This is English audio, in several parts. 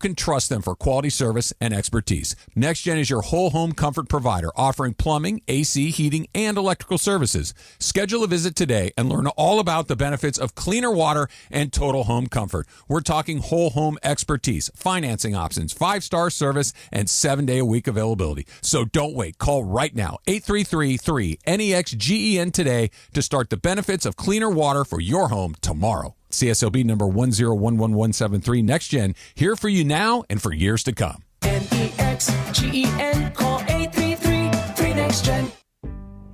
can trust them for quality service and expertise. NextGen is your whole home comfort provider, offering plumbing, AC, heating, and electrical services. Schedule a visit today and learn all about the benefits of cleaner water and total home comfort. We're talking whole home expertise, financing options, 5-star service, and 7-day-a-week availability. So don't wait. Call right now, 833-3-NEXGEN today to start the benefits of cleaner water for your home tomorrow. CSLB number 1011173. NextGen, here for you now and for years to come. NEXGEN, call 833-3-NEXTGEN.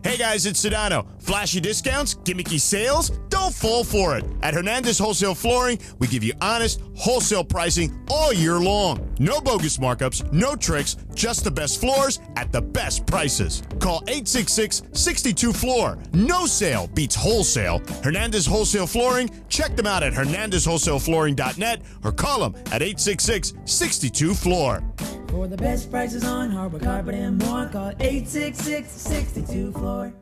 Hey guys, it's Sedano. Flashy discounts, gimmicky sales? Don't fall for it. At Hernandez Wholesale Flooring, we give you honest, wholesale pricing all year long. No bogus markups, no tricks, just the best floors at the best prices. Call 866-62-FLOOR. No sale beats wholesale. Hernandez Wholesale Flooring, check them out at hernandezwholesaleflooring.net or call them at 866-62-FLOOR. For the best prices on hardwood, carpet, and more, call 866-62-FLOOR.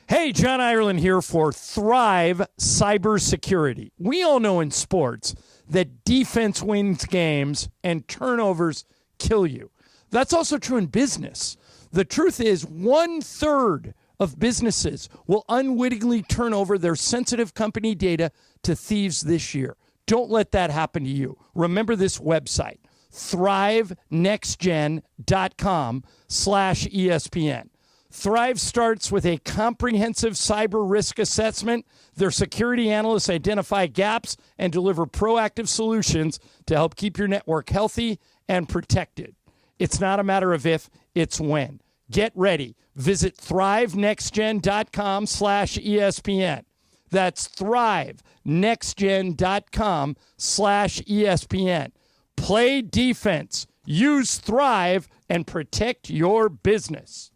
Hey, John Ireland here for Thrive Cybersecurity. We all know in sports that defense wins games and turnovers kill you. That's also true in business. The truth is, 1/3 of businesses will unwittingly turn over their sensitive company data to thieves this year. Don't let that happen to you. Remember this website, thrivenextgen.com/ESPN. Thrive starts with a comprehensive cyber risk assessment. Their security analysts identify gaps and deliver proactive solutions to help keep your network healthy and protected. It's not a matter of if, it's when. Get ready. Visit thrivenextgen.com/ESPN. That's thrivenextgen.com/ESPN. Play defense, use Thrive, and protect your business.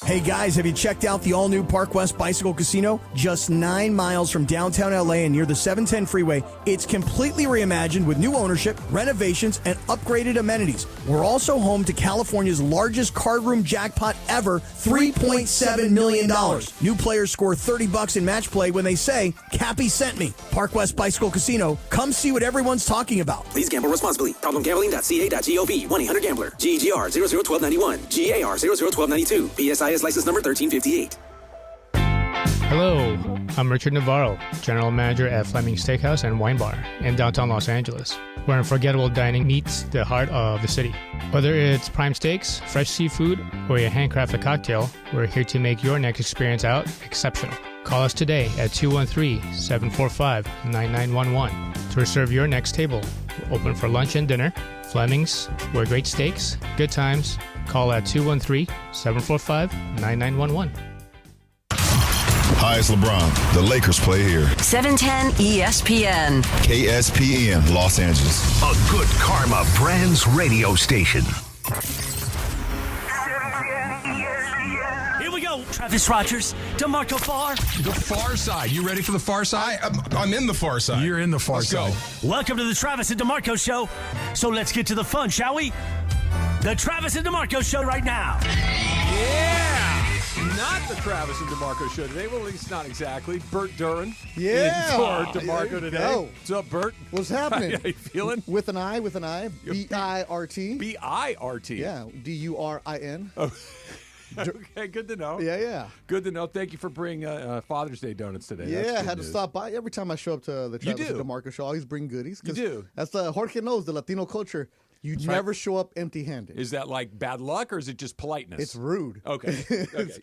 Hey guys, have you checked out the all-new Park West Bicycle Casino? Just 9 miles from downtown LA and near the 710 freeway, it's completely reimagined with new ownership, renovations, and upgraded amenities. We're also home to California's largest card room jackpot ever, $3.7 million. New players score $30 in match play when they say, Cappy sent me. Park West Bicycle Casino, come see what everyone's talking about. Please gamble responsibly. Problemgambling.ca.gov. 1-800-GAMBLER. GGR 0012991. GAR 00122. PSI is license number 1358. Hello, I'm Richard Navarro, General Manager at Fleming Steakhouse and Wine Bar in downtown Los Angeles, where unforgettable dining meets the heart of the city. Whether it's prime steaks, fresh seafood, or your handcrafted cocktail, we're here to make your next experience out exceptional. Call us today at 213-745-9911 to reserve your next table. We're open for lunch and dinner. Fleming's, where great steaks, good times. Call at 213-745-9911. Hi, it's LeBron. The Lakers play here. 710 ESPN. KSPN, Los Angeles. A good karma brands radio station. Here we go. Travis Rogers, DeMarco Farr. The far side. You ready for the far side? I'm in the far side. You're in the far side. Go. Welcome to the Travis and DeMarco Show. So let's get to the fun, shall we? The Travis and DeMarco Show right now. Yeah! Not the Travis and DeMarco Show today. Well, at least not exactly. Bert Duran. Yeah. In for DeMarco today. Go. What's up, Bert? What's happening? How you feeling? With an I. B-I-R-T. B-I-R-T. Yeah. D-U-R-I-N. Oh. Okay, good to know. Yeah. Good to know. Thank you for bringing Father's Day donuts today. Yeah, I had to stop by. Every time I show up to the Travis and DeMarco Show, I always bring goodies. You do. That's Jorge knows, the Latino culture. You never show up empty-handed. Is that like bad luck or is it just politeness? It's rude. Okay.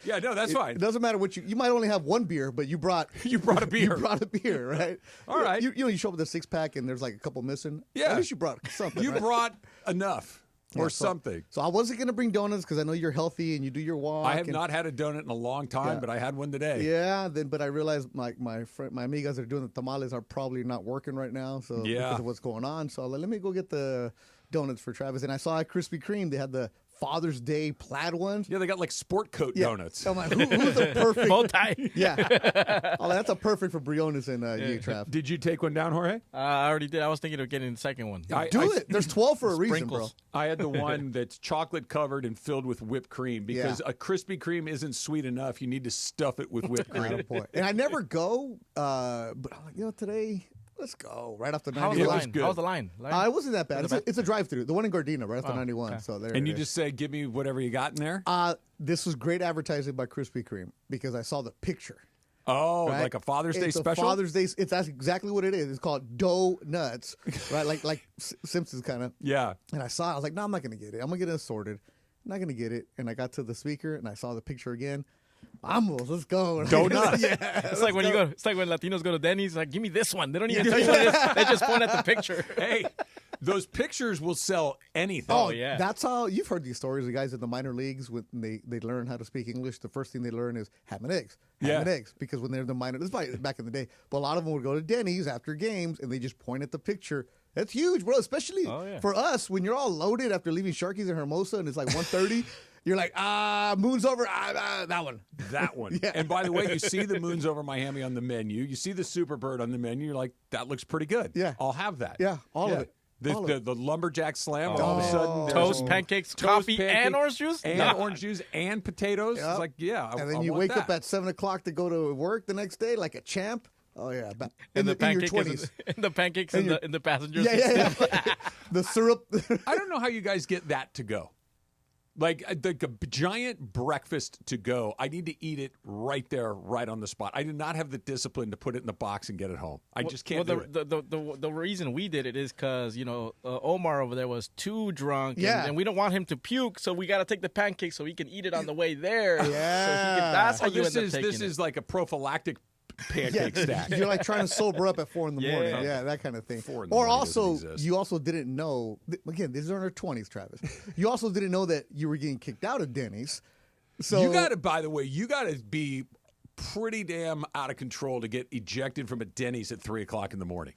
Yeah, no, that's fine. It doesn't matter what you might only have one beer, but you brought a beer. You brought a beer, right? All right. You show up with a 6-pack and there's like a couple missing. Yeah. At least you brought something. You brought enough. Or so, something. So I wasn't going to bring donuts because I know you're healthy and you do your walk. I have not had a donut in a long time, but I had one today. Yeah, but I realized my amigas that are doing the tamales are probably not working right now. So because of what's going on. So let me go get the donuts for Travis. And I saw at Krispy Kreme, they had the Father's Day plaid ones. Yeah, they got like sport coat donuts. I'm like, who's a perfect multi? Yeah, that's a perfect for Briones and you, Trav. Did you take one down, Jorge? I already did. I was thinking of getting the second one. Do it. There's 12 for a reason, bro. I had the one that's chocolate covered and filled with whipped cream because a Krispy Kreme isn't sweet enough. You need to stuff it with whipped cream. And I never go, but I'm like, today. let's go. Right off the 91. How's the line? How's the line? It wasn't that bad. It's a drive-through. The one in Gardena, right off the 91. Okay. So there. And you just say, give me whatever you got in there? This was great advertising by Krispy Kreme because I saw the picture. Oh, right? like a Father's Day it's special? A Father's Day. That's exactly what it is. It's called Dough Nuts, right? like Simpsons kind of. Yeah. And I saw it. I was like, no, I'm not going to get it. I'm going to get it assorted. I'm not going to get it. And I got to the speaker and I saw the picture again. Vamos, let's go. Donuts. Yeah, it's like when you go. It's like when Latinos go to Denny's. Like, give me this one. They don't even tell you what it is. They just point at the picture. Hey, those pictures will sell anything. Oh yeah, that's how you've heard these stories. The guys in the minor leagues when they learn how to speak English, the first thing they learn is ham and eggs. Ham and eggs, because when they're in the minor, this is back in the day. But a lot of them would go to Denny's after games and they just point at the picture. That's huge, bro. Especially for us when you're all loaded after leaving Sharky's and Hermosa and it's like 1:30. You're like, moon's over. That one. That one. Yeah. And by the way, you see the moon's over Miami on the menu. You see the Superbird on the menu. You're like, that looks pretty good. Yeah. I'll have that. Yeah, all of it. The lumberjack slam. All of a sudden, toast, pancakes, coffee, and orange juice, and orange juice and potatoes. Yep. It's like, and then you wake up at 7:00 to go to work the next day like a champ. Oh yeah, in your 20s. And the pancakes in the passenger seat. Yeah. The syrup. I don't know how you guys get that to go. Like the giant breakfast to go, I need to eat it right there, right on the spot. I do not have the discipline to put it in the box and get it home. I just can't do it. The reason we did it is because, Omar over there was too drunk. Yeah. And we don't want him to puke, so we got to take the pancake so he can eat it on the way there. Yeah. So that's how you end up taking This is like a prophylactic pancake stack. You're like trying to sober up at 4 in the morning. Yeah, that kind of thing. Or also, you also didn't know, again, these are in our 20s, Travis. You also didn't know that you were getting kicked out of Denny's. So you got to, by the way, be pretty damn out of control to get ejected from a Denny's at 3:00 in the morning.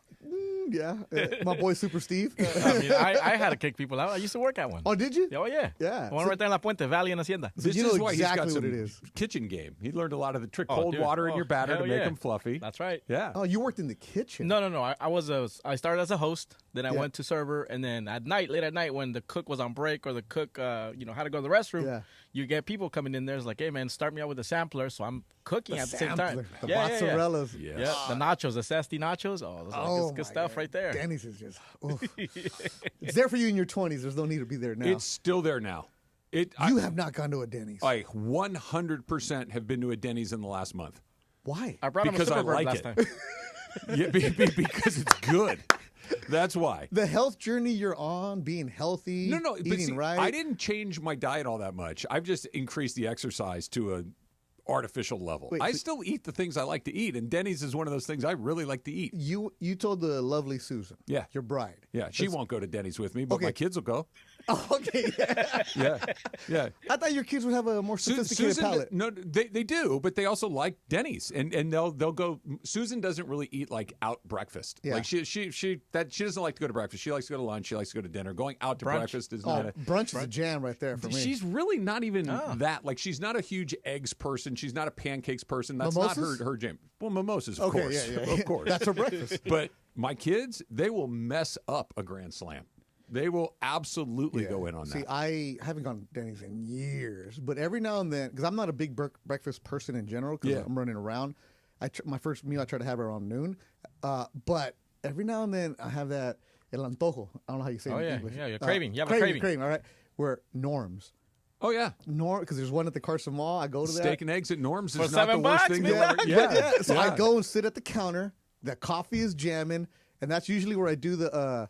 Yeah, my boy Super Steve. I had to kick people out. I used to work at one. Oh, did you? Oh, yeah. Yeah. One right there in La Puente, Valley and Hacienda. So this is why exactly he's got some kitchen game. He learned a lot of the trick. Cold water in your batter to make them fluffy. That's right. Yeah. Oh, you worked in the kitchen? No. I started as a host. Then I went to server, and then late at night, when the cook was on break or the cook, had to go to the restroom, you get people coming in there. It's like, hey man, start me out with a sampler. So I'm cooking at the same time. The mozzarellas. Yeah. The nachos, the zesty nachos. Oh, those are good stuff right there. Denny's is just, it's there for you in your 20s. There's no need to be there now. It's still there now. You have not gone to a Denny's. I 100% have been to a Denny's in the last month. Why? I brought him a Superbird last time. Yeah, because it's good. That's why. The health journey you're on, being healthy, eating right. I didn't change my diet all that much. I've just increased the exercise to a artificial level. I still eat the things I like to eat, and Denny's is one of those things I really like to eat. You told the lovely Susan, your bride. Yeah, she won't go to Denny's with me, but my kids will go. Oh, okay. Yeah. I thought your kids would have a more sophisticated palate. No, they do, but they also like Denny's, and they'll go. Susan doesn't really eat like out breakfast. Yeah. Like she doesn't like to go to breakfast. She likes to go to lunch. She likes to go to dinner. Going out to breakfast is not. Brunch is a jam right there for me. She's really not even that. Like she's not a huge eggs person. She's not a pancakes person. That's mimosas? not her jam. Well, mimosas, of course. Yeah. Of course. That's her breakfast. But my kids, they will mess up a Grand Slam. They will absolutely go in on that. See, I haven't gone to Denny's in years, but every now and then, because I'm not a big breakfast person in general, because I'm running around. My first meal I try to have around noon, but every now and then I have that el antojo. I don't know how you say it in English. Yeah, you're craving. You have a craving. All right. We're Norm's. Oh yeah, because there's one at the Carson Mall. I go to that. Steak and eggs at Norm's is for not the worst thing ever. Yeah. So I go and sit at the counter. The coffee is jamming, and that's usually where I do the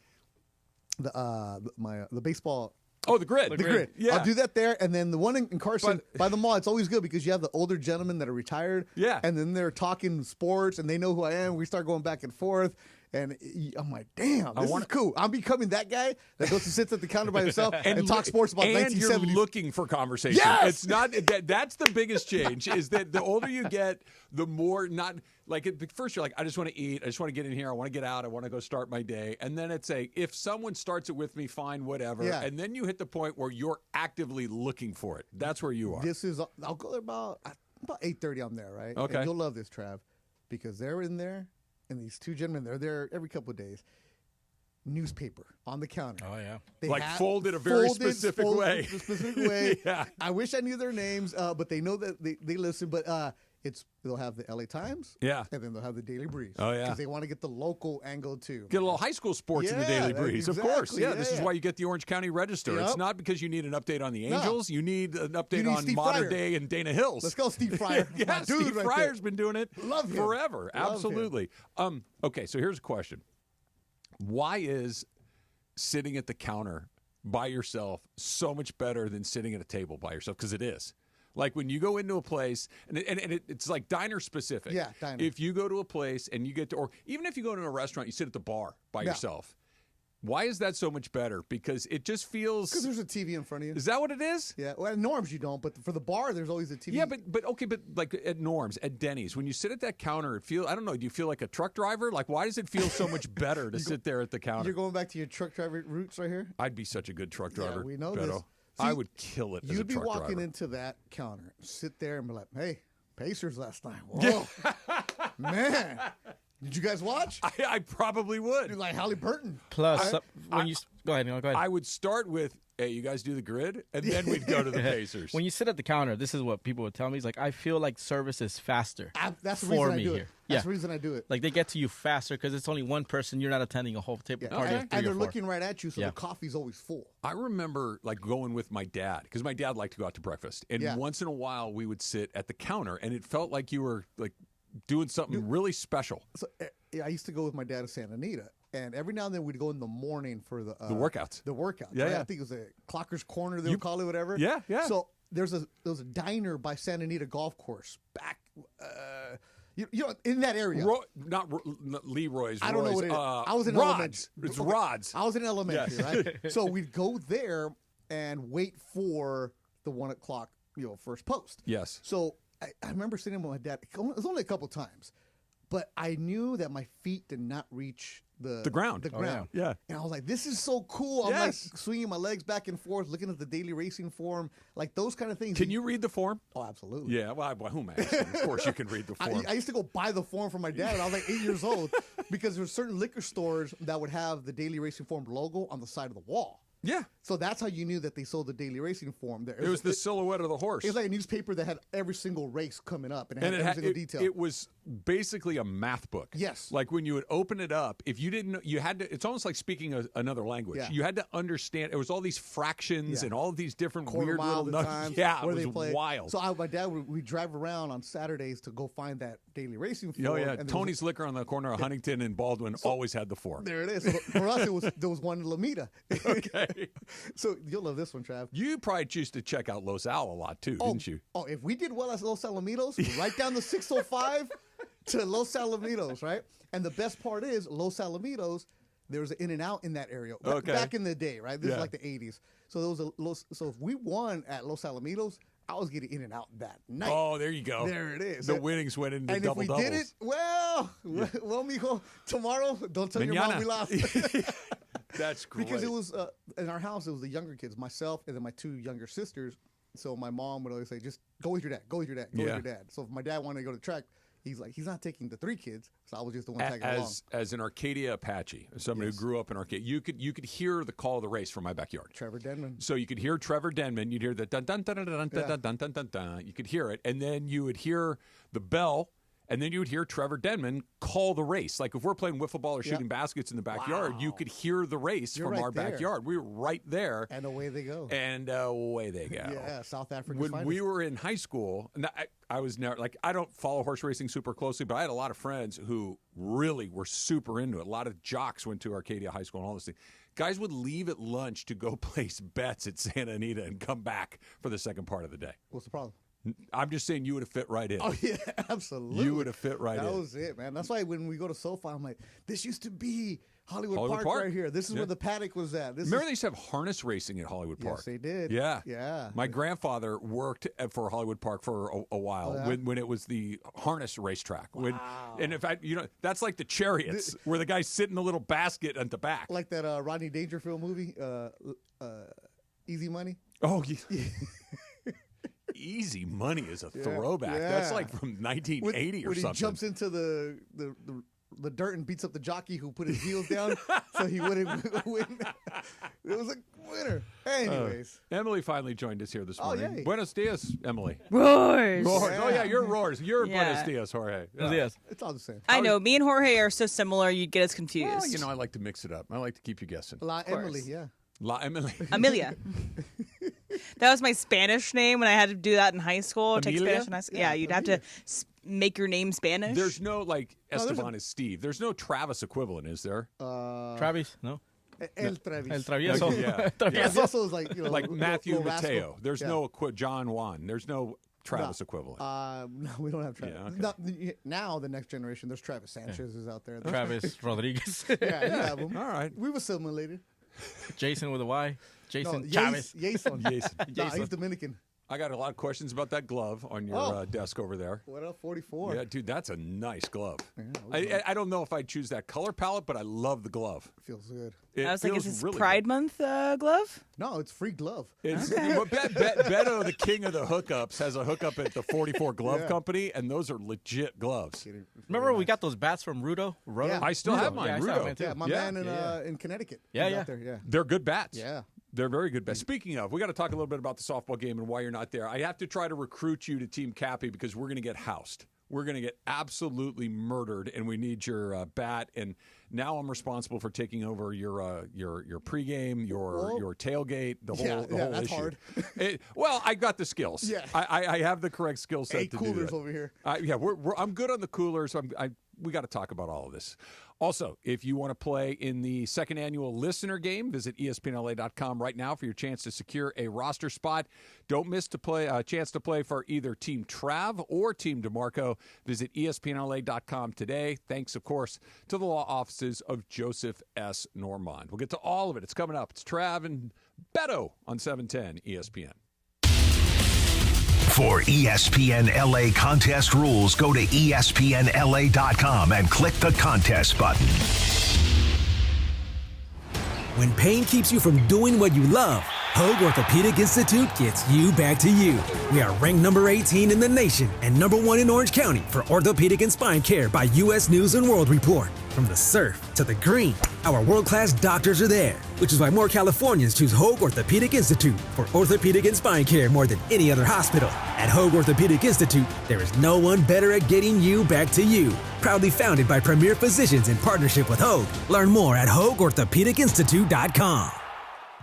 baseball. Oh, the grid. The grid. Yeah. I'll do that there, and then the one in Carson by the mall. It's always good because you have the older gentlemen that are retired. Yeah. And then they're talking sports, and they know who I am. We start going back and forth. And I'm like, damn, this is cool. I'm becoming that guy that goes and sits at the counter by himself and talks sports about 1970s. And you're looking for conversation. Yes! It's not that's the biggest change is that the older you get, the more not like at first you're like, I just want to eat, I just want to get in here, I want to get out, I want to go start my day. And then it's if someone starts it with me, fine, whatever. Yeah. And then you hit the point where you're actively looking for it. That's where you are. I'll go there about 8:30. I'm there, right? Okay. And you'll love this, Trav, because they're in there. And these two gentlemen, they're there every couple of days. Newspaper on the counter. Oh, yeah. They folded a very specific way. Specific way. Yeah. I wish I knew their names, but they know that they listen. But they'll have the LA Times, Yeah. and then they'll have the Daily Breeze. Oh, yeah. Because they want to get the local angle too. Get a little high school sports in the Yeah, Daily Breeze, of course. exactly, Yeah, yeah, this is yeah. why you get the Orange County Register. Yep. It's not because you need an update on the No. Angels. You need an update need on Steve modern Fryer. day and Dana Hills. Let's go, Steve Fryer. Yeah, My dude Steve right Fryer's there. been doing it Love him. forever. Love Absolutely. Okay, so here's a question. Why is sitting at the counter by yourself so much better than sitting at a table by yourself? Because it is. Like when you go into a place, and it's like diner specific. Yeah, diner. If you go to a place and you get to, or even if you go to a restaurant, you sit at the bar by Yeah. yourself. Why is that so much better? Because it just feels. Because there's a TV in front of you. Is that what it is? Yeah. Well, at Norm's you don't, but for the bar, there's always a TV. Yeah, but okay, but like at Norm's, at Denny's, when you sit at that counter, it feels. I don't know. Do you feel like a truck driver? Like, why does it feel so much better to sit there at the counter? You're going back to your truck driver roots right here. I'd be such a good truck driver. Yeah, we know Beto. this. I See, would kill it as a You'd be truck walking driver. into that counter, sit there, and be like, "Hey, Pacers last night. Whoa, man, did you guys watch?" I probably would. You're like Halliburton. Plus, when you go ahead, go ahead. I would start with, "Hey, you guys do the grid," and then we'd go to the Pacers. When you sit at the counter, this is what people would tell me. It's like, I feel like service is faster. That's the for reason me I do here. it. That's the reason I do it. Like they get to you faster because it's only one person. You're not attending a whole table party of three And or they're four. looking right at you, so the coffee's always full. I remember like going with my dad because my dad liked to go out to breakfast, and once in a while we would sit at the counter, and it felt like you were like doing something really special. So I used to go with my dad to Santa Anita, and every now and then we'd go in the morning for the workouts. The workouts. Yeah, right? yeah. I think it was a Clocker's Corner. They would call it whatever. Yeah, yeah. So there was a diner by Santa Anita Golf Course back. You know, in that area. Not Leroy's. I don't know Roy's, what it is. I was in Rods. elementary. It's Rods. I was in elementary, Yes. right? So we'd go there and wait for the 1 o'clock, first post. Yes. So I remember sitting with my dad. It was only a couple times, but I knew that my feet did not reach the ground. The ground. Yeah. And I was like, this is so cool. I'm Yes. like swinging my legs back and forth, looking at the daily racing form, like those kind of things. Can you read the form? Oh, absolutely. Yeah. Well, who am I asking? Of course you can read the form. I used to go buy the form from my dad when I was like 8 years old because there were certain liquor stores that would have the Daily Racing Form logo on the side of the wall. Yeah. So that's how you knew that they sold the Daily Racing Form. There. It was the silhouette of the horse. It was like a newspaper that had every single race coming up and it had And every single detail. It was basically a math book. Yes. Like when you would open it up, if you didn't know, you had to, it's almost like speaking another language. Yeah. You had to understand, it was all these fractions and all of these different Quarter weird mile little at numbers. times, Yeah, where it they was play. wild. So my dad would drive around on Saturdays to go find that Daily Racing Form. Oh, yeah. and there Tony's Liquor on the corner of Huntington and Baldwin always had the form. There it is. So for us, there was one in Lomita. Okay. So you'll love this one, Trav. You probably used to check out Los Al a lot too, didn't you? Oh, if we did well at Los Alamitos, right down the 605 to Los Alamitos, right? And the best part is Los Alamitos, there was an In-N-Out in that area back in the day, right? This is like the 80s. So there was so if we won at Los Alamitos, I was getting In-N-Out that night. Oh, there you go. There it is. The winnings went into and double if we doubles. did it, well, mijo, tomorrow, don't tell your mom we lost. That's great. Because it was in our house, it was the younger kids, myself and then my two younger sisters. So my mom would always say, just go with your dad, go with your dad, go with your dad. So if my dad wanted to go to the track, he's like, he's not taking the three kids. So I was just the one tagging along. As an Arcadia Apache, somebody who grew up in Arcadia, you could hear the call of the race from my backyard. Trevor Denman. So you could hear Trevor Denman. You'd hear the dun dun dun dun dun dun dun dun dun dun. You could hear it, and then you would hear the bell. And then you would hear Trevor Denman call the race. Like if we're playing wiffle ball or shooting baskets in the backyard, you could hear the race from our backyard. We were right there. And away they go. And away they go. Yeah, South African. When we were in high school, and I was never, like, I don't follow horse racing super closely, but I had a lot of friends who really were super into it. A lot of jocks went to Arcadia High School and all this thing. Guys would leave at lunch to go place bets at Santa Anita and come back for the second part of the day. What's the problem? I'm just saying you would have fit right in. Oh, yeah, absolutely. You would have fit right in. That was it, man. That's why when we go to SoFi, I'm like, this used to be Hollywood Park right here. This is where the paddock was at. Remember they used to have harness racing at Hollywood Park? Yes, they did. Yeah. Yeah. My grandfather worked for Hollywood Park for a while when it was the harness racetrack. Wow. And in fact, that's like the chariots where the guys sit in the little basket at the back. Like that Rodney Dangerfield movie, Easy Money. Oh, yeah. Easy Money is a throwback. Yeah. That's like from 1980 or when something. He jumps into the dirt and beats up the jockey who put his heels down so he wouldn't win. It was a winner. Anyways. Emily finally joined us here this morning. yay. Buenos dias, Emily. Roars. Roars. Oh, yeah, you're Roars. You're Yeah. Buenos dias, Jorge. Buenos dias. It's all the same. I know. Me and Jorge are so similar, you'd get us confused. Well, I like to mix it up. I like to keep you guessing. La Emily, yeah. La Emily. Amelia. That was my Spanish name when I had to do that in high school. Take Amelia? Spanish in high school. Yeah, you'd have to make your name Spanish. There's no, like, Esteban is Steve. There's no Travis equivalent, is there? Travis, no? El Travis. El Travieso. Yeah. Travieso is like, like Matthew little Mateo. rascal. There's no John Juan. There's no Travis equivalent. No, we don't have Travis. Yeah, okay. Now, the next generation, there's Travis Sanchez is out there. Travis Rodriguez. Yeah, you have him. All right. We were assimilated. Jason with a Y. Jason No, Chavez. Jason. Jason. Nah, he's Dominican. I got a lot of questions about that glove on your desk over there. What up, 44? Yeah, dude, that's a nice glove. Yeah, I don't know if I'd choose that color palette, but I love the glove. Feels good. It I was like, feels is this really Pride good. Month glove? No, it's free glove. It's, well, Beto, the king of the hookups, has a hookup at the 44 Glove Company, and those are legit gloves. Remember we got those bats from Rudo? Yeah. I still have mine, Yeah, I still Rudo. have mine, too. Yeah, my man in Connecticut. Yeah, He's yeah. out there, yeah. They're good bats. Yeah. They're very good bats. Speaking of, we got to talk a little bit about the softball game and why you're not there. I have to try to recruit you to Team Cappy because we're going to get housed. We're going to get absolutely murdered, and we need your bat. And now I'm responsible for taking over your pregame, your tailgate, the whole that's issue. hard. Well, I got the skills. Yeah. I have the correct skill set 8 to coolers do that. over here. I'm good on the coolers. So we got to talk about all of this. Also, if you want to play in the second annual listener game, visit ESPNLA.com right now for your chance to secure a roster spot. Don't miss a chance to play for either Team Trav or Team DeMarco. Visit ESPNLA.com today. Thanks, of course, to the law offices of Joseph S. Normand. We'll get to all of it. It's coming up. It's Trav and Beto on 710 ESPN. For ESPN LA contest rules, go to ESPNLA.com and click the contest button. When pain keeps you from doing what you love, Hoag Orthopedic Institute gets you back to you. We are ranked number 18 in the nation and number 1 in Orange County for orthopedic and spine care by U.S. News & World Report. From the surf to the green, our world-class doctors are there, which is why more Californians choose Hoag Orthopedic Institute for orthopedic and spine care more than any other hospital. At Hoag Orthopedic Institute, there is no one better at getting you back to you. Proudly founded by premier physicians in partnership with Hoag. Learn more at HoagOrthopedicInstitute.com.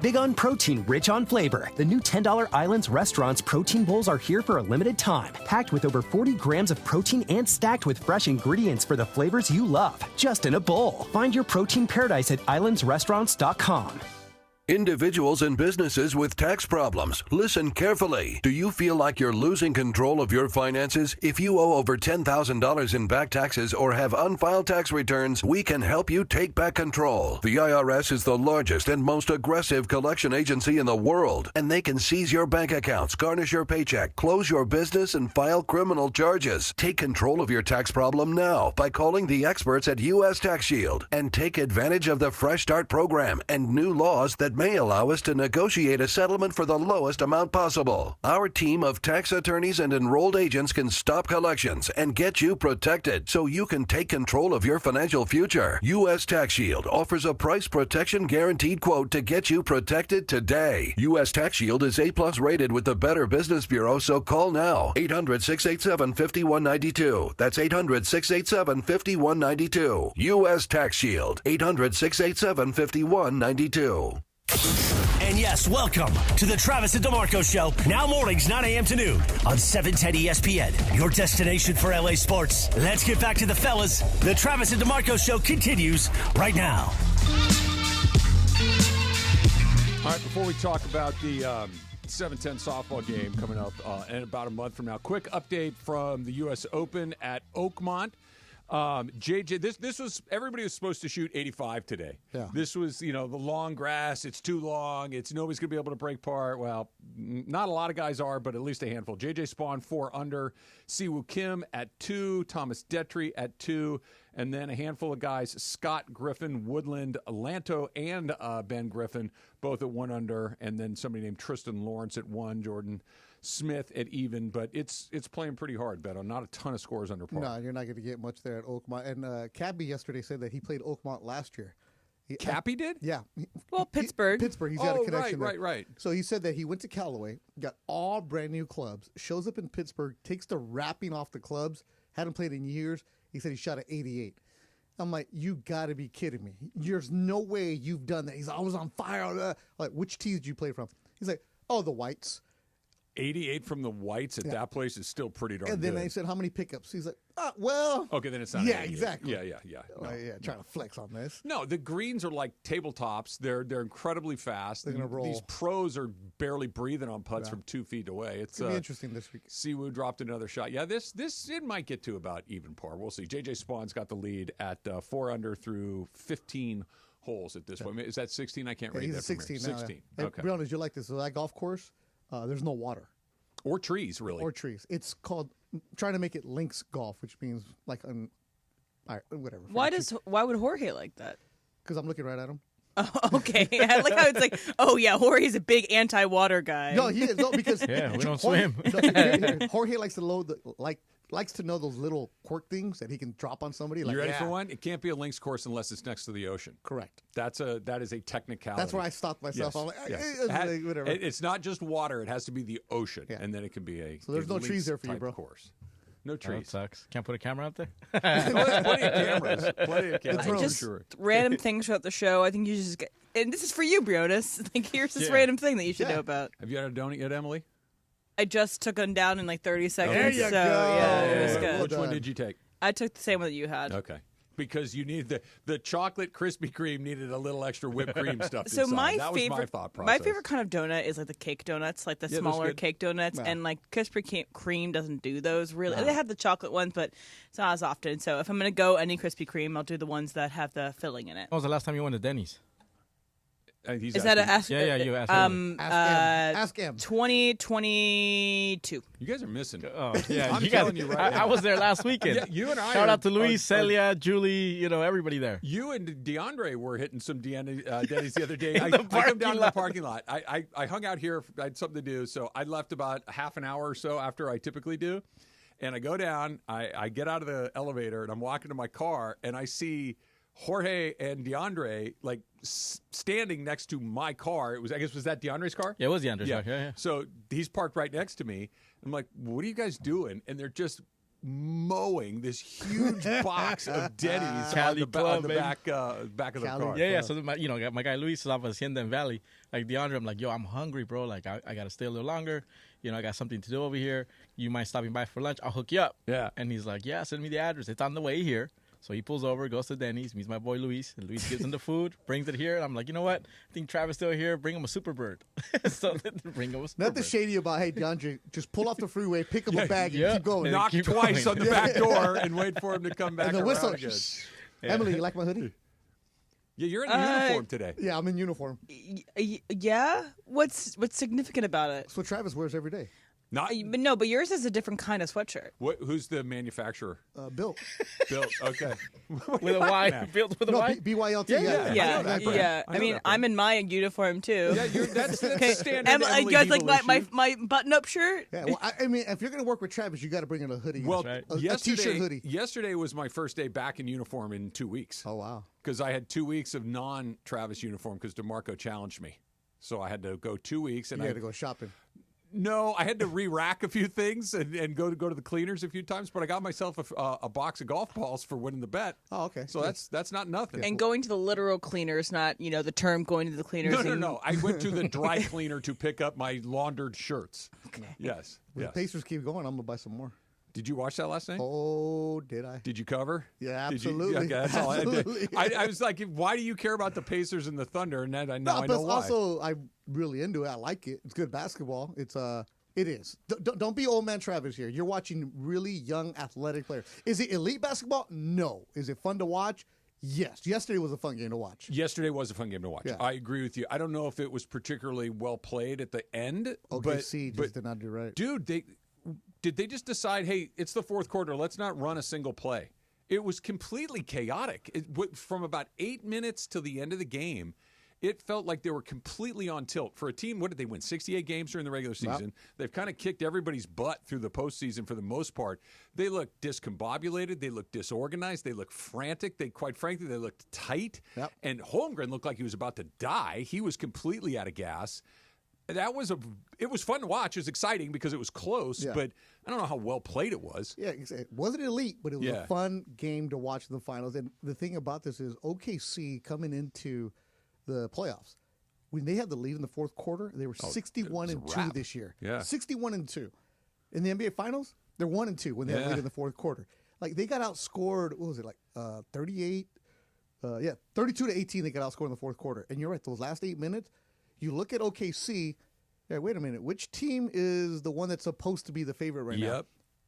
Big on protein, rich on flavor. The new $10 Islands Restaurant's protein bowls are here for a limited time. Packed with over 40 grams of protein and stacked with fresh ingredients for the flavors you love. Just in a bowl. Find your protein paradise at islandsrestaurants.com. Individuals and businesses with tax problems, listen carefully. Do you feel like you're losing control of your finances? If you owe over $10,000 in back taxes or have unfiled tax returns, we can help you take back control. The IRS is the largest and most aggressive collection agency in the world, and they can seize your bank accounts, garnish your paycheck, close your business, and file criminal charges. Take control of your tax problem now by calling the experts at U.S. Tax Shield and take advantage of the Fresh Start program and new laws that may allow us to negotiate a settlement for the lowest amount possible. Our team of tax attorneys and enrolled agents can stop collections and get you protected so you can take control of your financial future. U.S. Tax Shield offers a price protection guaranteed quote to get you protected today. U.S. Tax Shield is A+ rated with the Better Business Bureau, so call now. 800-687-5192. That's 800-687-5192. U.S. Tax Shield. 800-687-5192. And yes, welcome to the Travis and DeMarco Show. Now mornings, 9 a.m. to noon on 710 ESPN, your destination for LA sports. Let's get back to the fellas. The Travis and DeMarco Show continues right now. All right, before we talk about the 7-10 softball game coming up in about a month from now, quick update from the U.S. Open at Oakmont. JJ, this was, everybody was supposed to shoot 85 today. Yeah. This was, the long grass. It's too long. Nobody's going to be able to break par. Well, not a lot of guys are, but at least a handful. JJ Spawn 4 under, Siwoo Kim at 2, Thomas Detry at 2, and then a handful of guys, Scott Griffin, Woodland, Lanto, and Ben Griffin, both at 1 under, and then somebody named Tristan Lawrence at 1, Jordan Smith at even, but it's playing pretty hard, Beto. Not a ton of scores under par. No, you're not going to get much there at Oakmont. And Cabby yesterday said that he played Oakmont last year, Cappy did? Yeah. Well, Pittsburgh. Pittsburgh. He's got a connection there. Right. So he said that he went to Callaway, got all brand new clubs, shows up in Pittsburgh, takes the wrapping off the clubs, hadn't played in years. He said he shot at 88. I'm like, you got to be kidding me. There's no way you've done that. He's like, I was on fire. Like, which tees did you play from? He's like, oh, the Whites. 88 from the Whites at that place is still pretty darn good. And then I said, how many pickups? He's like, well. Okay, then it's not. Yeah, 88. exactly. Yeah. No. Trying to flex on this. No, the greens are like tabletops. They're incredibly fast. They're going to roll. These pros are barely breathing on putts from 2 feet away. It's going to be interesting this week. Siwoo dropped another shot. Yeah, this it might get to about even par. We'll see. JJ Spawn's got the lead at 4 under through 15 holes at this point. Is that 16? I can't read he's that. 16 from here. now. 16. Yeah. Okay. Brianna, you like this? So that golf course, there's no water. Or trees, really. Or trees. It's called, trying to make it links golf, which means like, whatever. Why would Jorge like that? Because I'm looking right at him. Oh, okay. I like how it's like, oh yeah, Jorge's a big anti-water guy. No, he is. No, because we don't Jorge, swim. Jorge likes to likes to know those little quirk things that he can drop on somebody. Like, you ready for one? It can't be a links course unless it's next to the ocean. Correct. That is a technicality. That's where I stopped myself. Yes. I'm like, Yes. whatever. It's not just water. It has to be the ocean, and then it can be a. So there's no trees there for you, bro. Course. No Oh, trees. that sucks. Can't put a camera out there? There's plenty of cameras. Plenty of cameras. Just sure. random things throughout the show. I think you just get, and this is for you, Briones. Like, here's this random thing that you should know about. Have you had a donut yet, Emily? I just took one down in like 30 seconds. There you go. Yeah, it was good. Which one did you take? I took the same one that you had. Okay. Because you needed the chocolate Krispy Kreme needed a little extra whipped cream stuff So inside. that was my thought process. My favorite kind of donut is like the cake donuts, like the smaller cake donuts, and like Krispy Kreme doesn't do those really. No. They have the chocolate ones, but it's not as often. So if I'm gonna go any Krispy Kreme, I'll do the ones that have the filling in it. When was the last time you went to Denny's? Is that a ask? Yeah, you asked. Ask him. 2022. You guys are missing. Oh, yeah, I'm telling you right now. I was there last weekend. Yeah, you and I. Shout out to Luis, Celia, Julie, everybody there. You and DeAndre were hitting some Denny's the other day. I come down to the parking lot. I hung out here. I had something to do, so I left about half an hour or so after I typically do. And I go down. I get out of the elevator, and I'm walking to my car, and I see Jorge and DeAndre like standing next to my car. Was that DeAndre's car? Yeah, it was DeAndre's car. Yeah. So he's parked right next to me. I'm like, what are you guys doing? And they're just mowing this huge box of Denny's on the back of the car. Yeah. So my guy Luis is off Hacienda and Valley. Like DeAndre, I'm like, yo, I'm hungry, bro. Like I gotta stay a little longer. I got something to do over here. You mind stopping by for lunch? I'll hook you up. Yeah. And he's like, yeah, send me the address. It's on the way here. So he pulls over, goes to Denny's, meets my boy Luis, and Luis gives him the food, brings it here, and I'm like, you know what? I think Travis still here. Bring him a Superbird. So bring him a Superbird. Nothing shady about, hey, DeAndre, just pull off the freeway, pick up a bag, and keep going. Knock twice on the back door and wait for him to come back and the whistle. again. Emily, you like my hoodie? Yeah, you're in uniform today. Yeah, I'm in uniform. Yeah? What's significant about it? That's what Travis wears every day. But yours is a different kind of sweatshirt. Who's the manufacturer? Bill. Bill. Okay. With a Y. Built with a Y. BYLT. Yeah. I mean, I'm in my uniform too. Yeah, that's standard. You guys like my button-up shirt? Yeah. Well, I mean, if you're gonna work with Travis, you got to bring in a hoodie. Well, a t-shirt hoodie. Yesterday was my first day back in uniform in 2 weeks. Oh wow. Because I had 2 weeks of non-Travis uniform because DeMarco challenged me, so I had to go 2 weeks. And I had to go shopping. No, I had to re-rack a few things and go to the cleaners a few times, but I got myself a box of golf balls for winning the bet. Oh, okay. So that's not nothing. And going to the literal cleaners, not the term going to the cleaners. No. I went to the dry cleaner to pick up my laundered shirts. Okay. Yes. When the Pacers keep going, I'm gonna buy some more. Did you watch that last night? Oh, did I? Did you cover? Yeah, absolutely. Okay, that's all absolutely. I was like, why do you care about the Pacers and the Thunder? And then I know why. Also, I'm really into it. I like it. It's good basketball. It is. Don't be old man Travis here. You're watching really young athletic players. Is it elite basketball? No. Is it fun to watch? Yes. Yesterday was a fun game to watch. Yesterday was a fun game to watch. Yeah. I agree with you. I don't know if it was particularly well played at the end. OKC just did not do right. Dude, did they just decide, hey, it's the fourth quarter, let's not run a single play? It was completely chaotic. From about 8 minutes to the end of the game, it felt like they were completely on tilt. For a team, what did they win? 68 games during the regular season. Wow. They've kind of kicked everybody's butt through the postseason for the most part. They look discombobulated. They look disorganized. They look frantic. Quite frankly, they looked tight. Yep. And Holmgren looked like he was about to die. He was completely out of gas. It was fun to watch. It was exciting because it was close, but I don't know how well played it was. Yeah, it wasn't elite, but it was a fun game to watch in the finals. And the thing about this is OKC coming into the playoffs, when they had the lead in the fourth quarter, they were 61-2 this year. Yeah, 61-2. In the NBA Finals, they're 1-2 when they had the lead in the fourth quarter. Like they got outscored. What was it, like 38? 32-18. They got outscored in the fourth quarter. And you're right. Those last 8 minutes. You look at OKC, wait a minute, which team is the one that's supposed to be the favorite right now?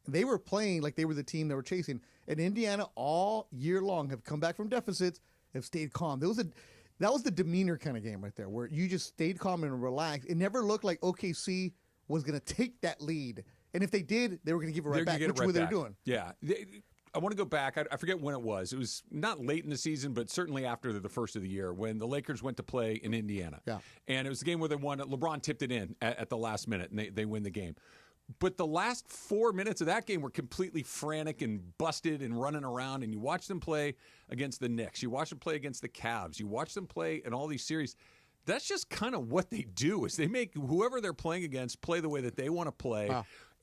They were playing like they were the team they were chasing. And Indiana all year long have come back from deficits, have stayed calm. That was the demeanor kind of game right there, where you just stayed calm and relaxed. It never looked like OKC was going to take that lead. And if they did, they were going to give it right back, which were they doing. Yeah. I want to go back. I forget when it was. It was not late in the season, but certainly after the first of the year when the Lakers went to play in Indiana. Yeah. And it was the game where they won. LeBron tipped it in at the last minute, and they win the game. But the last 4 minutes of that game were completely frantic and busted and running around. And you watch them play against the Knicks. You watch them play against the Cavs. You watch them play in all these series. That's just kind of what they do is they make whoever they're playing against play the way that they want to play.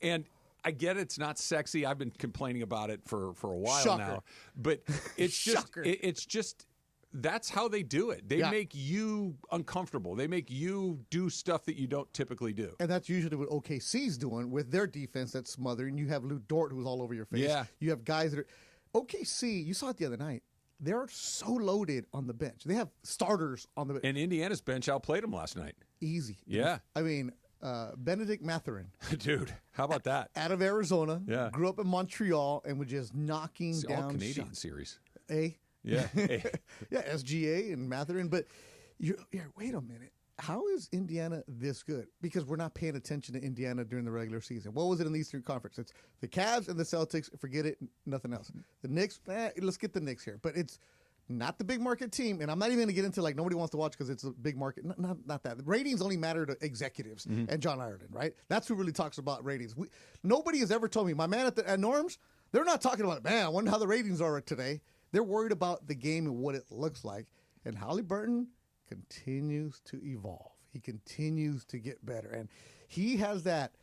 And I get it's not sexy. I've been complaining about it for a while now. But it's just that's how they do it. They make you uncomfortable. They make you do stuff that you don't typically do. And that's usually what OKC's doing with their defense that's smothering. You have Lou Dort who's all over your face. Yeah. You have guys that are OKC, you saw it the other night. They're so loaded on the bench. They have starters on the bench. And Indiana's bench outplayed them last night. Easy. Yeah. I mean, Benedict Mathurin. Dude, how about that? Out of Arizona. Yeah. Grew up in Montreal and was just knocking down all Canadian shots. Series. A. Yeah. Yeah, SGA and Mathurin. But wait a minute. How is Indiana this good? Because we're not paying attention to Indiana during the regular season. What was it in the Eastern Conference? It's the Cavs and the Celtics. Forget it. Nothing else. The Knicks, let's get the Knicks here. But it's not the big market team. And I'm not even going to get into like nobody wants to watch because it's a big market. Not that. The ratings only matter to executives and John Ireland, right? That's who really talks about ratings. Nobody has ever told me. My man at Norm's, they're not talking about, man, I wonder how the ratings are today. They're worried about the game and what it looks like. And Halliburton continues to evolve. He continues to get better. And he has that,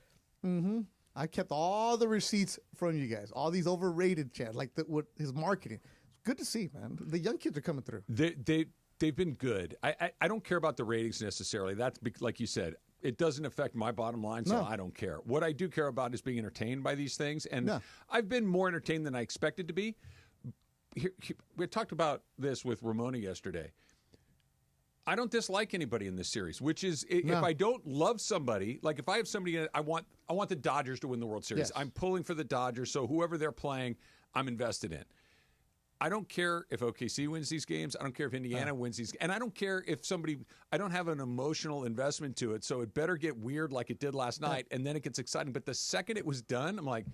I kept all the receipts from you guys, all these overrated chats, like what his marketing. It's good to see, man. The young kids are coming through. They've been good. I don't care about the ratings necessarily. That's like you said. It doesn't affect my bottom line, so I don't care. What I do care about is being entertained by these things. And I've been more entertained than I expected to be. We talked about this with Ramona yesterday. I don't dislike anybody in this series, which is if I don't love somebody, like if I have somebody, I want the Dodgers to win the World Series. Yes. I'm pulling for the Dodgers, so whoever they're playing, I'm invested in. I don't care if OKC wins these games. I don't care if Indiana wins these. And I don't care if I don't have an emotional investment to it, so it better get weird like it did last night, and then it gets exciting. But the second it was done, I'm like,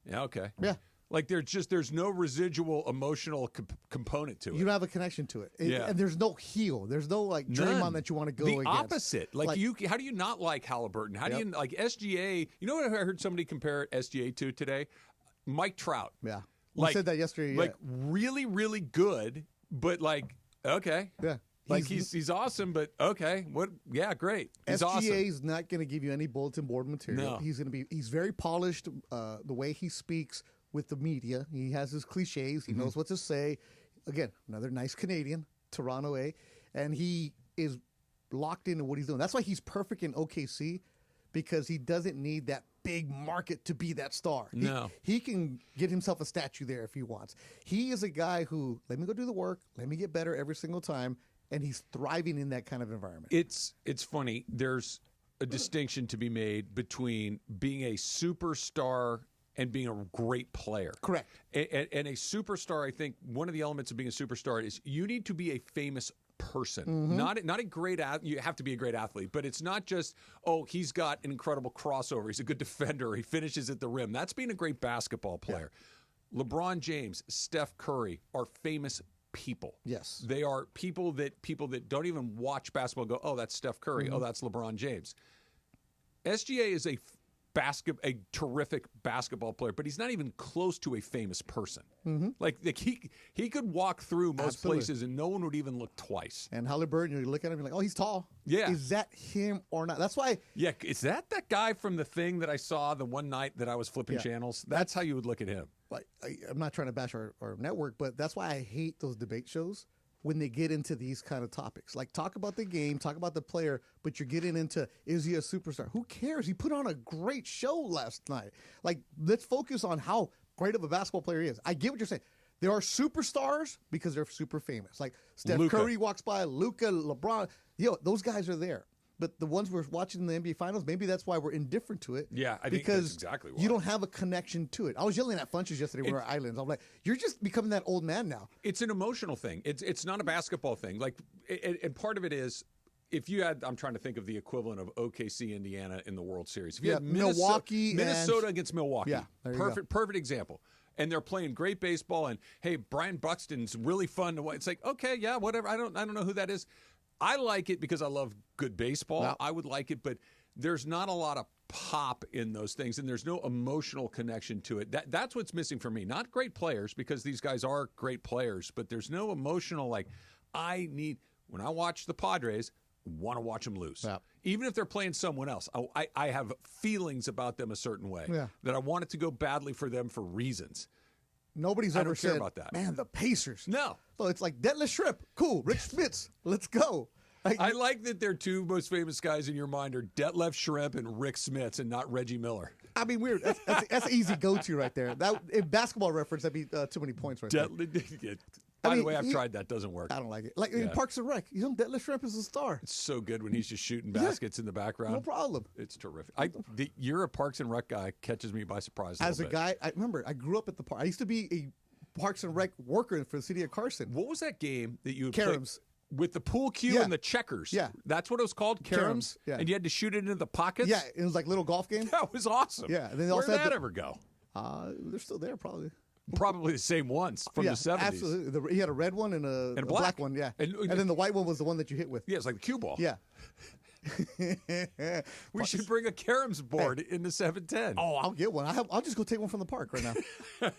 yeah, okay. Yeah. Like there's no residual emotional component to it. You don't have a connection to it. And there's no heel. There's no like Draymond that you want to go against. The opposite. Like how do you not like Halliburton? How do you like SGA? You know what I heard somebody compare SGA to today? Mike Trout. Yeah. We said that yesterday. Like really, really good, but like, okay. Yeah. Like he's awesome, but okay. What? Yeah, great. He's awesome. SGA's not going to give you any bulletin board material. No. He's very polished. The way he speaks with the media, he has his cliches. He knows what to say. Again, another nice Canadian, Toronto, and he is locked into what he's doing. That's why he's perfect in OKC, because he doesn't need that big market to be that star. No. He can get himself a statue there if he wants. He is a guy who, let me go do the work, let me get better every single time, and he's thriving in that kind of environment. It's funny. There's a distinction to be made between being a superstar and being a great player. Correct. And a superstar, I think one of the elements of being a superstar is you need to be a famous person, not a great athlete. You have to be a great athlete, but it's not just, he's got an incredible crossover, he's a good defender, he finishes at the rim. That's being a great basketball player. LeBron James, Steph Curry are famous people. Yes. They are people that don't even watch basketball go, oh, that's Steph Curry. Oh, that's LeBron James. SGA is a terrific basketball player, but he's not even close to a famous person. Like he could walk through most places and no one would even look twice. And Halliburton, you look at him and you're like, oh, he's tall. Yeah. Is that him or not? That's why. Yeah, is that guy from the thing that I saw the one night that I was flipping channels? That's how you would look at him. Like, I'm not trying to bash our network, but that's why I hate those debate shows when they get into these kind of topics. Like, talk about the game, talk about the player, but you're getting into, is he a superstar? Who cares? He put on a great show last night. Like, let's focus on how great of a basketball player he is. I get what you're saying. There are superstars because they're super famous. Like, Steph Curry walks by, Luka, LeBron. Those guys are there. But the ones we're watching in the NBA Finals, maybe that's why we're indifferent to it. Yeah, I think that's exactly why. You don't have a connection to it. I was yelling at Funches yesterday when we were at Islands. I'm like, you're just becoming that old man now. It's an emotional thing. It's not a basketball thing. Like, and part of it is, if you had, I'm trying to think of the equivalent of OKC, Indiana in the World Series. If you had Minnesota against Milwaukee. Yeah, perfect example. And they're playing great baseball. And hey, Brian Buxton's really fun to watch. It's like, okay, yeah, whatever. I don't know who that is. I like it because I love good baseball. Wow. I would like it, but there's not a lot of pop in those things, and there's no emotional connection to it. That's what's missing for me. Not great players, because these guys are great players, but there's no emotional, like, when I watch the Padres, want to watch them lose. Yeah. Even if they're playing someone else, I have feelings about them a certain way, that I want it to go badly for them for reasons. Nobody's ever said, about that. Man, the Pacers. No. So it's like Detlef Schrempf. Cool. Rich Smits. Let's go. I like that their two most famous guys in your mind are Detlef Schrempf and Rick Smits, and not Reggie Miller. I mean, weird. That's an easy go-to right there. That in basketball reference, that'd be too many points right there. By the way, I've tried that. Doesn't work. I don't like it. Like in Parks and Rec, Detlef Schrempf is a star. It's so good when he's just shooting baskets in the background. No problem. It's terrific. You're a Parks and Rec guy. Catches me by surprise. As a guy, I remember I grew up at the park. I used to be a Parks and Rec worker for the city of Carson. What was that game that you would Caroms. play? With the pool cue and the checkers. Yeah. That's what it was called, Caroms? Yeah. And you had to shoot it into the pockets? Yeah, it was like little golf game. That was awesome. Yeah. And then where'd that ever go? They're still there, probably. Probably the same ones from the 70s. Absolutely. He had a red one and a black one, yeah. And then the white one was the one that you hit with. Yeah, it's like the cue ball. Yeah. We should bring a caroms board in the 710. Oh, I'll get one. I'll just go take one from the park right now.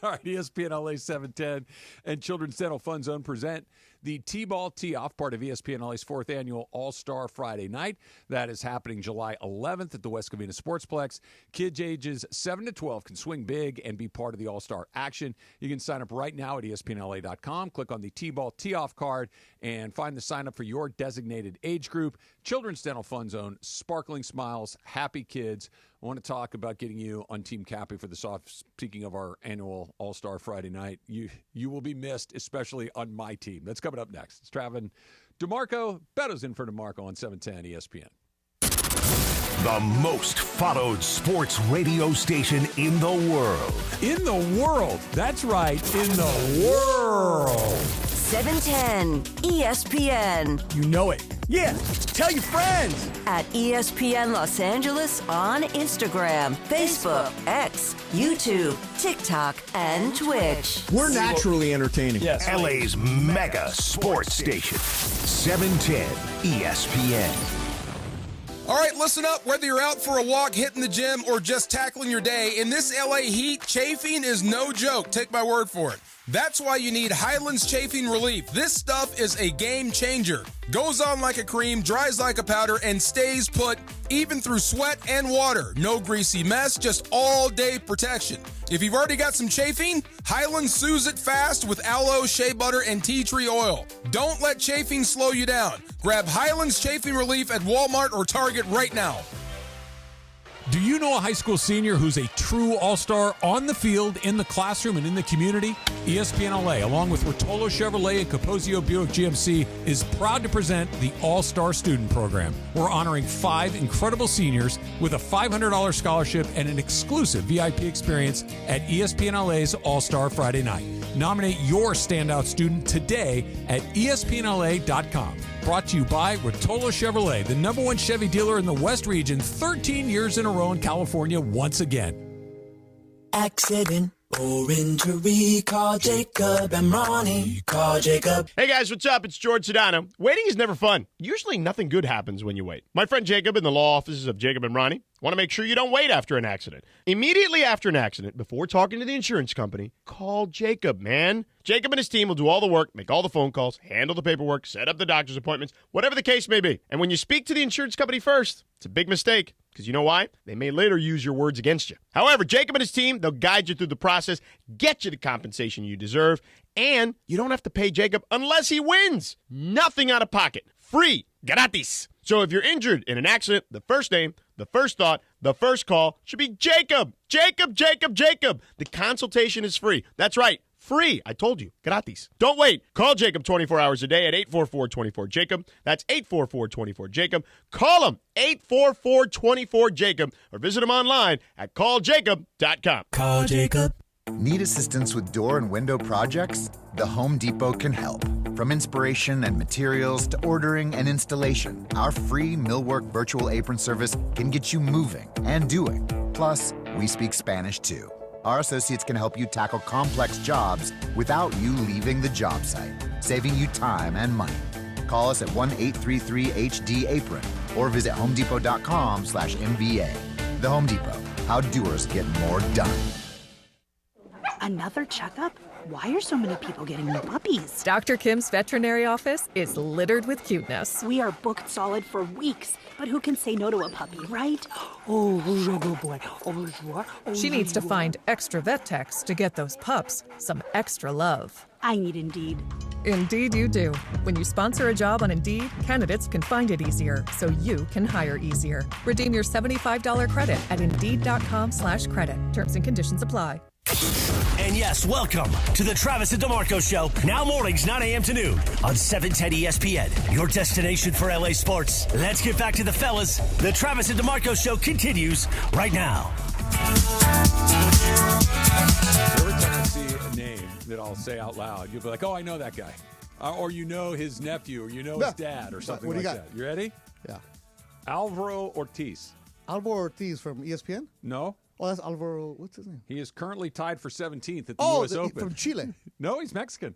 All right, ESPN LA 710 and Children's Dental Fun Zone present the T-Ball Tee-Off, part of ESPN LA's 4th annual All-Star Friday Night. That is happening July 11th at the West Covina Sportsplex. Kids ages 7 to 12 can swing big and be part of the All-Star action. You can sign up right now at ESPNLA.com. Click on the T-Ball Tee-Off card and find the sign-up for your designated age group. Children's Dental Fun Zone, sparkling smiles, happy kids. I want to talk about getting you on Team Cappy for the soft. Speaking of our annual All-Star Friday Night, you will be missed, especially on my team. That's coming up next. It's Travin DeMarco. Beto's in for DeMarco on 710 ESPN. The most followed sports radio station in the world. In the world. That's right. In the world. 710 ESPN. You know it. Yeah. Tell your friends. At ESPN Los Angeles on Instagram, Facebook, X, YouTube, TikTok, and Twitch. We're naturally entertaining. Yes. LA's mega sports station. 710 ESPN. All right, listen up. Whether you're out for a walk, hitting the gym, or just tackling your day, in this LA heat, chafing is no joke. Take my word for it. That's why you need Highlands Chafing Relief. This stuff is a game changer. Goes on like a cream, dries like a powder, and stays put even through sweat and water. No greasy mess, just all-day protection. If you've already got some chafing, Highlands soothes it fast with aloe, shea butter, and tea tree oil. Don't let chafing slow you down. Grab Highlands Chafing Relief at Walmart or Target right now. Do you know a high school senior who's a true all-star on the field, in the classroom, and in the community? ESPN LA, along with Rotolo Chevrolet and Capozio Buick GMC, is proud to present the All-Star Student Program. We're honoring 5 incredible seniors with a $500 scholarship and an exclusive VIP experience at ESPN LA's All-Star Friday Night. Nominate your standout student today at ESPNLA.com. Brought to you by Rotolo Chevrolet, the #1 Chevy dealer in the West region, 13 years in a row in California once again. Accident, Or injury, call Jacob and Ronnie. Call Jacob. Hey guys, what's up? It's George Sedano. Waiting is never fun. Usually nothing good happens when you wait. My friend Jacob in the law offices of Jacob and Ronnie want to make sure you don't wait after an accident. Immediately after an accident, before talking to the insurance company, call Jacob, man. Jacob and his team will do all the work, make all the phone calls, handle the paperwork, set up the doctor's appointments, whatever the case may be. And when you speak to the insurance company first, it's a big mistake. Because you know why? They may later use your words against you. However, Jacob and his team, they'll guide you through the process, get you the compensation you deserve, and you don't have to pay Jacob unless he wins. Nothing out of pocket. Free. Gratis. So if you're injured in an accident, the first name, the first thought, the first call should be Jacob. Jacob, Jacob, Jacob. The consultation is free. That's right. Free. I told you. Gratis. Don't wait. Call Jacob 24 hours a day at 844-24-JACOB. That's 844-24-JACOB. Call him 844-24-JACOB or visit him online at calljacob.com. Call Jacob. Need assistance with door and window projects? The Home Depot can help. From inspiration and materials to ordering and installation, our free Millwork virtual apron service can get you moving and doing. Plus, we speak Spanish too. Our associates can help you tackle complex jobs without you leaving the job site, saving you time and money. Call us at 1-833-HD-APRON or visit homedepot.com/MBA. The Home Depot, how doers get more done. Another checkup? Why are so many people getting new puppies? Dr. Kim's veterinary office is littered with cuteness. We are booked solid for weeks, but who can say no to a puppy, right? Oh, good boy. She needs to find extra vet techs to get those pups some extra love. I need Indeed. Indeed you do. When you sponsor a job on Indeed, candidates can find it easier, so you can hire easier. Redeem your $75 credit at Indeed.com/credit. Terms and conditions apply. And yes, welcome to the Travis and DeMarco Show. Now mornings, 9 a.m. to noon on 710 ESPN, your destination for LA sports. Let's get back to the fellas. The Travis and DeMarco Show continues right now. Every time I see a name that I'll say out loud, you'll be like, oh, I know that guy. Or you know his nephew, or you know his dad, or something like that. You ready? Yeah. Alvaro Ortiz. Alvaro Ortiz from ESPN? No. Oh, that's Alvaro. What's his name? He is currently tied for 17th at the U.S. Open. From Chile. No, he's Mexican.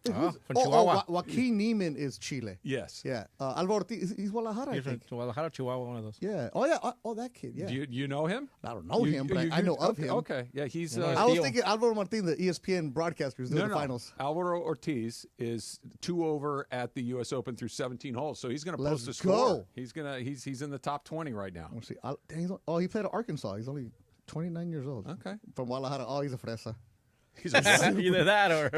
From Chihuahua. Joaquin Neiman is Chile. Yes. Yeah. Alvaro Ortiz, he's Guadalajara, I think. Guadalajara, Chihuahua, one of those. Yeah. Oh, yeah. Oh, that kid, yeah. Do you know him? I don't know him, but I know of him. Okay. Yeah, he's... I was thinking Alvaro Martin, the ESPN broadcaster, is doing the finals. Alvaro Ortiz is 2 over at the U.S. Open through 17 holes, so he's going to post a score. He's in the top 20 right now. Let's see. He played at Arkansas. He's only 29 years old. Okay. From Guadalajara. Oh, he's a fresa. He's a either that or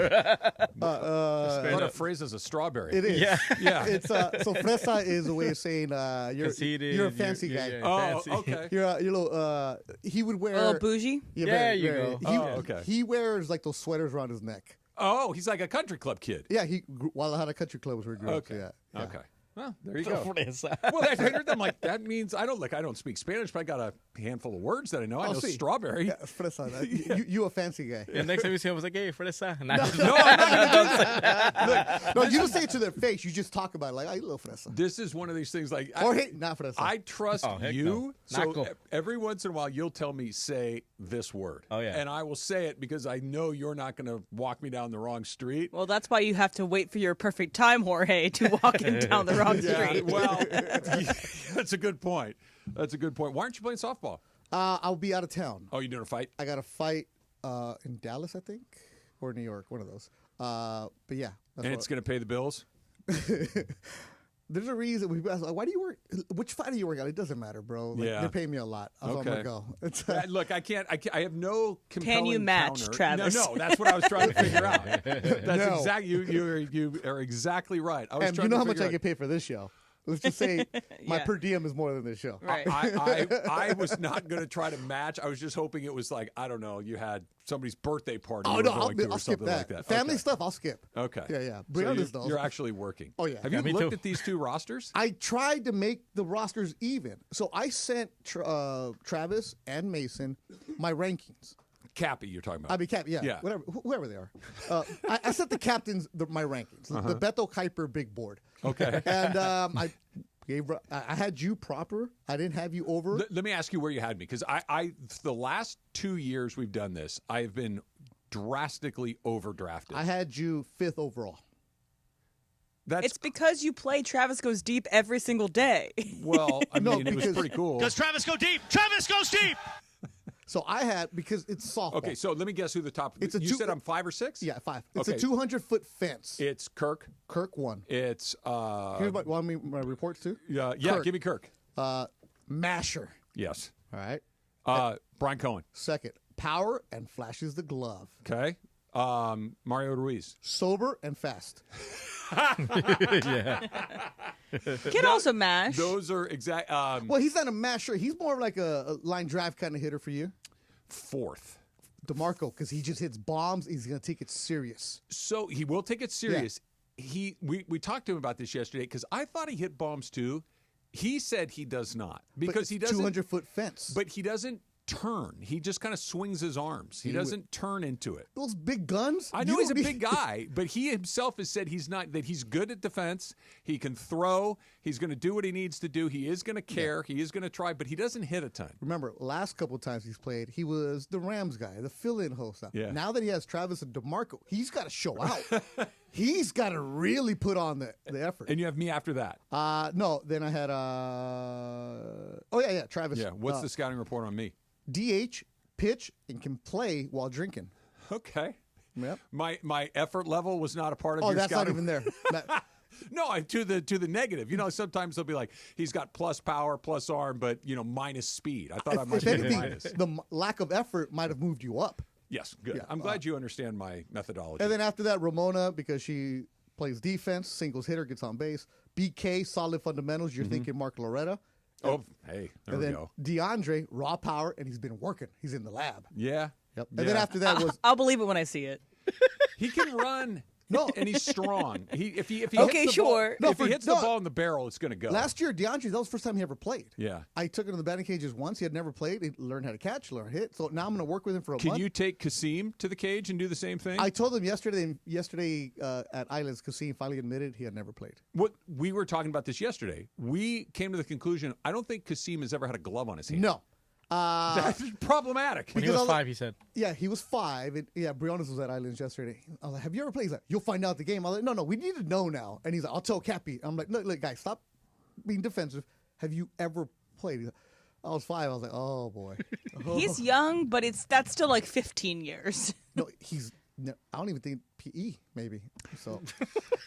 Spanish phrase is a strawberry. It is. Yeah. It's so fresa is a way of saying you're a fancy guy. Fancy. Okay. You're a little. He would wear. Oh, bougie. Yeah, there you go. Okay. He wears like those sweaters around his neck. Oh, he's like a country club kid. Yeah, Guadalajara Country Club was where he grew up. Okay. Yeah. Okay. Well, there you go. Fresa. Well, I heard them like that means I don't speak Spanish, but I got a handful of words that I know. I know strawberry. Yeah, fresa. You a fancy guy. And next time you see him, I was like, hey, fresa. No, I'm not going to do that. No, you don't say it to their face. You just talk about it like, I love fresa. This is one of these things like... not fresa. I trust you. No. So cool. every once in a while, you'll tell me, say this word. Oh, yeah. And I will say it because I know you're not going to walk me down the wrong street. Well, that's why you have to wait for your perfect time, Jorge, to walk him down the wrong street. Well, that's a good point. That's a good point. Why aren't you playing softball? I'll be out of town. Oh, you doing a fight? I got a fight in Dallas, I think, or New York, one of those. But yeah. And it's going to pay the bills? There's a reason. Like, why do you work? Which fight do you work at? It doesn't matter, bro. Like, they're paying me a lot. So I'm going to go. Look, I can't. I have no compelling Can you match, counter. Travis? No, that's what I was trying to figure out. That's exactly. You are exactly right. I was and trying you know to how much figure I get paid for this show? Let's just say my per diem is more than this show. Right. I was not going to try to match. I was just hoping it was like, I don't know, you had somebody's birthday party you were going to or skip something that. like that. Family stuff, I'll skip. Okay. Yeah. So you're actually working. Oh, yeah. Have you looked at these two rosters? I tried to make the rosters even. So I sent Travis and Mason my rankings. Cappy, you're talking about. I mean, Cappy, yeah. Whatever, whoever they are. I sent the captains my rankings. The Beto Kuiper big board. Okay. And I had you proper. I didn't have you over. Let me ask you where you had me, because I the last 2 years we've done this, I've been drastically overdrafted. I had you 5th overall. It's because you play Travis Goes Deep every single day. Well, I mean, it was pretty cool. Does Travis go deep? Travis goes deep! So I had, because it's softball. Okay, so let me guess who the top. You said I'm 5 or 6? Yeah, 5. It's okay. a 200-foot fence. It's Kirk. Kirk won. It's Here's want me my reports too? Yeah, give me Kirk. Masher. Yes. All right. Brian Cohen. 2nd. Power and flashes the glove. Okay. Mario Ruiz. Sober and fast. Yeah. Can also mash. Those are exact. Well, he's not a masher. He's more like a line drive kind of hitter for you. 4th. DeMarco, because he just hits bombs. He's going to take it serious. So he will take it serious. Yeah. We talked to him about this yesterday, because I thought he hit bombs too. He said he does not, because he doesn't 200-foot fence. But he doesn't turn. He just kind of swings his arms. He doesn't turn into it. Those big guns. I know he's a big guy, but he himself has said he's not. That he's good at defense. He can throw. He's going to do what he needs to do. He is going to care. Yeah. He is going to try, but he doesn't hit a ton. Remember, last couple of times he's played, he was the Rams guy, the fill-in host. Yeah. Now that he has Travis and DeMarco, he's got to show out. He's got to really put on the effort. And you have me after that. No, then I had Travis. Yeah. What's the scouting report on me? DH, pitch, and can play while drinking. Okay. Yep. My effort level was not a part of your that's scouting. not even there. No, to the negative. You know, sometimes they'll be like, he's got plus power, plus arm, but minus speed. I thought I might be minus. The lack of effort might have moved you up. Yes, good. Yeah, I'm glad you understand my methodology. And then after that, Ramona, because she plays defense, singles hitter, gets on base. BK, solid fundamentals. You're thinking Mark Loretta. Oh, hey, there we go. DeAndre, raw power, and he's been working. He's in the lab. Yeah. Yep. And then after that was... I'll believe it when I see it. He can run. No, and he's strong. If he okay, hits the sure. Ball, if he hits the ball in the barrel, it's going to go. Last year, DeAndre, that was the first time he ever played. Yeah, I took him to the batting cages once. He had never played. He learned how to catch, learn how to hit. So now I'm going to work with him for a month. Can you take Kasim to the cage and do the same thing? I told him yesterday at Islands, Kasim finally admitted he had never played. What we were talking about this yesterday. We came to the conclusion. I don't think Kasim has ever had a glove on his hand. No. That's problematic. When he was 5, he said. Yeah, he was 5. And, Briones was at Islands yesterday. I was like, have you ever played? He's like, you'll find out the game. I was like, no, we need to know now. And he's like, I'll tell Cappy. I'm like, look, guys, stop being defensive. Have you ever played? He's like, I was 5. I was like, oh, boy. He's young, but that's still like 15 years. No, I don't even think PE, maybe. So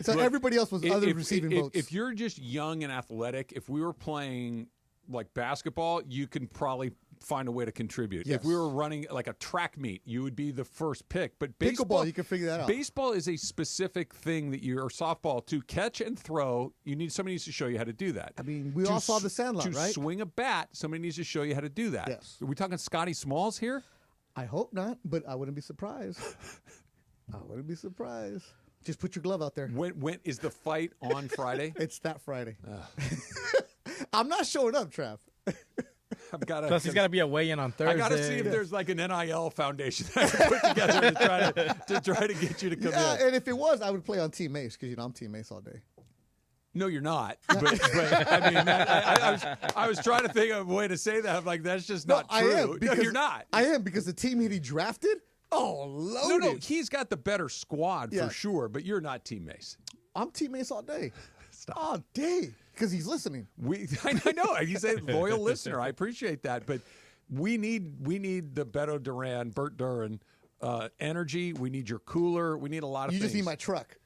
everybody else was other receiving votes. If you're just young and athletic, if we were playing like basketball, you can probably find a way to contribute. Yes. If we were running like a track meet, you would be the first pick. But baseball, pickleball, you can figure that out. Baseball is a specific thing that or softball, to catch and throw, somebody needs to show you how to do that. I mean, we all saw the Sandlot, right? To swing a bat, somebody needs to show you how to do that. Yes. Are we talking Scotty Smalls here? I hope not, but I wouldn't be surprised. Just put your glove out there. When is the fight on Friday? It's that Friday. I'm not showing up, Trav. Plus, he's got to be a weigh-in on Thursday. I got to see if there's like an NIL foundation that I can put together to try to get you to come in. And if it was, I would play on Team Mace because I'm Team Mace all day. No, you're not. But I mean, I was trying to think of a way to say that. I'm like, that's just not true. I am because, no, you're not. I am because the team he drafted. Oh, loaded. No, he's got the better squad for sure. But you're not Team Mace. I'm Team Mace all day. Stop. All day. Because he's listening. I know. He's a loyal listener. I appreciate that. But we need the Beto Duran, Bert Duran energy. We need your cooler. We need a lot of things. You just need my truck.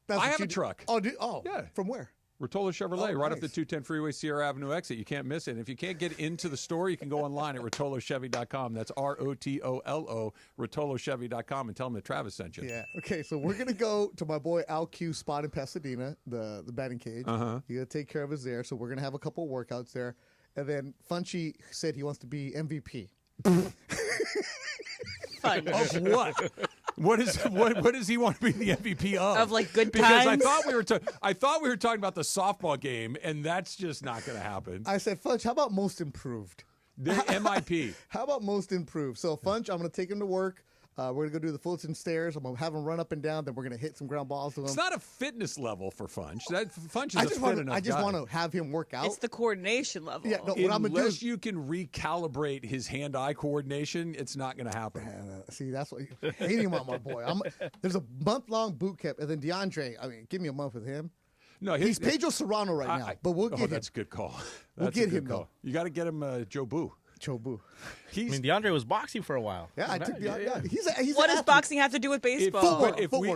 I have a truck. Oh, yeah. From where? Rotolo Chevrolet, right off the 210 freeway, Sierra Avenue exit. You can't miss it. And if you can't get into the store, you can go online at rotolochevy.com. That's ROTOLO, rotolochevy.com, and tell them that Travis sent you. Yeah. Okay, so we're going to go to my boy Al Q's spot in Pasadena, the batting cage. Uh-huh. He's going to take care of us there. So we're going to have a couple of workouts there. And then Funchy said he wants to be MVP. Fun. Of what? What does he want to be the MVP of? Of like good because times? I thought we were talking about the softball game, and that's just not going to happen. I said, Funch, how about most improved? The MIP. How about most improved? So Funch, I'm going to take him to work. We're going to go do the Fulton stairs. I'm going to have him run up and down. Then we're going to hit some ground balls to him. It's not a fitness level for Funch. Funch is I just want to have him work out. It's the coordination level. Yeah, no, what I'm going to do is, you can recalibrate his hand-eye coordination, it's not going to happen. See, that's what you hate him on, my boy. There's a month-long boot camp, and then DeAndre, give me a month with him. No, he's Pedro Serrano right now, but we'll get him. That's a good call. We'll get him, though. You got to get him Joe Boo. DeAndre was boxing for a while. Yeah, I took DeAndre. He's what does boxing have to do with baseball?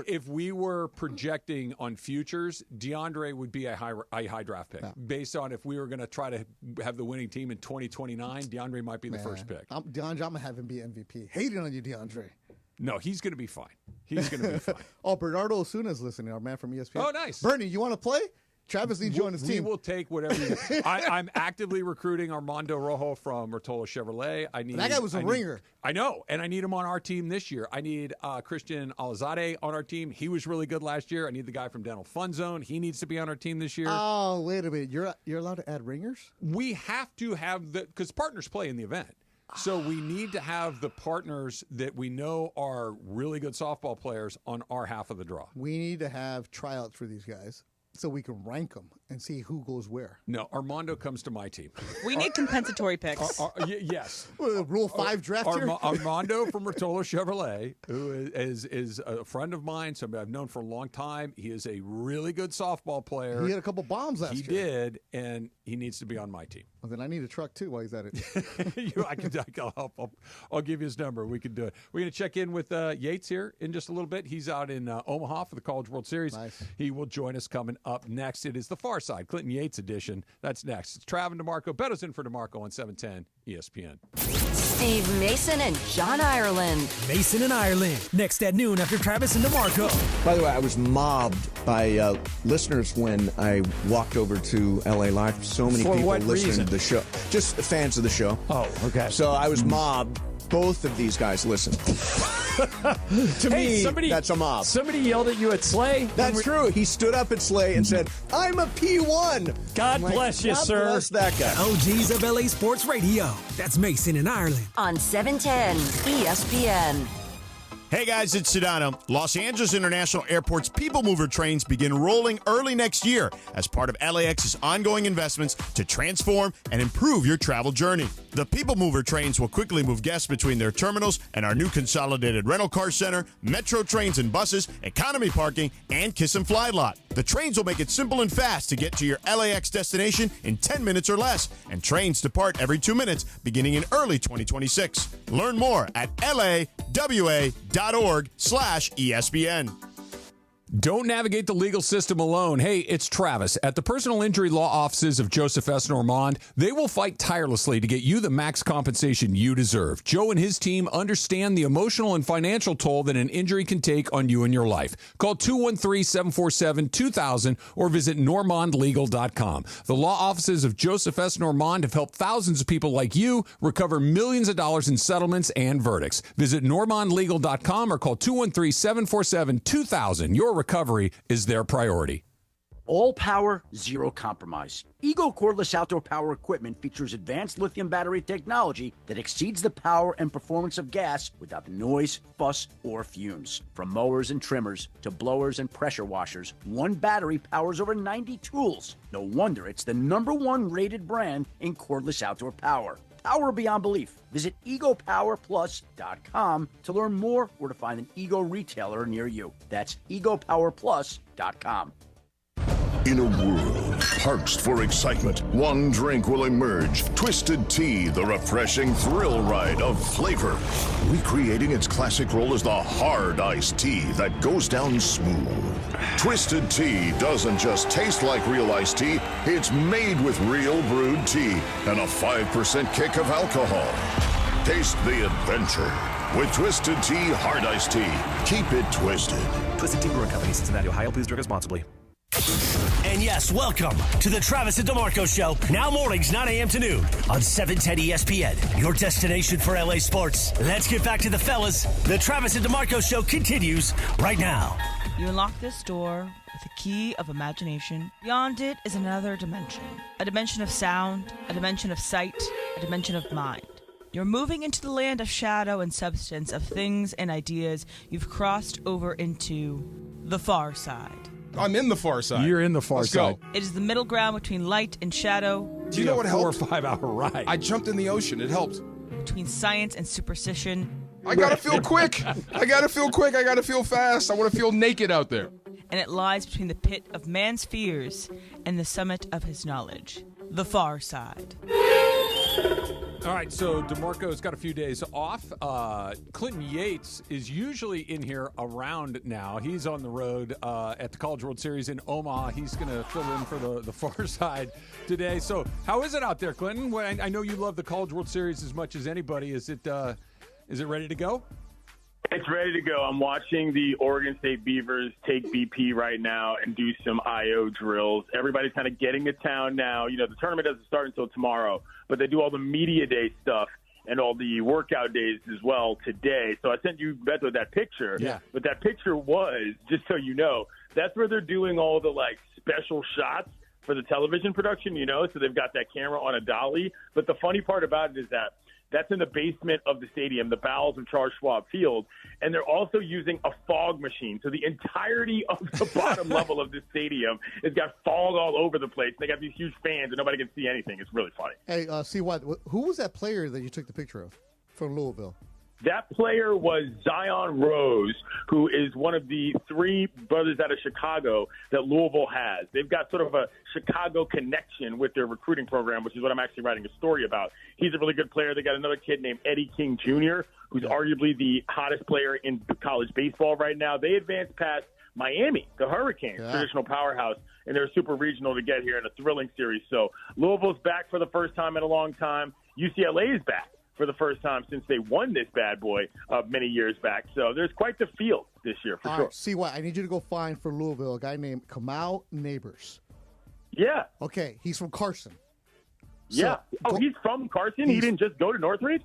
If we were projecting on futures, DeAndre would be a high draft pick. Yeah. Based on if we were going to try to have the winning team in 2029, DeAndre might be the first pick. DeAndre, I'm going to have him be MVP. Hating on you, DeAndre. No, he's going to be fine. He's going to be fine. Bernardo Osuna's listening, our man from ESPN. Oh, nice. Bernie, you want to play? Travis needs you on his team. We will take whatever you need. I'm actively recruiting Armando Rojo from Rotolo Chevrolet. That guy was a ringer. I know, and I need him on our team this year. I need Christian Alizade on our team. He was really good last year. I need the guy from Dental Fun Zone. He needs to be on our team this year. Oh, wait a minute. You're allowed to add ringers? We have to have because partners play in the event. So we need to have the partners that we know are really good softball players on our half of the draw. We need to have tryouts for these guys so we can rank them and see who goes where. No, Armando comes to my team. We need compensatory picks. Yes. Rule 5 draft here? Armando from Rotolo Chevrolet, who is a friend of mine, somebody I've known for a long time. He is a really good softball player. He had a couple bombs last year. He did, and he needs to be on my team. Well, then I need a truck, too, while he's at it. I'll help. I'll give you his number. We can do it. We're going to check in with Yates here in just a little bit. He's out in Omaha for the College World Series. Nice. He will join us coming up next. It is the Far Side, Clinton Yates edition. That's next. It's Trav and DeMarco. Beto's in for DeMarco on 710 ESPN. Steve Mason and John Ireland. Mason and Ireland. Next at noon after Travis and DeMarco. By the way, I was mobbed by listeners when I walked over to LA Live. So many For people what listening reason? to the show. Just fans of the show. Oh, okay. So I was mobbed. Both of these guys listen. To me, that's a mob. Somebody yelled at you at Slay? That's true. He stood up at Slay and said, "I'm a P1." God bless you, sir. God bless that guy. OGs of LA Sports Radio. That's Mason and Ireland. On 710 ESPN. Hey guys, it's Sedano. Los Angeles International Airport's People Mover trains begin rolling early next year as part of LAX's ongoing investments to transform and improve your travel journey. The People Mover trains will quickly move guests between their terminals and our new consolidated rental car center, metro trains and buses, economy parking, and Kiss and Fly lot. The trains will make it simple and fast to get to your LAX destination in 10 minutes or less, and trains depart every 2 minutes beginning in early 2026. Learn more at lawa.org/ESPN. Don't navigate the legal system alone. Hey, it's Travis. At the personal injury law offices of Joseph S. Normand, they will fight tirelessly to get you the max compensation you deserve. Joe and his team understand the emotional and financial toll that an injury can take on you and your life. Call 213-747-2000 or visit normandlegal.com. The law offices of Joseph S. Normand have helped thousands of people like you recover millions of dollars in settlements and verdicts. Visit normandlegal.com or call 213-747-2000. Your recovery is their priority. All power, zero compromise. Ego cordless outdoor power equipment features advanced lithium battery technology that exceeds the power and performance of gas without the noise, fuss, or fumes. From mowers and trimmers to blowers and pressure washers, one battery powers over 90 tools. No wonder it's the #1 rated brand in cordless outdoor power. Power beyond belief. Visit egopowerplus.com to learn more or to find an Ego retailer near you. That's egopowerplus.com. In a world parched for excitement, one drink will emerge. Twisted Tea, the refreshing thrill ride of flavor. Recreating its classic role as the hard iced tea that goes down smooth. Twisted Tea doesn't just taste like real iced tea, it's made with real brewed tea and a 5% kick of alcohol. Taste the adventure with Twisted Tea Hard Iced Tea. Keep it twisted. Twisted Tea Brewing Company, Cincinnati, Ohio. Please drink responsibly. And yes, welcome to the Travis and DeMarco Show. Now mornings, 9 a.m. to noon on 710 ESPN. Your destination for LA sports. Let's get back to the fellas. The Travis and DeMarco Show continues right now. You unlock this door with a key of imagination. Beyond it is another dimension. A dimension of sound, a dimension of sight, a dimension of mind. You're moving into the land of shadow and substance, of things and ideas. You've crossed over into the far side. I'm in the far side. You're in the far side. Go. It is the middle ground between light and shadow. Do you know what helped? 4 or 5 hour ride. I jumped in the ocean. It helped. Between science and superstition. I gotta feel quick. I gotta feel quick. I gotta feel fast. I want to feel naked out there. And it lies between the pit of man's fears and the summit of his knowledge. The far side. All right, so DeMarco's got a few days off. Clinton Yates is usually in here around now. He's on the road at the College World Series in Omaha. He's going to fill in for the far side today. So how is it out there, Clinton? Well, I know you love the College World Series as much as anybody. Is it ready to go? It's ready to go. I'm watching the Oregon State Beavers take BP right now and do some IO drills. Everybody's kind of getting to town now. You know, the tournament doesn't start until tomorrow, but they do all the media day stuff and all the workout days as well today. So I sent you, Beto, that picture. Yeah. But that picture was, just so you know, that's where they're doing all the, like, special shots for the television production, you know, so they've got that camera on a dolly. But the funny part about it is that that's in the basement of the stadium, the bowels of Charles Schwab Field, and they're also using a fog machine. So the entirety of the bottom level of this stadium has got fog all over the place. They got these huge fans, and nobody can see anything. It's really funny. Hey, who was that player that you took the picture of from Louisville? That player was Zion Rose, who is one of the 3 brothers out of Chicago that Louisville has. They've got sort of a Chicago connection with their recruiting program, which is what I'm actually writing a story about. He's a really good player. They got another kid named Eddie King Jr., who's arguably the hottest player in college baseball right now. They advanced past Miami, the Hurricanes, traditional powerhouse, and they're super regional to get here in a thrilling series. So Louisville's back for the first time in a long time. UCLA is back for the first time since they won this bad boy many years back. So there's quite the field this year, for sure. Right, see what? I need you to go find for Louisville a guy named Kamau Neighbors. Yeah. Okay, he's from Carson. Yeah. So, he's from Carson? He didn't just go to Northridge?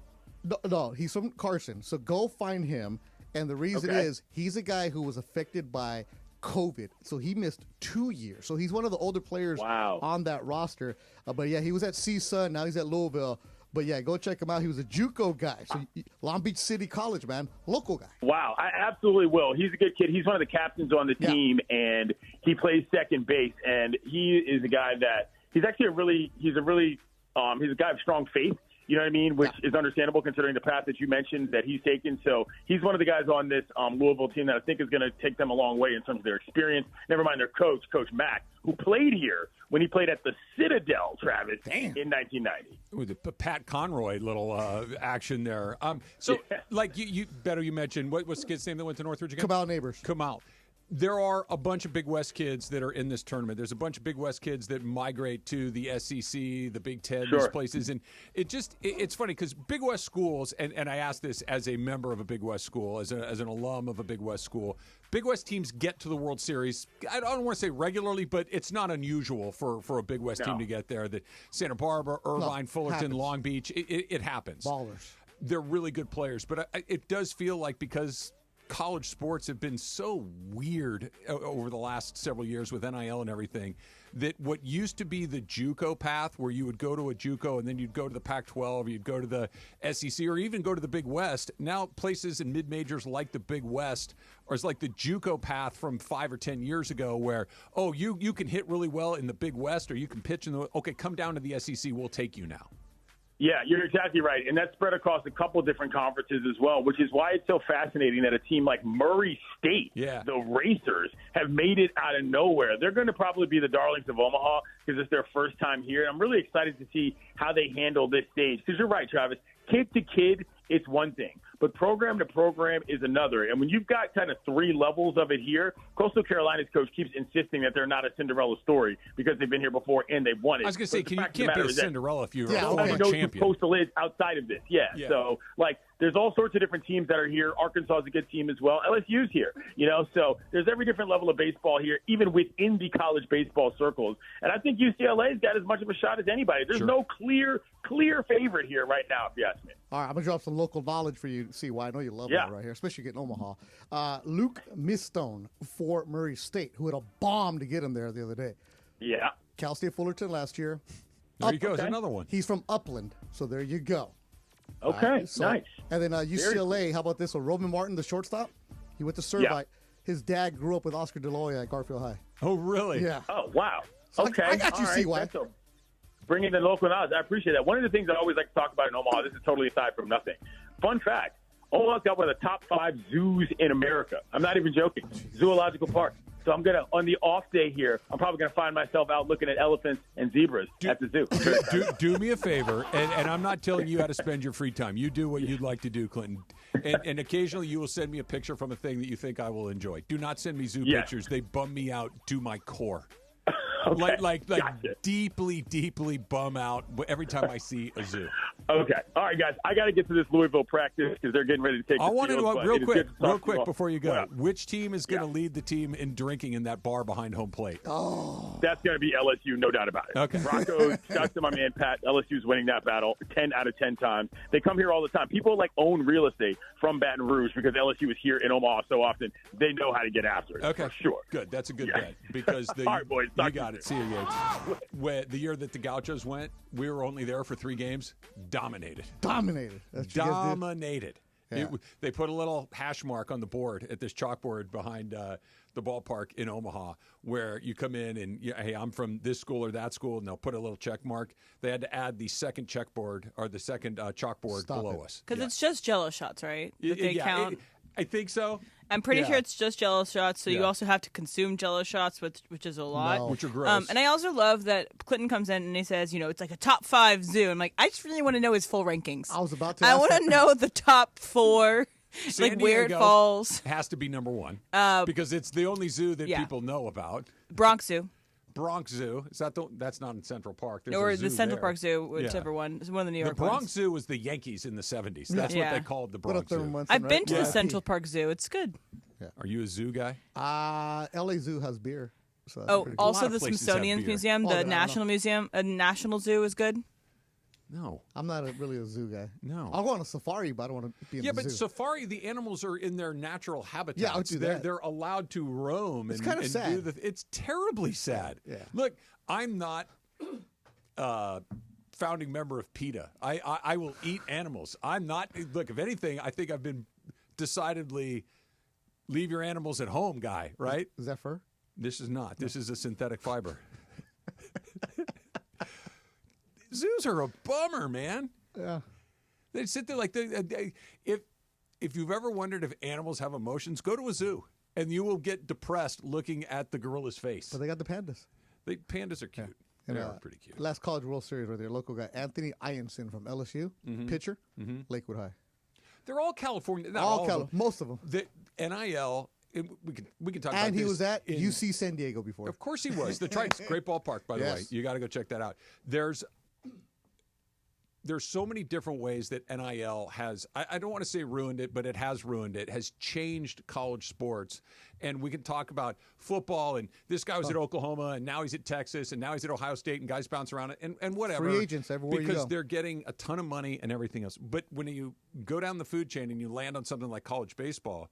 No, he's from Carson. So go find him. And the reason is he's a guy who was affected by COVID. So he missed 2 years. So he's one of the older players on that roster. But, yeah, he was at CSUN. Now he's at Louisville. But, yeah, go check him out. He was a JUCO guy. So Long Beach City College, man. Local guy. Wow. I absolutely will. He's a good kid. He's one of the captains on the team, and he plays second base. And he is a guy that he's actually he's a guy of strong faith. You know what I mean? Which is understandable considering the path that you mentioned that he's taken. So he's one of the guys on this Louisville team that I think is going to take them a long way in terms of their experience. Never mind their coach, Coach Mack, who played here when he played at the Citadel, Travis, in 1990. With a Pat Conroy little action there. Like you Beto, you mentioned, what's the kid's name that went to Northridge again? Kamau Neighbors. Kamau. There are a bunch of Big West kids that are in this tournament. There's a bunch of Big West kids that migrate to the SEC, the Big Ten, these places. And it's funny because Big West schools, and I ask this as a member of a Big West school, as an alum of a Big West school, Big West teams get to the World Series, I don't want to say regularly, but it's not unusual for a Big West team to get there. That Santa Barbara, Irvine, Fullerton, Long Beach, it happens. Ballers. They're really good players. But it does feel like because college sports have been so weird over the last several years with NIL and everything, that what used to be the JUCO path, where you would go to a JUCO and then you'd go to the Pac-12, you'd go to the SEC, or even go to the Big West. Now places in mid-majors like the Big West are like the JUCO path from 5 or 10 years ago, where you can hit really well in the Big West, or you can pitch in the come down to the SEC, we'll take you now. Yeah, you're exactly right. And that's spread across a couple of different conferences as well, which is why it's so fascinating that a team like Murray State, the Racers, have made it out of nowhere. They're going to probably be the darlings of Omaha because it's their first time here. I'm really excited to see how they handle this stage. Because you're right, Travis, kid to kid, it's one thing. But program to program is another. And when you've got kind of 3 levels of it here, Coastal Carolina's coach keeps insisting that they're not a Cinderella story because they've been here before and they've won it. I was going to say, you can't be a Cinderella if you're a former champion. Coastal is outside of this. Yeah. So, there's all sorts of different teams that are here. Arkansas is a good team as well. LSU's here, So there's every different level of baseball here, even within the college baseball circles. And I think UCLA's got as much of a shot as anybody. There's no clear favorite here right now, if you ask me. All right, I'm going to drop some local knowledge for you to see why I know you love that right here, especially getting Omaha. Luke Mistone for Murray State, who had a bomb to get him there the other day. Yeah. Cal State Fullerton last year. There you go. There's another one. He's from Upland, so there you go. Okay, nice. And then UCLA, how about this one? Roman Martin, the shortstop, he went to Servite. Yeah. His dad grew up with Oscar De La Hoya at Garfield High. Oh, really? Yeah. Oh, wow. So Okay. I got you, All right. CY. So bringing the local knowledge, I appreciate that. One of the things I always like to talk about in Omaha, this is totally aside from nothing. Fun fact, Omaha's got one of the top 5 zoos in America. I'm not even joking. Zoological Park. So I'm going to, on the off day here, I'm probably going to find myself out looking at elephants and zebras at the zoo. Do me a favor, and I'm not telling you how to spend your free time. You do what you'd like to do, Clinton. And occasionally you will send me a picture from a thing that you think I will enjoy. Do not send me zoo pictures. They bum me out to my core. Okay. Like Gotcha. deeply bum out every time I see a zoo. Okay. All right, guys. I got to get to this Louisville practice because they're getting ready to take I the want to field, know but real it is good to talk to quick you all. before you go. Well, Which team is going to lead the team in drinking in that bar behind home plate? Oh, that's going to be LSU, no doubt about it. Okay. Broncos, shouts to my man Pat. LSU's winning that battle 10 out of 10 times. They come here all the time. People own real estate from Baton Rouge because LSU is here in Omaha so often. They know how to get after it. Okay, for sure. Good. That's a good bet because All right, boys. you got it. See you, Yates. The year that the Gauchos went, we were only there for 3 games. Dominated. That's what you guys did. Dominated. Yeah. They put a little hash mark on the board at this chalkboard behind the ballpark in Omaha where you come in and, hey, I'm from this school or that school, and they'll put a little check mark. They had to add the second checkboard or the second chalkboard below us. Because it's just Jello shots, right? That they count. I think so. I'm pretty sure it's just Jello shots, so you also have to consume Jello shots, which is a lot. No. Which are gross. And I also love that Clinton comes in and he says, it's like a top 5 zoo. I'm like, I just really want to know his full rankings. I was about to I ask want to know the top 4, San where it Diego falls. Has to be number 1 because it's the only zoo that people know about. Bronx Zoo. Bronx Zoo. Is that that's not in Central Park. There's Or a zoo the Central there. Park Zoo, whichever one. It's one of the New York The Bronx ones. Zoo was the Yankees in the 70s. That's what they called the Bronx Zoo. I've been to the Central Park Zoo. It's good. Yeah. Are you a zoo guy? LA Zoo has beer. So that's pretty also cool. the Smithsonian Museum, the National Museum, National Zoo is good. No. I'm not really a zoo guy. No. I'll go on a safari, but I don't want to be in the zoo. Yeah, but safari, the animals are in their natural habitats. Yeah, I would do that. They're allowed to roam. It's and, kind of and sad. do it's terribly sad. Yeah. Look, I'm not founding member of PETA. I will eat animals. I'm not. Look, if anything, I think I've been decidedly leave your animals at home guy, right? Is that fur? This is not. This is a synthetic fiber. Zoos are a bummer, man. Yeah. They sit there like if you've ever wondered if animals have emotions, go to a zoo and you will get depressed looking at the gorilla's face. But they got the pandas. Pandas are cute. Yeah. They are pretty cute. Last College World Series right there, local guy Anthony Ianson from LSU, pitcher, Lakewood High. They're all California. Not all all of them. most of them. The NIL. We can talk about this. And he was at UC San Diego before. Of course he was. The Triton's great ballpark, by the way. You got to go check that out. There's so many different ways that NIL has, I don't want to say ruined it, but it has ruined it, has changed college sports. And we can talk about football, and this guy was at Oklahoma, and now he's at Texas, and now he's at Ohio State, and guys bounce around, and whatever. Free agents everywhere you go. Because they're getting a ton of money and everything else. But when you go down the food chain and you land on something like college baseball,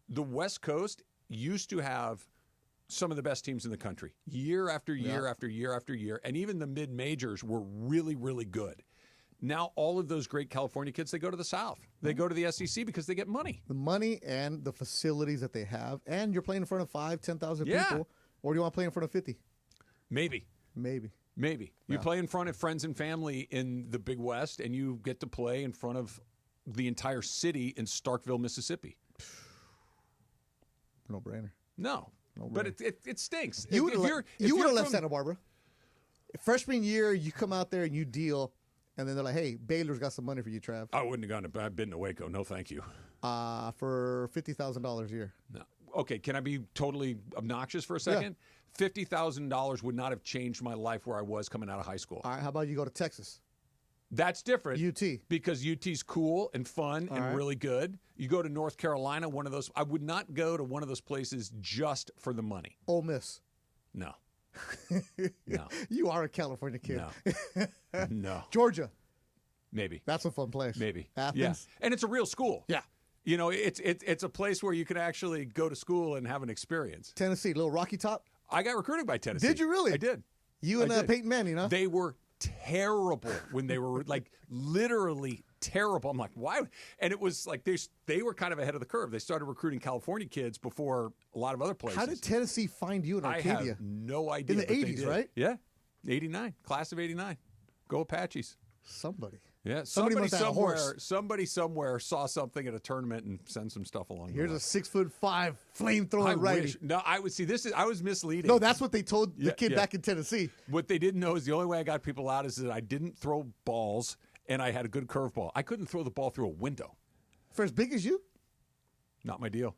the West Coast used to have some of the best teams in the country year after year after year after year. And even the mid-majors were really, really good. Now all of those great California kids, they go to the South. They go to the SEC because they get money. The money and the facilities that they have. And you're playing in front of 5,000, 10,000 people. Or do you want to play in front of 50? Maybe. You play in front of friends and family in the Big West, and you get to play in front of the entire city in Starkville, Mississippi. No brainer. No, but it stinks. You would have left Santa Barbara. Freshman year, you come out there and you deal, and then they're like, "Hey, Baylor's got some money for you, Trav." I wouldn't have gone. I've been to Waco. No, thank you. For $50,000 a year. No. Okay, can I be totally obnoxious for a second? Yeah. $50,000 would not have changed my life where I was coming out of high school. All right, how about you go to Texas? That's different. UT. Because UT's cool and fun and really good. You go to North Carolina, one of those. I would not go to one of those places just for the money. Ole Miss. No. No. You are a California kid. No. No. Georgia. Maybe. That's a fun place. Maybe. Athens. Yeah. And it's a real school. Yeah. You know, it's a place where you can actually go to school and have an experience. Tennessee, little Rocky Top. I got recruited by Tennessee. Did you really? I did. You and Peyton Manning, huh? They were terrible when they were like literally terrible. I'm like, why? And it was like they were kind of ahead of the curve. They started recruiting California kids before a lot of other places. How did Tennessee find you in Arcadia? I have no idea. In the 80s, right? Yeah. 89. Class of 89. Go Apaches. Somebody. Yeah, Somebody somebody somewhere saw something at a tournament and sent some stuff along. Here's the way. a 6'5" flamethrower righty. Wish. No, I would see this. I was misleading. No, that's what they told the kid back in Tennessee. What they didn't know is the only way I got people out is that I didn't throw balls and I had a good curveball. I couldn't throw the ball through a window. For as big as you? Not my deal.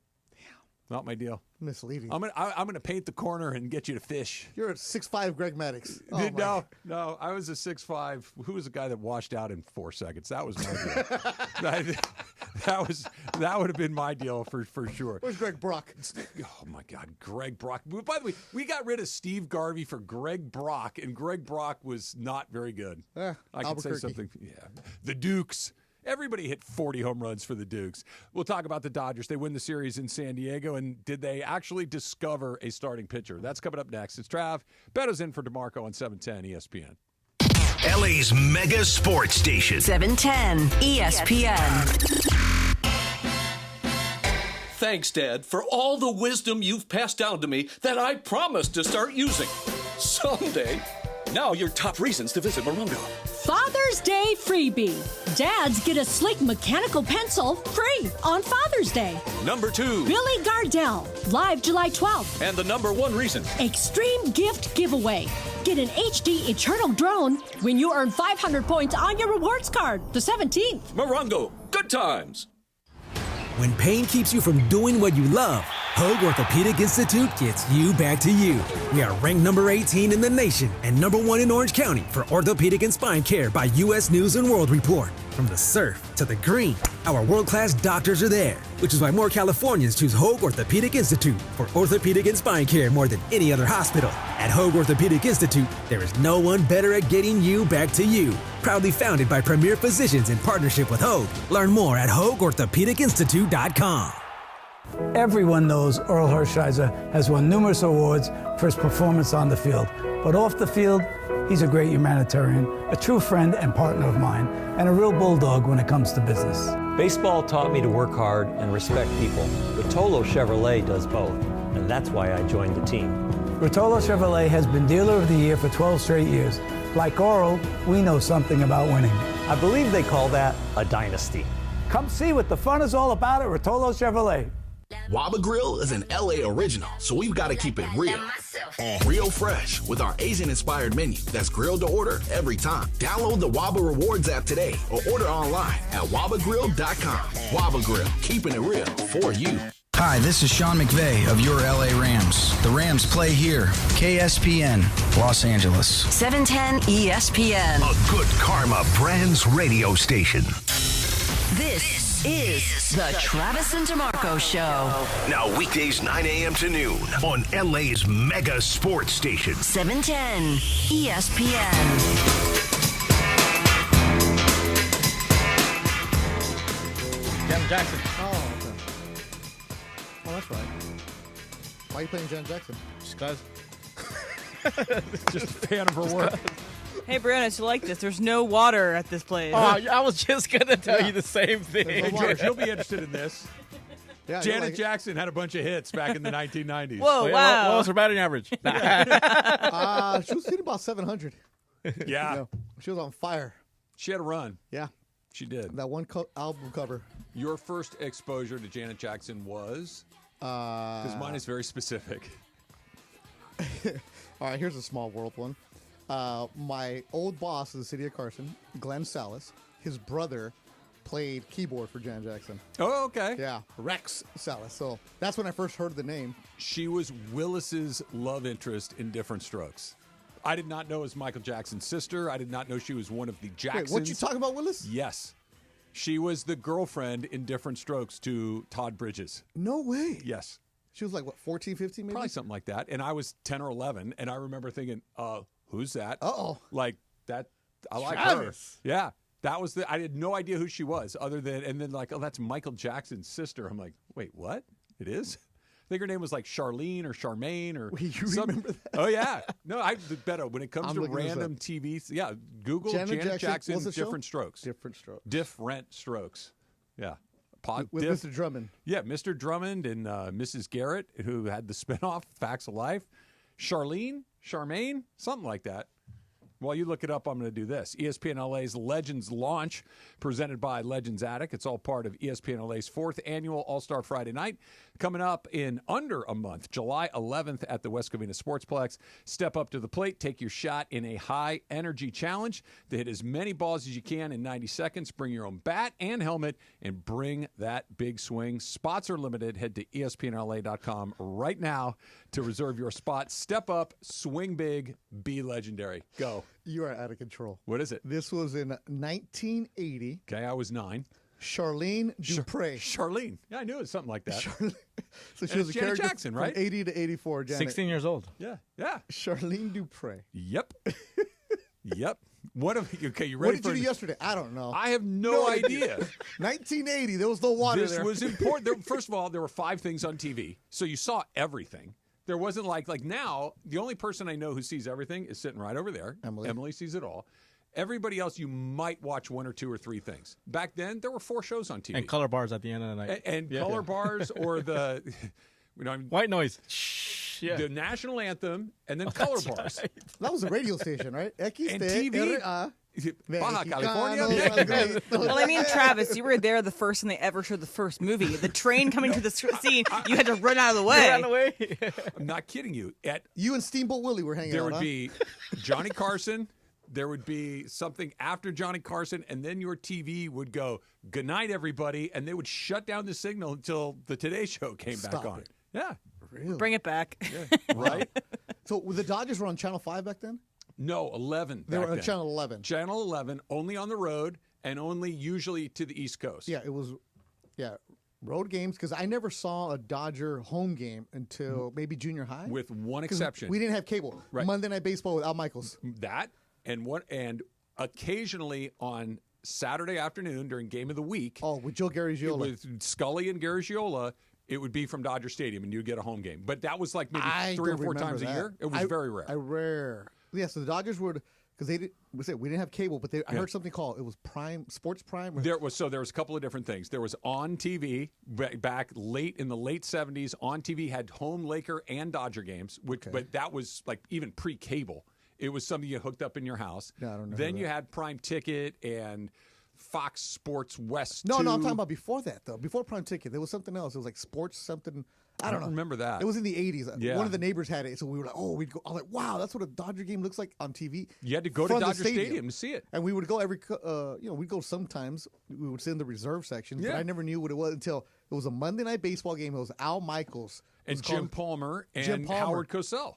Not my deal. Misleading. I'm gonna paint the corner and get you to fish. You're a 6'5" Greg Maddox. Oh, no. I was a 6'5". Who was the guy that washed out in 4 seconds? That was my deal. that would have been my deal for sure. Where's Greg Brock? Oh my God, Greg Brock. By the way, we got rid of Steve Garvey for Greg Brock, and Greg Brock was not very good. I can say something. Yeah, the Dukes. Everybody hit 40 home runs for the Dukes. We'll talk about the Dodgers. They win the series in San Diego, and did they actually discover a starting pitcher? That's coming up next. It's Trav. Beto's in for DeMarco on 710 ESPN. LA's mega sports station. 710 ESPN. Thanks, Dad, for all the wisdom you've passed down to me that I promised to start using. Someday. Now your top reasons to visit Morongo. Father's Day freebie. Dads get a slick mechanical pencil free on Father's Day. Number 2. Billy Gardell, live July 12th. And the number 1 reason. Extreme gift giveaway. Get an HD Eternal drone when you earn 500 points on your rewards card, the 17th. Morongo, good times. When pain keeps you from doing what you love, Hoag Orthopedic Institute gets you back to you. We are ranked number 18 in the nation and number 1 in Orange County for orthopedic and spine care by U.S. News & World Report. From the surf to the green, our world-class doctors are there, which is why more Californians choose Hoag Orthopedic Institute for orthopedic and spine care more than any other hospital. At Hoag Orthopedic Institute, there is no one better at getting you back to you. Proudly founded by premier physicians in partnership with Hoag. Learn more at HoagOrthopedicInstitute.com. Everyone knows Earl Hershiser has won numerous awards for his performance on the field. But off the field, he's a great humanitarian, a true friend and partner of mine, and a real bulldog when it comes to business. Baseball taught me to work hard and respect people. Rotolo Chevrolet does both, and that's why I joined the team. Rotolo Chevrolet has been Dealer of the Year for 12 straight years. Like Earl, we know something about winning. I believe they call that a dynasty. Come see what the fun is all about at Rotolo Chevrolet. Waba Grill is an LA original, so we've got to keep it real. Real fresh with our Asian-inspired menu that's grilled to order every time. Download the Waba Rewards app today or order online at wabagrill.com. Waba Grill, keeping it real for you. Hi, this is Sean McVay of your LA Rams. The Rams play here. KSPN, Los Angeles. 710 ESPN. A good karma brands radio station. This is the Travis and DeMarco Show. Now weekdays 9 a.m. to noon on LA's mega sports station. 710 ESPN. Janet Jackson. Oh, okay. Oh, that's right. Why are you playing Janet Jackson? Just because. Just a fan of her work. Hey, Brianna, you like this? There's no water at this place. Oh, I was just going to tell you the same thing. Hey, George, you'll be interested in this. Yeah, Janet Jackson had a bunch of hits back in the 1990s. Whoa, wow. What was her batting average? She was hitting about 700. Yeah. You know, she was on fire. She had a run. Yeah. She did. That one album cover. Your first exposure to Janet Jackson was? Because mine is very specific. All right, here's a small world one. My old boss in the city of Carson, Glenn Salas, his brother played keyboard for Janet Jackson. Oh, okay. Yeah, Rex Salas. So that's when I first heard the name. She was Willis's love interest in Different Strokes. I did not know it was Michael Jackson's sister. I did not know she was one of the Jacksons. Wait, what you talking about, Willis? Yes. She was the girlfriend in Different Strokes to Todd Bridges. No way. Yes. She was like, what, 14, 15 maybe? Probably something like that. And I was 10 or 11, and I remember thinking, who's that? Uh-oh. Like, that, I like Travis. her. Yeah. That was I had no idea who she was other than, and then like, oh, that's Michael Jackson's sister. I'm like, wait, what? It is? think her name was like Charlene or Charmaine or Wait, you some, remember that? Oh yeah, no, I better when it comes to random TV. Yeah, Google Janet Jackson different strokes. Different strokes. Different strokes. Yeah. With Mr. Drummond. Yeah, Mr. Drummond and Mrs. Garrett, who had the spinoff Facts of Life. Charmaine, something like that. While you look it up, I'm going to do this. ESPN LA's Legends launch, presented by Legends Attic. It's all part of ESPN LA's 4th annual All-Star Friday Night, coming up in under a month, July 11th at the West Covina Sportsplex. Step up to the plate, take your shot in a high-energy challenge to hit as many balls as you can in 90 seconds. Bring your own bat and helmet, and bring that big swing. Spots are limited. Head to ESPNLA.com right now to reserve your spot. Step up, swing big, be legendary. Go. You are out of control. What is it? This was in 1980. Okay, I was 9. Charlene Dupre. Charlene. Yeah, I knew it was something like that. So she was a Janet character Jackson, right? from 80 to 84. Janet. 16 years old. Yeah. Charlene Dupre. Yep. Okay, you ready? What did you do yesterday? I don't know. I have no idea. 1980. There was no water This there. was important. First of all, there were 5 things on TV, so you saw everything. There wasn't like now, the only person I know who sees everything is sitting right over there. Emily sees it all. Everybody else, you might watch 1 or 2 or 3 things. Back then, there were 4 shows on TV. And color bars at the end of the night. And color bars or the white noise. The national anthem, and then color bars. Right. That was a radio station, right? And TV. Baja California. Well, I mean, Travis, you were there the first time they ever showed the first movie. The train coming to the scene, you had to run out of the way. I'm not kidding you. You and Steamboat Willie were hanging out. There would be Johnny Carson. There would be something after Johnny Carson, and then your TV would go, "Good night, everybody," and they would shut down the signal until the Today Show came back on. Yeah. Really? Bring it back. Yeah. Right? So the Dodgers were on Channel 5 back then? No, 11. They were on then. Channel 11. Channel 11, only on the road and only usually to the East Coast. Yeah, it was, road games, because I never saw a Dodger home game until maybe junior high. With one exception. We didn't have cable. Right. Monday Night Baseball with Al Michaels. That, and occasionally on Saturday afternoon during Game of the Week. Oh, with Joe Garagiola. With Scully and Garagiola. It would be from Dodger Stadium, and you'd get a home game. But that was like maybe 3 or 4 times a year. It was very rare. Yeah, so the Dodgers would, because we didn't have cable, but I heard something called, it was Sports Prime. There was a couple of different things. There was on TV back in the late 70s. On TV had home Laker and Dodger games, but that was like even pre-cable. It was something you hooked up in your house. No, I don't know. Then you had Prime Ticket and Fox Sports West. No, I'm talking about before that, though. Before Prime Ticket, there was something else. It was like Sports something. I don't know. Remember that. It was in the 80s. Yeah. One of the neighbors had it, so we were like, we'd go. I was like, wow, that's what a Dodger game looks like on TV. You had to go to Dodger Stadium to see it. And we would go we'd go sometimes. We would sit in the reserve section, but I never knew what it was until it was a Monday Night Baseball game. It was Al Michaels. And Jim Palmer and Howard Cosell.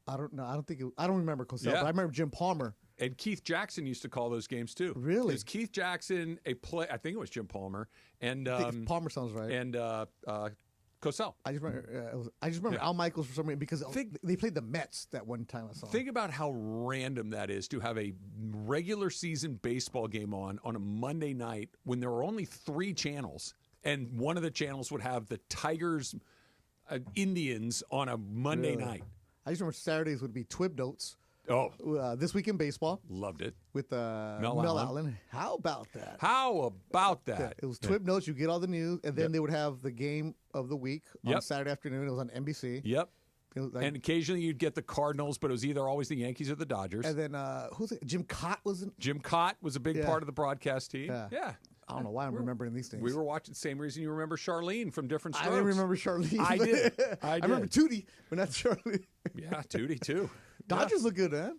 I don't know. I don't remember Cosell, but I remember Jim Palmer. And Keith Jackson used to call those games too. Really? It was Keith Jackson, I think it was Jim Palmer. And I think Palmer sounds right. And Cosell. I just remember Al Michaels for some reason because they played the Mets that one time I saw. Think about how random that is to have a regular season baseball game on a Monday night when there were only 3 channels, and one of the channels would have the Tigers, Indians on a Monday night. I just remember Saturdays would be Twib Notes. Oh, This Week in Baseball. Loved it. With Mel Allen. How about that? It was Twib Notes. You get all the news, and then they would have the game of the week on Saturday afternoon. It was on NBC. Yep. And occasionally you'd get the Cardinals, but it was either always the Yankees or the Dodgers. And then who's it? Jim Cott was in. Jim Cott was a big part of the broadcast team. Yeah. I don't know why I'm remembering these things. We were watching the same reason you remember Charlene from Different Strokes. I didn't remember Charlene. I did. I remember Tootie, but not Charlene. Yeah, Tootie too. Dodgers look good, man.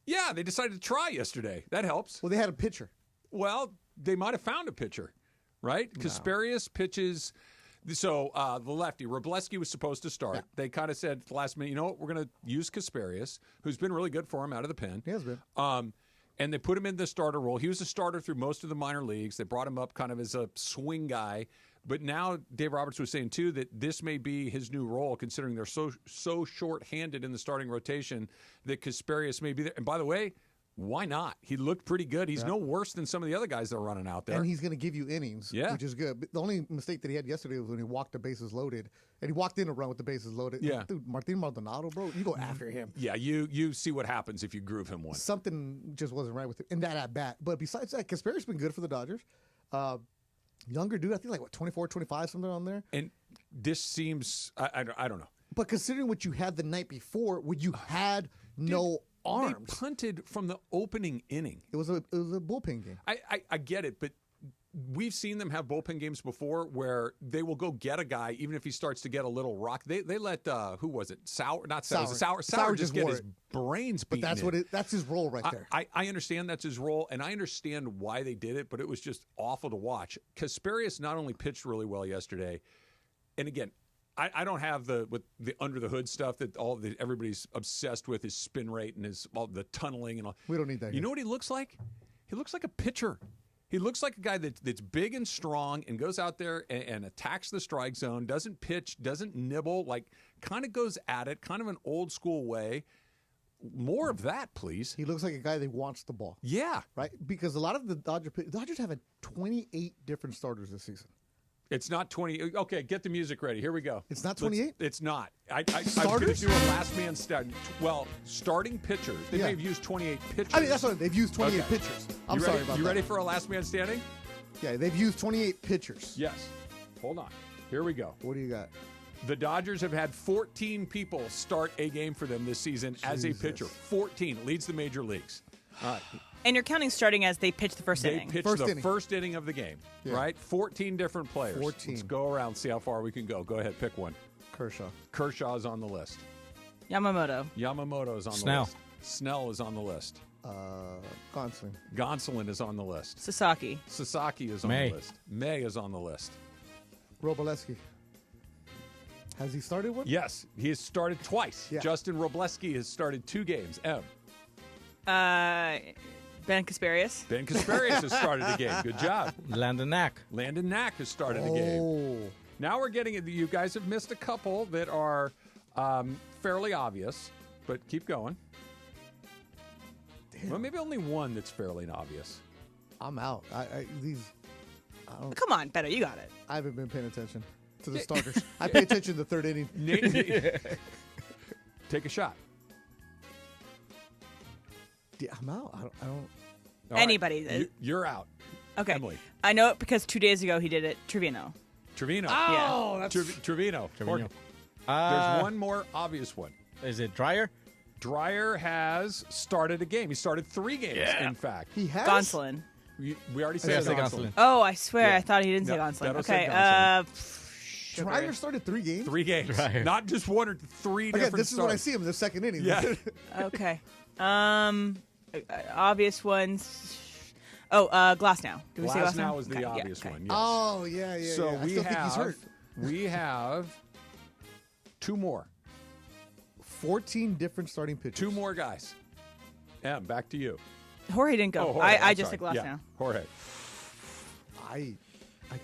Yeah, they decided to try yesterday. That helps. Well, they had a pitcher. Well, they might have found a pitcher, right? No. Kasparius pitches. So the lefty, Robleski, was supposed to start. Yeah. They kind of said at the last minute, you know what, we're going to use Kasparius, who's been really good for him out of the pen. He has been. And they put him in the starter role. He was a starter through most of the minor leagues. They brought him up kind of as a swing guy. But now Dave Roberts was saying, too, that this may be his new role, considering they're so short-handed in the starting rotation, that Kasparius may be there. And by the way, Why not? He looked pretty good. He's no worse than some of the other guys that are running out there. And he's going to give you innings, which is good. But the only mistake that he had yesterday was when he walked the bases loaded. And he walked in a run with the bases loaded. Yeah. Dude, Martin Maldonado, bro, you go after him. Yeah, you see what happens if you groove him one. Something just wasn't right with him in that at-bat. But besides that, Kasperi's been good for the Dodgers. Younger dude, I think 24, 25, something on there. And this seems, I don't know. But considering what you had the night before, when you had no arms. They punted from the opening inning. It was a bullpen game. I get it, but we've seen them have bullpen games before where they will go get a guy even if he starts to get a little rock. They let who was it? Sauer just get his brains beaten. But that's his role right there. I understand that's his role, and I understand why they did it, but it was just awful to watch. Kasperius not only pitched really well yesterday, and again, I don't have the under the hood stuff that everybody's obsessed with, his spin rate and all the tunneling and all. We don't need that. You know what he looks like? He looks like a pitcher. He looks like a guy that's big and strong and goes out there and attacks the strike zone, doesn't pitch, doesn't nibble, kind of goes at it, kind of an old school way. More of that, please. He looks like a guy that wants the ball. Yeah. Right? Because a lot of the Dodgers have had 28 different starters this season. It's not 20. Okay, get the music ready. Here we go. It's not 28? It's not. I'm going to do a last man start. Well, starting pitchers. They may have used 28 pitchers. I mean, that's what they've used 28 pitchers. I'm sorry about that. You ready for a last man standing? Yeah, they've used 28 pitchers. Yes. Hold on. Here we go. What do you got? The Dodgers have had 14 people start a game for them this season as a pitcher. 14. Leads the major leagues. All right. And you're counting starting as they pitch the first inning. They pitch the first inning of the game, right? 14 different players. 14. Let's go around, see how far we can go. Go ahead, pick one. Kershaw is on the list. Yamamoto is on the list. Snell is on the list. Gonsolin is on the list. Sasaki is on the list. May is on the list. Robleski. Has he started one? Yes, he has started twice. Yeah. Justin Robleski has started 2 games. Ben Kasperius. Ben Kasperius has started a game. Good job. Landon Knack has started a game. Now we're getting it. You guys have missed a couple that are fairly obvious, but keep going. Damn. Well, maybe only one that's fairly obvious. I'm out. Come on, Beto, you got it. I haven't been paying attention to the starters. I pay attention to the third inning. Take a shot. Yeah, I'm out. I don't. Anybody. Right. You're out. Okay. Emily. I know it because 2 days ago he did it. Trevino. Oh, that's Trevino. There's one more obvious one. Is it Dreyer? Dreyer has started a game. He started 3 games, in fact. He has? Gonsolin. We already said Gonsolin. Oh, I swear. I thought he didn't say Gonsolin. Okay. Dreyer started 3 games? 3 games. Dreyer. Not just 1 or 3 different Again, this is when I see him in the second inning. Yeah. Okay. Obvious ones. Oh, Glasnow. Do we say Glasnow is the obvious one. Yes. Oh, yeah. So I still think he's hurt. We have 2 more. 14 different starting pitchers. 2 more guys. Back to you. Jorge didn't go. Jorge, I just said Glasnow. Yeah, Jorge. I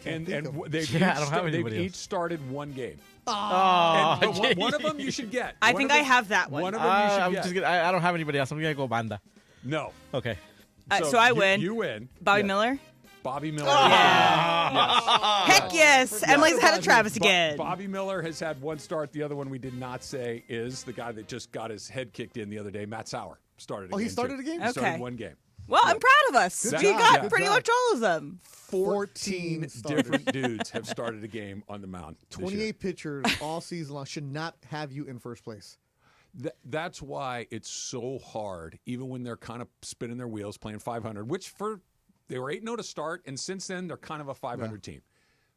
can't think of they've each started 1 game. Oh, one of them you should get. I think I have that one. One of them you should get. I don't have anybody else. I'm going to go Banda. No. Okay. So I win. You win. Bobby Miller? Bobby Miller. Yeah. Heck yes. Emily's had a Travis again. Bobby Miller has had 1 start. The other one we did not say is the guy that just got his head kicked in the other day, Matt Sauer. Started a game. He started a game? He started 1 game. Well, I'm proud of us. We got pretty much all of them. 14 different dudes have started a game on the mound. 28 pitchers all season long should not have you in first place. That's why it's so hard, even when they're kind of spinning their wheels, playing 500, which they were 8-0 to start, and since then they're kind of a 500 team.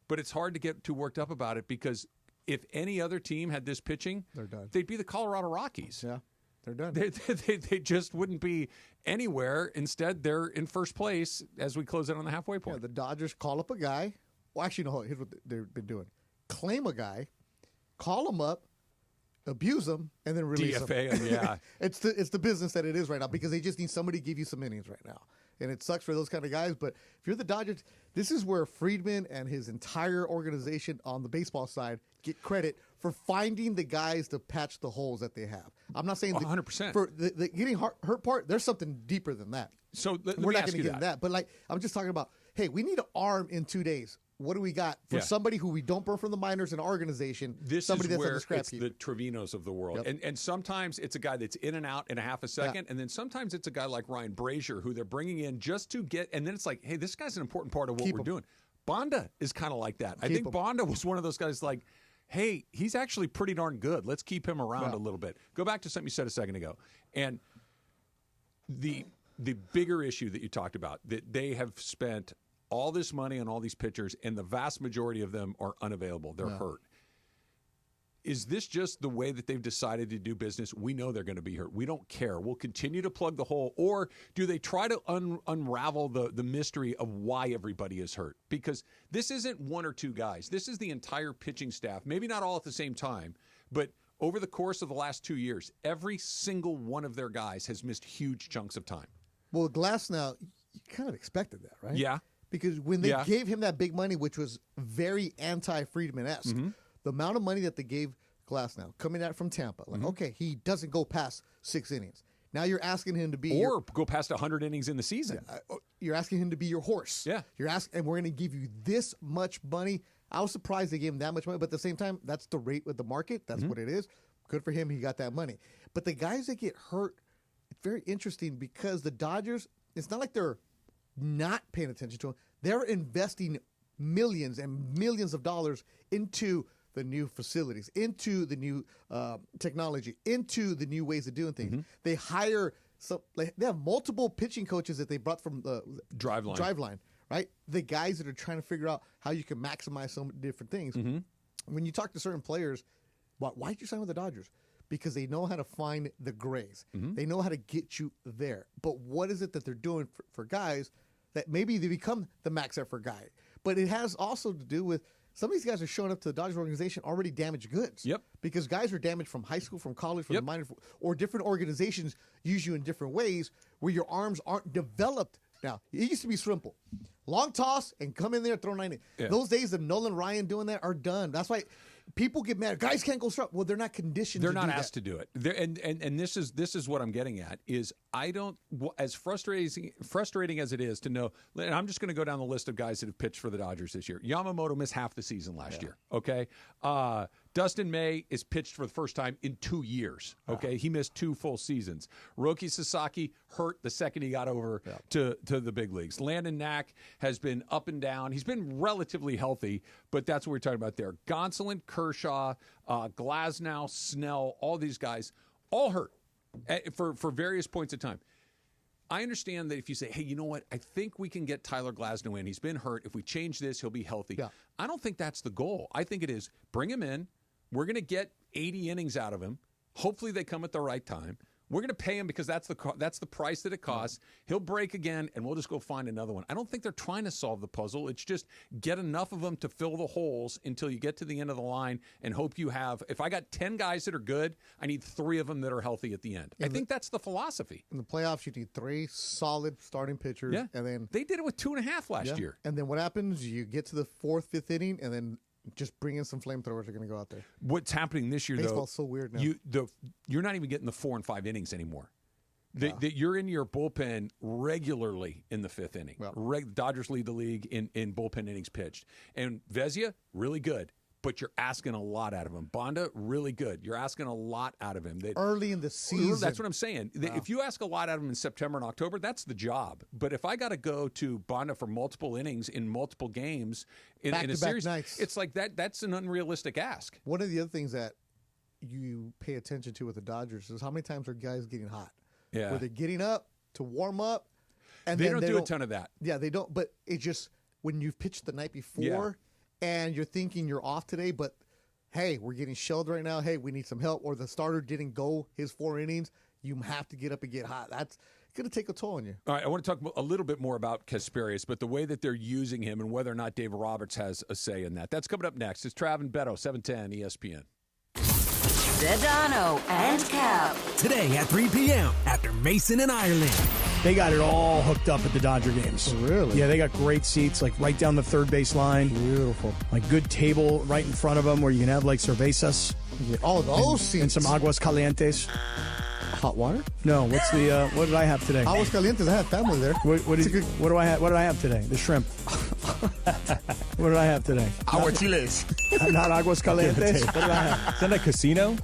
But it's hard to get too worked up about it because if any other team had this pitching, they're done. They'd be the Colorado Rockies. Yeah, they're done. They just wouldn't be anywhere. Instead, they're in first place as we close in on the halfway point. Yeah, the Dodgers call up a guy. Well, actually, no, here's what they've been doing. Claim a guy, call him up, abuse him, and then release DFA him. Yeah. It's the business that it is right now because they just need somebody to give you some innings right now. And it sucks for those kind of guys. But if you're the Dodgers, this is where Friedman and his entire organization on the baseball side get credit for finding the guys to patch the holes that they have. I'm not saying 100%. For the getting hurt part, there's something deeper than that. So we're not going to get into that. But like, I'm just talking about, hey, we need an arm in 2 days. What do we got for somebody who we don't burn from the minors in our organization? This somebody is that's where on the it's the Trevinos of the world. Yep. And sometimes it's a guy that's in and out in a half a second. And then sometimes it's a guy like Ryan Brazier who they're bringing in just to get. And then it's like, hey, this guy's an important part of what we're doing. Bonda is kind of like that. I think Bonda was one of those guys like, hey, he's actually pretty darn good. Let's keep him around a little bit. Go back to something you said a second ago. And the bigger issue that you talked about, that they have spent all this money on all these pitchers, and the vast majority of them are unavailable. They're hurt. Is this just the way that they've decided to do business? We know they're going to be hurt. We don't care. We'll continue to plug the hole. Or do they try to unravel the mystery of why everybody is hurt? Because this isn't one or two guys. This is the entire pitching staff. Maybe not all at the same time, but over the course of the last 2 years, every single one of their guys has missed huge chunks of time. Well, Glasnow, you kind of expected that, right? Yeah. Because when they gave him that big money, which was very anti-Friedman-esque, the amount of money that they gave Glasnow coming out from Tampa, like, okay, he doesn't go past 6 innings. Now you're asking him to be go past 100 innings in the season. You're asking him to be your horse. Yeah. You're asking, and we're going to give you this much money. I was surprised they gave him that much money, but at the same time, that's the rate with the market. That's what it is. Good for him. He got that money. But the guys that get hurt, it's very interesting because the Dodgers, it's not like they're not paying attention to him. They're investing millions and millions of dollars into the new facilities, into the new technology, into the new ways of doing things. They hire they have multiple pitching coaches that they brought from the Driveline, right? The guys that are trying to figure out how you can maximize so many different things. When you talk to certain players, why did you sign with the Dodgers? Because they know how to find the grays. They know how to get you there. But what is it that they're doing for guys that maybe they become the max effort guy? But it has also to do with some of these guys are showing up to the Dodgers organization already damaged goods. Yep. Because guys are damaged from high school, from college, from the minor, or different organizations use you in different ways where your arms aren't developed. Now, it used to be simple. Long toss and come in there, throw 90. Yeah. Those days of Nolan Ryan doing that are done. That's why people get mad. Guys can't go strut. Well, they're not conditioned. They're not asked to do it. And this is what I'm getting at. Is I don't, as frustrating as it is to know. And I'm just going to go down the list of guys that have pitched for the Dodgers this year. Yamamoto missed half the season last year. Okay, Dustin May is pitched for the first time in 2 years. Okay, he missed 2 full seasons. Roki Sasaki hurt the second he got over to the big leagues. Landon Knack has been up and down. He's been relatively healthy, but that's what we're talking about there. Gonsolin, Kershaw, Glasnow, Snell, all these guys, all hurt for various points of time. I understand that if you say, hey, you know what? I think we can get Tyler Glasnow in. He's been hurt. If we change this, he'll be healthy. Yeah. I don't think that's the goal. I think it is bring him in. We're going to get 80 innings out of him. Hopefully they come at the right time. We're going to pay him because that's the price that it costs. He'll break again, and we'll just go find another one. I don't think they're trying to solve the puzzle. It's just get enough of them to fill the holes until you get to the end of the line and hope you have. If I got 10 guys that are good, I need 3 of them that are healthy at the end. I think that's the philosophy. In the playoffs, you need 3 solid starting pitchers. Yeah. And then they did it with 2.5 last year. And then what happens? You get to the 4th, 5th inning, and then just bring in some flamethrowers. Are going to go out there. What's happening this year, Baseball's so weird now. You're not even getting the 4 and 5 innings anymore. You're in your bullpen regularly in the 5th inning. Dodgers lead the league in bullpen innings pitched. And Vezina, really good, but you're asking a lot out of him. Bonda, really good. You're asking a lot out of him. Early in the season. That's what I'm saying. If you ask a lot out of him in September and October, that's the job. But if I got to go to Bonda for multiple innings in multiple games in a series, it's like that's an unrealistic ask. One of the other things that you pay attention to with the Dodgers is how many times are guys getting hot. Yeah. Where they're getting up to warm up. And they then don't do a ton of that. Yeah, they don't. But it's just when you've pitched the night before and you're thinking you're off today, but hey, we're getting shelled right now. Hey, we need some help. Or the starter didn't go his 4 innings. You have to get up and get hot. That's going to take a toll on you. All right, I want to talk a little bit more about Kasperius, but the way that they're using him and whether or not David Roberts has a say in that. That's coming up next. It's Trav and Beto, 710 ESPN. Sedano and Cap. Today at 3 p.m. after Mason and Ireland. They got it all hooked up at the Dodger games. Really? Yeah, they got great seats, like right down the third base line. Beautiful. Like good table right in front of them where you can have like cervezas. Oh, those seats. And some aguas calientes. Hot water? No, what's the what did I have today? Aguas calientes. I have family there. What do I have? What did I have today? The shrimp. What did I have today? Aguachiles. Not aguas calientes. What did I have? Is that a casino?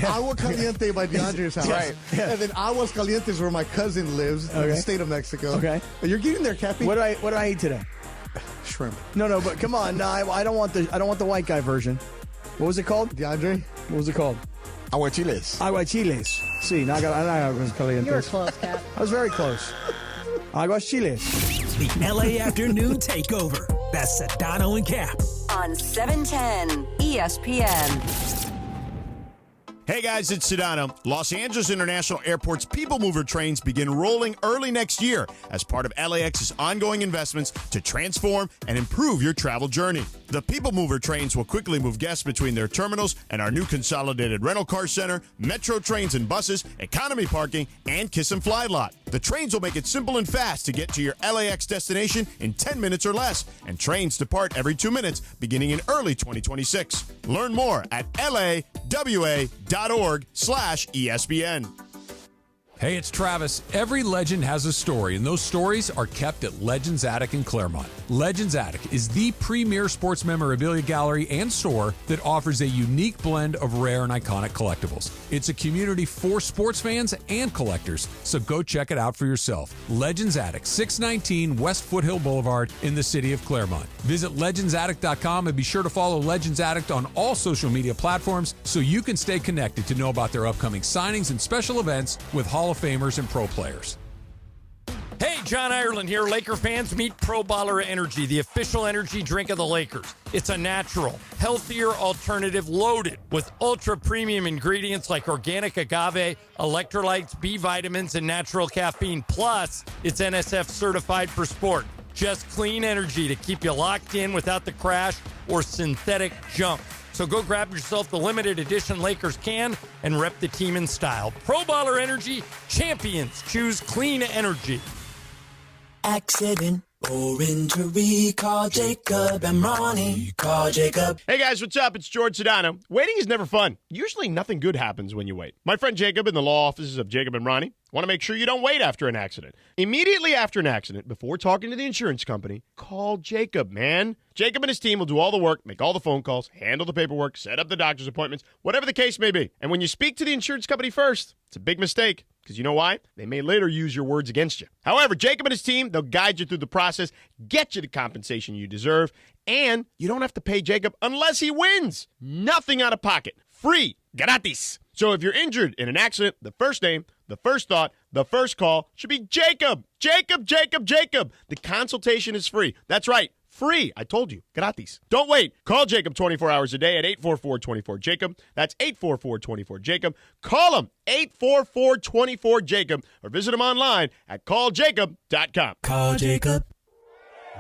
Agua Caliente by DeAndre's house. Right. Yeah. And then Aguas Calientes where my cousin lives in the state of Mexico. Okay. You're getting there, Cappy. What did I eat today? Shrimp. No, but come on. No, I don't want the white guy version. What was it called? DeAndre? What was it called? Aguachiles. Aguachiles. See, now I got aguas calientes. You were close, Cap. I was very close. Aguas chiles. The LA Afternoon Takeover. That's Sedano and Cap. On 710 ESPN. Hey guys, it's Sedano. Los Angeles International Airport's People Mover trains begin rolling early next year as part of LAX's ongoing investments to transform and improve your travel journey. The People Mover trains will quickly move guests between their terminals and our new consolidated rental car center, metro trains and buses, economy parking, and Kiss and Fly lot. The trains will make it simple and fast to get to your LAX destination in 10 minutes or less, and trains depart every 2 minutes beginning in early 2026. Learn more at lawa.org/ESPN. Hey, it's Travis. Every legend has a story, and those stories are kept at Legends Attic in Claremont. Legends Attic is the premier sports memorabilia gallery and store that offers a unique blend of rare and iconic collectibles. It's a community for sports fans and collectors, so go check it out for yourself. Legends Attic, 619 West Foothill Boulevard in the city of Claremont. Visit legendsattic.com and be sure to follow Legends Attic on all social media platforms so you can stay connected to know about their upcoming signings and special events with Hall of Famers and pro players. Hey, John Ireland here. Laker fans, meet Pro Baller Energy, the official energy drink of the Lakers. It's a natural, healthier alternative loaded with ultra-premium ingredients like organic agave, electrolytes, B vitamins, and natural caffeine. Plus, it's NSF certified for sport. Just clean energy to keep you locked in without the crash or synthetic junk. So go grab yourself the limited edition Lakers can and rep the team in style. Pro Baller Energy, champions choose clean energy. Accident or injury, call Jacob and Ronnie. Call Jacob. Hey guys, what's up? It's George Sedano. Waiting is never fun. Usually nothing good happens when you wait. My friend Jacob in the law offices of Jacob and Ronnie want to make sure you don't wait after an accident. Immediately after an accident, before talking to the insurance company, call Jacob, man. Jacob and his team will do all the work, make all the phone calls, handle the paperwork, set up the doctor's appointments, whatever the case may be. And when you speak to the insurance company first, it's a big mistake. Because you know why? They may later use your words against you. However, Jacob and his team, they'll guide you through the process, get you the compensation you deserve, and you don't have to pay Jacob unless he wins. Nothing out of pocket. Free. Gratis. So if you're injured in an accident, the first name, the first thought, the first call should be Jacob. Jacob, Jacob, Jacob. The consultation is free. That's right. Free. I told you. Gratis. Don't wait. Call Jacob 24 hours a day at 844-24-JACOB. That's 844-24-JACOB. Call him 844-24-JACOB or visit him online at calljacob.com. Call Jacob.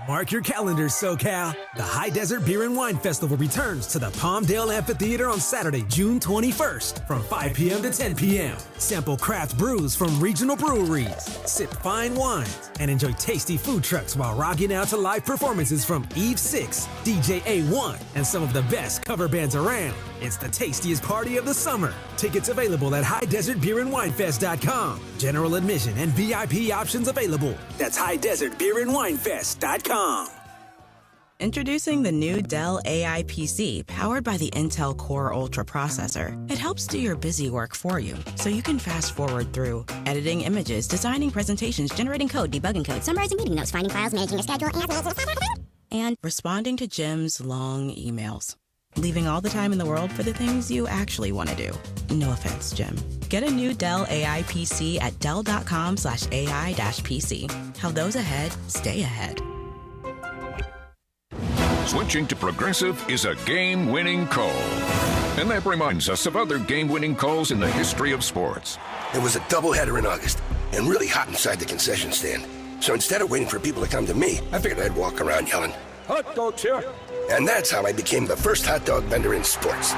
Mark your calendars, SoCal. The High Desert Beer and Wine Festival returns to the Palmdale Amphitheater on Saturday, June 21st from 5 p.m. to 10 p.m. Sample craft brews from regional breweries, sip fine wines, and enjoy tasty food trucks while rocking out to live performances from Eve 6, DJ A1, and some of the best cover bands around. It's the tastiest party of the summer. Tickets available at highdesertbeerandwinefest.com. General admission and VIP options available. That's highdesertbeerandwinefest.com. Introducing the new Dell AI PC powered by the Intel Core Ultra processor. It helps do your busy work for you, so you can fast forward through editing images, designing presentations, generating code, debugging code, summarizing meeting notes, finding files, managing a schedule, and responding to Jim's long emails. Leaving all the time in the world for the things you actually want to do. No offense, Jim. Get a new Dell AI PC at dell.com/AI-PC. How those ahead stay ahead. Switching to Progressive is a game-winning call. And that reminds us of other game-winning calls in the history of sports. It was a doubleheader in August and really hot inside the concession stand. So instead of waiting for people to come to me, I figured I'd walk around yelling, "Hot dogs here!" And that's how I became the first hot dog vendor in sports.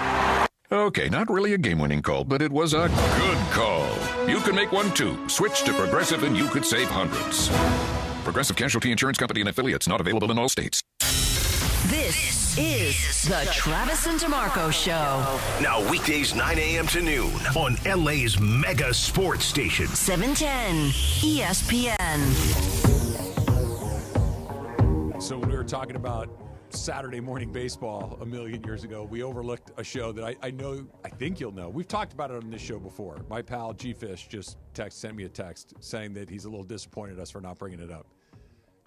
Okay, not really a game-winning call, but it was a good call. You can make one too. Switch to Progressive and you could save hundreds. Progressive Casualty Insurance Company and affiliates, not available in all states. This is the Travis and DeMarco Show. Now weekdays 9 a.m. to noon on LA's mega sports station. 710 ESPN. So when we were talking about Saturday morning baseball a million years ago, we overlooked a show that I think you'll know. We've talked about it on this show before. My pal G Fish just sent me a text saying that he's a little disappointed at us for not bringing it up.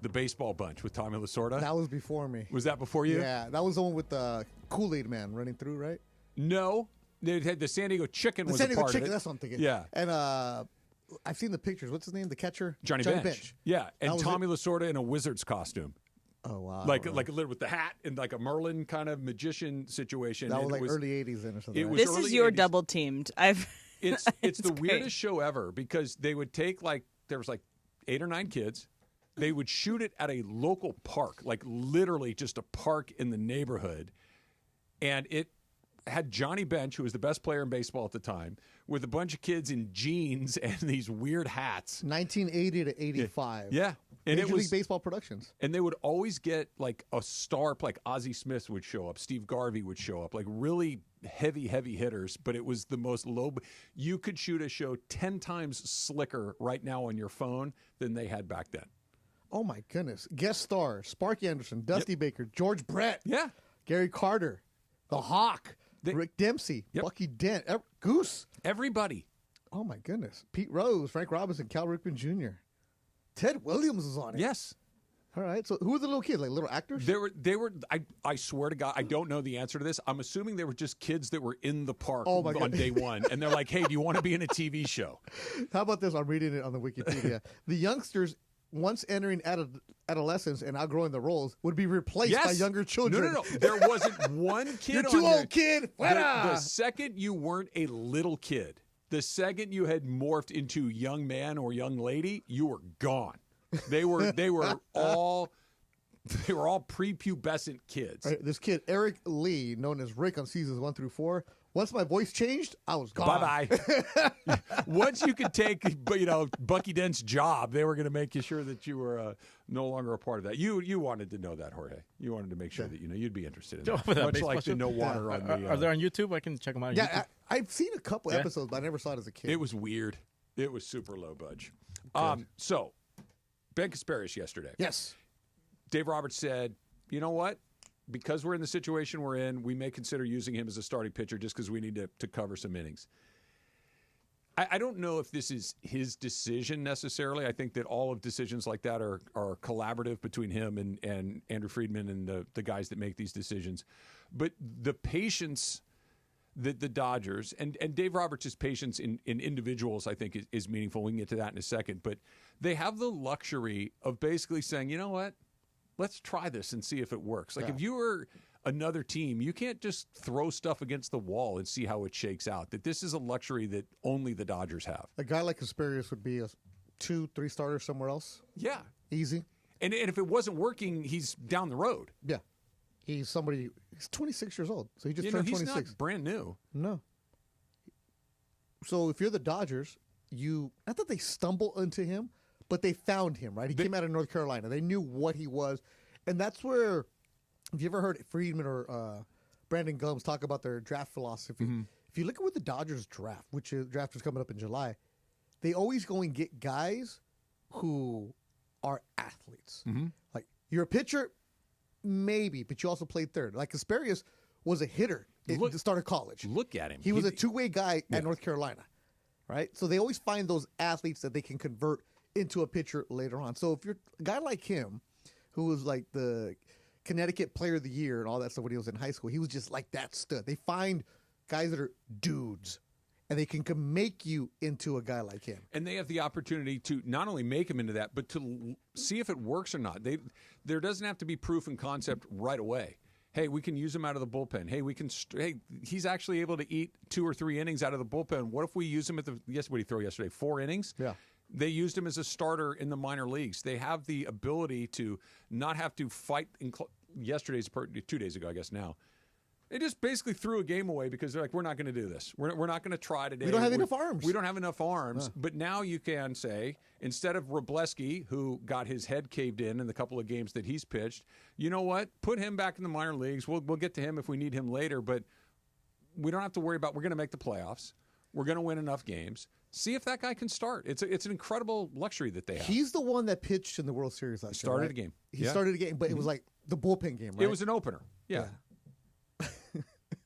The Baseball Bunch with Tommy Lasorda. That was before me. Was that before you? Yeah, that was the one with the Kool-Aid Man running through, right? No, they had the San Diego Chicken. The was San a Diego part Chicken. of it. That's what I'm thinking. Yeah, and I've seen the pictures. What's his name? The catcher, Johnny Bench. Yeah, and Tommy Lasorda in a wizard's costume. Oh wow! Like a little with the hat and like a Merlin kind of magician situation. That was like early '80s then or something. This is your 80s. Double teamed. It's the weirdest show ever because they would take there was 8 or 9 kids. They would shoot it at a local park, like literally just a park in the neighborhood, and it had Johnny Bench, who was the best player in baseball at the time, with a bunch of kids in jeans and these weird hats. 1980 to 85. Yeah. And Major League Baseball Productions. And they would always get like a star, like Ozzie Smith would show up, Steve Garvey would show up, like really heavy hitters, but it was the most low. You could shoot a show 10 times slicker right now on your phone than they had back then. Oh, my goodness. Guest star, Sparky Anderson, Dusty Baker, George Brett. Yeah. Gary Carter, The Hawk, Rick Dempsey, Bucky Dent, Goose. Everybody. Oh, my goodness. Pete Rose, Frank Robinson, Cal Ripken Jr. Ted Williams was on it. Yes. All right. So who were the little kids? Like little actors? They were. I swear to God, I don't know the answer to this. I'm assuming they were just kids that were in the park on day one, and they're like, "Hey, do you want to be in a TV show?" How about this? I'm reading it on the Wikipedia. The youngsters, once entering adolescence and outgrowing the roles, would be replaced by younger children. No. There wasn't one kid. You're too old, kid. The second you weren't a little kid, the second you had morphed into young man or young lady, you were gone. They were all prepubescent kids. Right, this kid, Eric Lee, known as Rick on seasons 1 through 4. Once my voice changed, I was gone. Bye-bye. Once you could take, Bucky Dent's job, they were going to make you sure that you were no longer a part of that. You wanted to know that, Jorge. You wanted to make sure that you'd be interested in that. Much like the no water on the. Are they on YouTube? I can check them out. On YouTube. I've seen a couple episodes, but I never saw it as a kid. It was weird. It was super low budge. So, Ben Kasparius yesterday. Yes. Dave Roberts said, you know what? Because we're in the situation we're in, we may consider using him as a starting pitcher just because we need to cover some innings. I don't know if this is his decision necessarily. I think that all of decisions like that are collaborative between him and Andrew Friedman and the guys that make these decisions. But the patience that the Dodgers, and Dave Roberts' patience in individuals, I think, is meaningful. We can get to that in a second. But they have the luxury of basically saying, you know what? Let's try this and see if it works. Like if you were another team, you can't just throw stuff against the wall and see how it shakes out. That this is a luxury that only the Dodgers have. A guy like Kasparius would be a 2-3 starter somewhere else. Yeah. Easy. And if it wasn't working, he's down the road. Yeah. He's 26 years old. So he just turned 26. He's not brand new. No. So if you're the Dodgers, not that they stumble into him, but they found him, right? He came out of North Carolina. They knew what he was. And that's where, if you ever heard Friedman or Brandon Gums talk about their draft philosophy, if you look at what the Dodgers draft, draft is coming up in July, they always go and get guys who are athletes. Like, you're a pitcher, maybe, but you also played third. Like, Kasparius was a hitter at the start of college. Look at him. He was a two-way guy at North Carolina, right? So they always find those athletes that they can convert into a pitcher later on. So if you're a guy like him, who was like the Connecticut Player of the Year and all that stuff when he was in high school, he was just like that stud. They find guys that are dudes, and they can make you into a guy like him. And they have the opportunity to not only make him into that, but to see if it works or not. There doesn't have to be proof and concept right away. Hey, we can use him out of the bullpen. Hey, he's actually able to eat 2 or 3 innings out of the bullpen. What if we use him what did he throw yesterday? 4 innings? Yeah. They used him as a starter in the minor leagues. They have the ability to not have to fight. Yesterday's 2 days ago, I guess now. They just basically threw a game away because they're like, we're not going to do this. We're not going to try today. We don't have enough arms. We don't have enough arms. But now you can say, instead of Wroblewski, who got his head caved in the couple of games that he's pitched, you know what? Put him back in the minor leagues. We'll get to him if we need him later. But we don't have to worry about we're going to make the playoffs. We're going to win enough games. See if that guy can start. It's an incredible luxury that they have. He's the one that pitched in the World Series last year. Started a game. He started a game, but it was like the bullpen game, right? It was an opener. Yeah.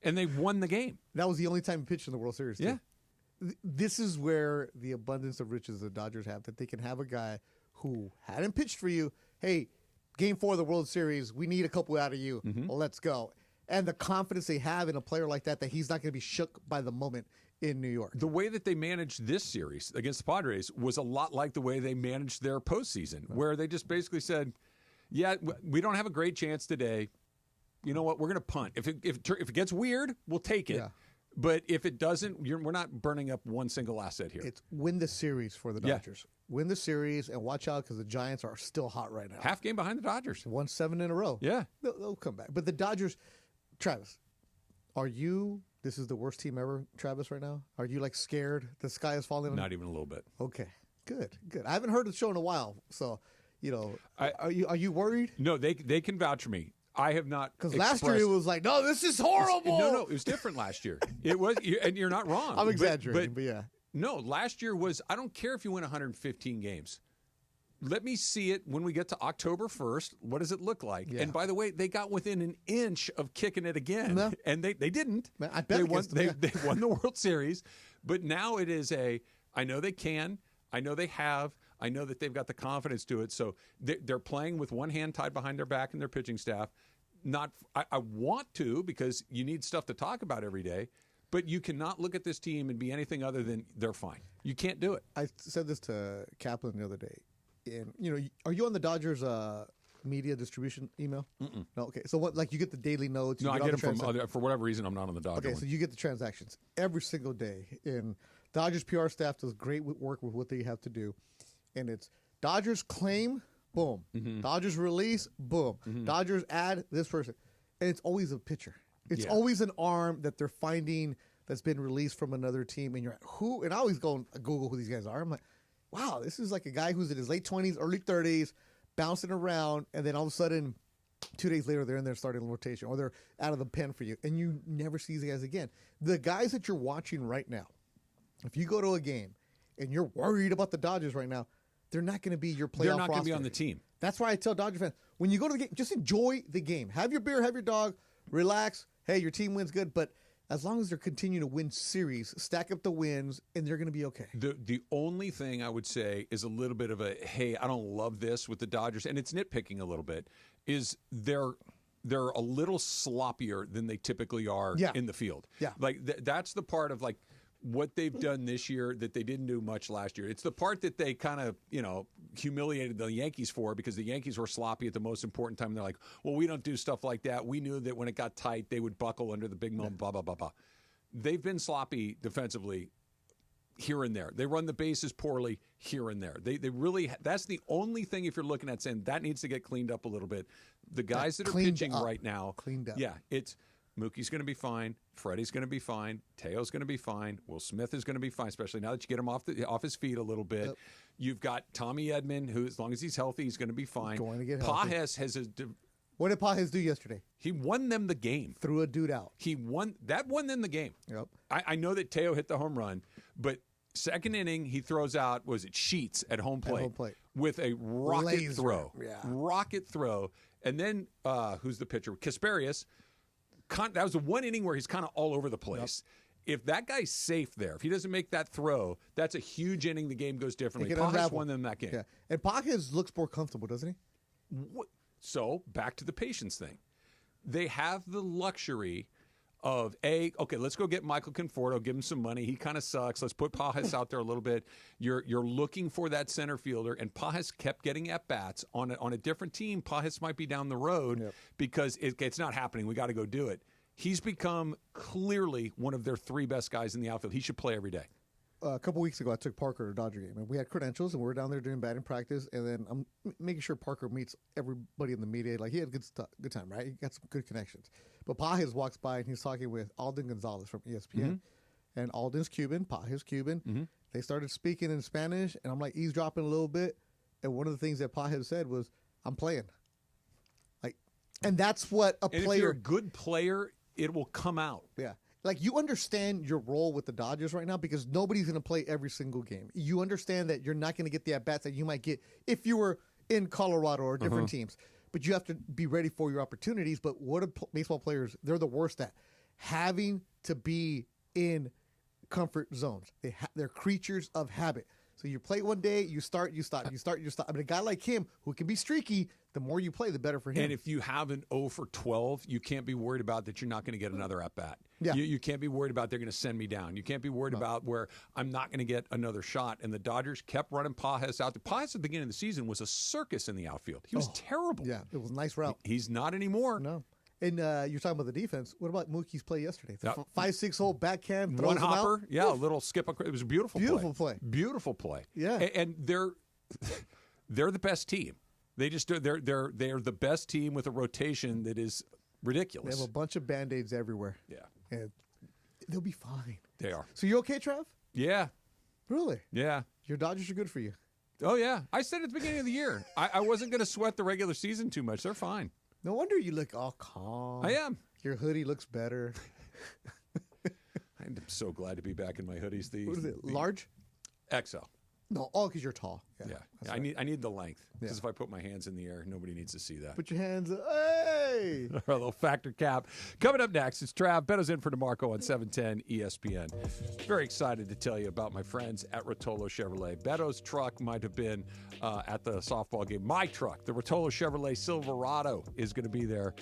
And they won the game. That was the only time he pitched in the World Series, too. Yeah. This is where the abundance of riches the Dodgers have, that they can have a guy who hadn't pitched for you. Hey, Game 4 of the World Series, we need a couple out of you. Well, let's go. And the confidence they have in a player like that he's not going to be shook by the moment in New York. The way that they managed this series against the Padres was a lot like the way they managed their postseason, where they just basically said, yeah, we don't have a great chance today. You know what? We're going to punt. If it gets weird, we'll take it. Yeah. But if it doesn't, we're not burning up one single asset here. It's win the series for the Dodgers. Yeah. Win the series and watch out because the Giants are still hot right now. Half game behind the Dodgers. Won 7 in a row. Yeah. They'll come back. But the Dodgers, Travis, this is the worst team ever, Travis, right now? Are you scared the sky is falling? Not even a little bit. Okay. Good. I haven't heard the show in a while. So, are you worried? No, they can vouch for me. I have not. Because last year it was like, no, this is horrible. No, it was different last year. It was, and you're not wrong. I'm exaggerating, but yeah. No, last year was, I don't care if you win 115 games. Let me see it when we get to October 1st. What does it look like? Yeah. And by the way, they got within an inch of kicking it again. No. And they didn't. Man, I bet they won the World Series. But now it is I know they can. I know they have. I know that they've got the confidence to it. So they're playing with one hand tied behind their back and their pitching staff. I want to, because you need stuff to talk about every day. But you cannot look at this team and be anything other than they're fine. You can't do it. I said this to Kaplan the other day. And, are you on the Dodgers media distribution email? Mm-mm. No, okay. So what? You get the daily notes? No, I get them from for whatever reason. I'm not on the Dodgers. Okay, so you get the transactions every single day, and Dodgers PR staff does great work with what they have to do, and it's Dodgers claim, boom. Mm-hmm. Dodgers release, boom. Mm-hmm. Dodgers add this person, and it's always a pitcher. It's always an arm that they're finding that's been released from another team, and you're like, who? And I always go and Google who these guys are. I'm like, wow, this is like a guy who's in his late 20s, early 30s, bouncing around, and then all of a sudden, 2 days later, they're in their starting rotation, or they're out of the pen for you, and you never see these guys again. The guys that you're watching right now, if you go to a game and you're worried about the Dodgers right now, they're not going to be your playoff roster. They're not going to be on the team. That's why I tell Dodger fans, when you go to the game, just enjoy the game. Have your beer, have your dog, relax. Hey, your team wins good, but as long as they're continuing to win series, stack up the wins, and they're going to be okay. The only thing I would say is a little bit of hey, I don't love this with the Dodgers, and it's nitpicking a little bit, is they're a little sloppier than they typically are in the field. Yeah. That's the part of what they've done this year that they didn't do much last year. It's the part that they kind of, humiliated the Yankees for, because the Yankees were sloppy at the most important time. And they're like, well, we don't do stuff like that. We knew that when it got tight, they would buckle under the big moment, blah, blah, blah, blah. They've been sloppy defensively here and there. They run the bases poorly here and there. They really, that's the only thing, if you're looking at saying that needs to get cleaned up a little bit. The guys that are pitching right now. Cleaned up. Yeah, it's Mookie's going to be fine. Freddie's going to be fine. Teo's going to be fine. Will Smith is going to be fine, especially now that you get him off his feet a little bit. Yep. You've got Tommy Edman, who, as long as he's healthy, he's going to be fine. Going to get healthy. Pages has what did Pages do yesterday? He won them the game. Threw a dude out. He won them the game. Yep. I know that Teo hit the home run, but second inning he throws out, Sheets at home plate, with a rocket throw. Yeah. Rocket throw. And then who's the pitcher? Kasparius. That was the one inning where he's kind of all over the place. Yep. If that guy's safe there, if he doesn't make that throw, that's a huge inning. The game goes differently. Pages won them that game. Yeah. And Pages looks more comfortable, doesn't he? So back to the patience thing. They have the luxury of okay, let's go get Michael Conforto, give him some money. He kind of sucks. Let's put Pages out there a little bit. You're looking for that center fielder, and Pages kept getting at bats on a different team. Pages might be down the road because it's not happening. We got to go do it. He's become clearly one of their three best guys in the outfield. He should play every day. a couple weeks ago, I took Parker to a Dodger game, and we had credentials, and we were down there doing batting practice, and then I'm making sure Parker meets everybody in the media. Like, he had a good time, right? He got some good connections. But Pages walks by, and he's talking with Alden Gonzalez from ESPN, and Alden's Cuban, Pages Cuban. They started speaking in Spanish, and I'm like eavesdropping a little bit, and one of the things that Pages said was, I'm playing. Like, and that's what a player... if you're a good player, it will come out. Yeah. Like, you understand your role with the Dodgers right now because nobody's going to play every single game. You understand that you're not going to get the at-bats that you might get if you were in Colorado or different teams. But you have to be ready for your opportunities. But what are baseball players, they're the worst at having to be in comfort zones. They're creatures of habit. So you play one day, you start, you stop, you start, you stop. I mean, a guy like him who can be streaky, the more you play, the better for him. And if you have an 0 for 12, you can't be worried about that you're not going to get another at-bat. Yeah. You can't be worried about they're going to send me down. You can't be worried about where I'm not going to get another shot. And the Dodgers kept running Pages out there. Pages at the beginning of the season was a circus in the outfield. He was terrible. Yeah, it was a nice route. He's not anymore. No. And you're talking about the defense. What about Mookie's play yesterday? 5-6 hole backhand, throws one him hopper, out. yeah, a little skip. It was a beautiful play. Beautiful play. Yeah, and they're the best team. They're the best team with a rotation that is ridiculous. They have a bunch of Band-Aids everywhere. Yeah, and they'll be fine. They are. So you okay, Trav? Yeah. Really? Yeah. Your Dodgers are good for you. Oh yeah, I said at the beginning of the year I wasn't going to sweat the regular season too much. They're fine. No wonder you look all calm. I am. Your hoodie looks better. I'm so glad to be back in my hoodies. What is it, large? XL. No, because you're tall. Yeah. Right. I need the length because if I put my hands in the air, nobody needs to see that. Put your hands up. Hey! Our little factor cap. Coming up next, it's Trav. Beto's in for DeMarco on 710 ESPN. Very excited to tell you about my friends at Rotolo Chevrolet. Beto's truck might have been at the softball game. My truck, the Rotolo Chevrolet Silverado, is going to be there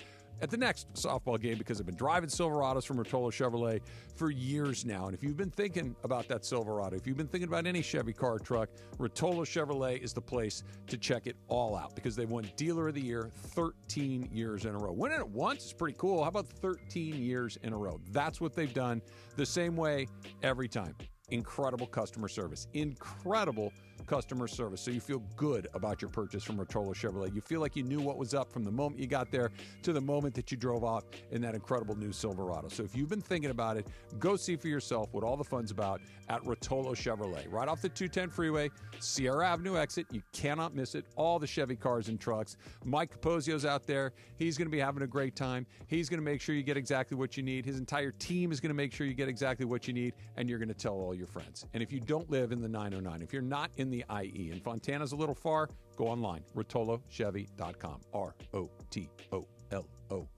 at the next softball game because I've been driving Silverados from Rotolo Chevrolet for years now. And if you've been thinking about that Silverado, if you've been thinking about any Chevy car or truck, Rotolo Chevrolet is the place to check it all out because they've won Dealer of the Year 13 years in a row. Winning it once is pretty cool. How about 13 years in a row? That's what they've done the same way every time. Incredible customer service. Incredible customer service. So you feel good about your purchase from Rotolo Chevrolet. You feel like you knew what was up from the moment you got there to the moment that you drove off in that incredible new Silverado. So if you've been thinking about it, go see for yourself what all the fun's about at Rotolo Chevrolet. Right off the 210 freeway, Sierra Avenue exit. You cannot miss it. All the Chevy cars and trucks. Mike Capozio's out there. He's going to be having a great time. He's going to make sure you get exactly what you need. His entire team is going to make sure you get exactly what you need, and you're going to tell all your friends. And if you don't live in the 909, if you're not in the IE and Fontana's a little far, go online, rotolochevy.com, ROTOLO,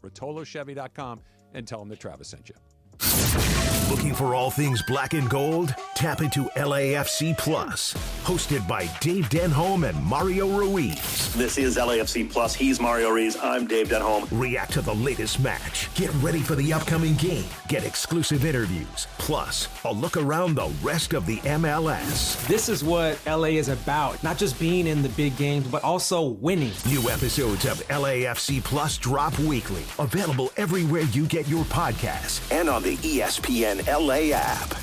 rotolochevy.com, and tell them that Travis sent you. Looking for all things black and gold? Tap into LAFC Plus, hosted by Dave Denholm and Mario Ruiz. This is LAFC Plus. He's Mario Ruiz. I'm Dave Denholm. React to the latest match. Get ready for the upcoming game. Get exclusive interviews. Plus, a look around the rest of the MLS. This is what LA is about. Not just being in the big games, but also winning. New episodes of LAFC Plus drop weekly. Available everywhere you get your podcasts and on the ESPN LA app.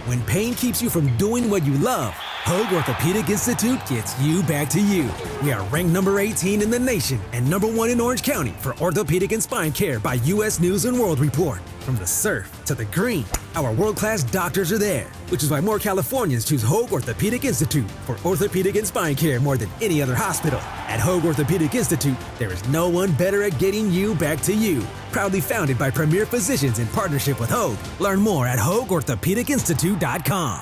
When pain keeps you from doing what you love, Hoag Orthopedic Institute gets you back to you. We are ranked number 18 in the nation and number 1 in Orange County for orthopedic and spine care by U.S. News & World Report. From the surf to the green, our world-class doctors are there, which is why more Californians choose Hoag Orthopedic Institute for orthopedic and spine care more than any other hospital. At Hoag Orthopedic Institute, there is no one better at getting you back to you. Proudly founded by premier physicians in partnership with Hoag. Learn more at HoagOrthopedicInstitute.com.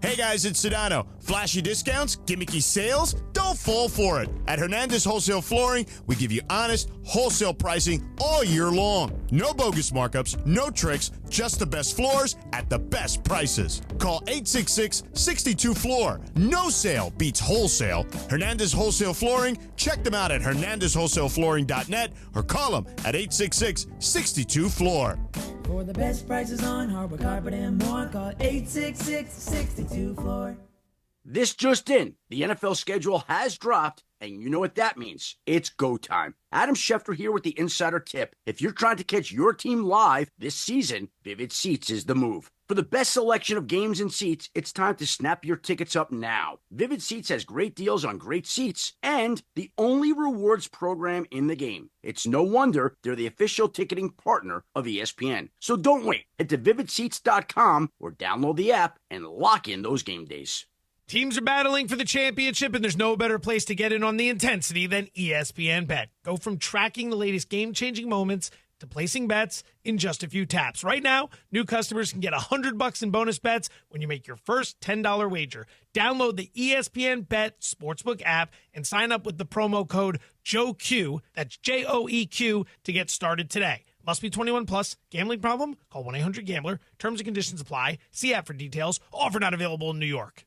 Hey guys, it's Sedano. Flashy discounts, gimmicky sales? Don't fall for it. At Hernandez Wholesale Flooring, we give you honest, wholesale pricing all year long. No bogus markups, no tricks, just the best floors at the best prices. Call 866-62-FLOOR. No sale beats wholesale. Hernandez Wholesale Flooring, check them out at hernandezwholesaleflooring.net or call them at 866-62-FLOOR. For the best prices on hardwood, carpet, and more, call 866-62-FLOOR. This just in, the NFL schedule has dropped, and you know what that means. It's go time. Adam Schefter here with the Insider Tip. If you're trying to catch your team live this season, Vivid Seats is the move. For the best selection of games and seats, it's time to snap your tickets up now. Vivid Seats has great deals on great seats and the only rewards program in the game. It's no wonder they're the official ticketing partner of ESPN. So don't wait. Head to vividseats.com or download the app and lock in those game days. Teams are battling for the championship, and there's no better place to get in on the intensity than ESPN Bet. Go from tracking the latest game-changing moments to placing bets in just a few taps. Right now, new customers can get $100 in bonus bets when you make your first $10 wager. Download the ESPN Bet Sportsbook app and sign up with the promo code JOEQ, that's JOEQ, to get started today. Must be 21 plus. Gambling problem? Call 1-800-GAMBLER. Terms and conditions apply. See app for details. Offer not available in New York.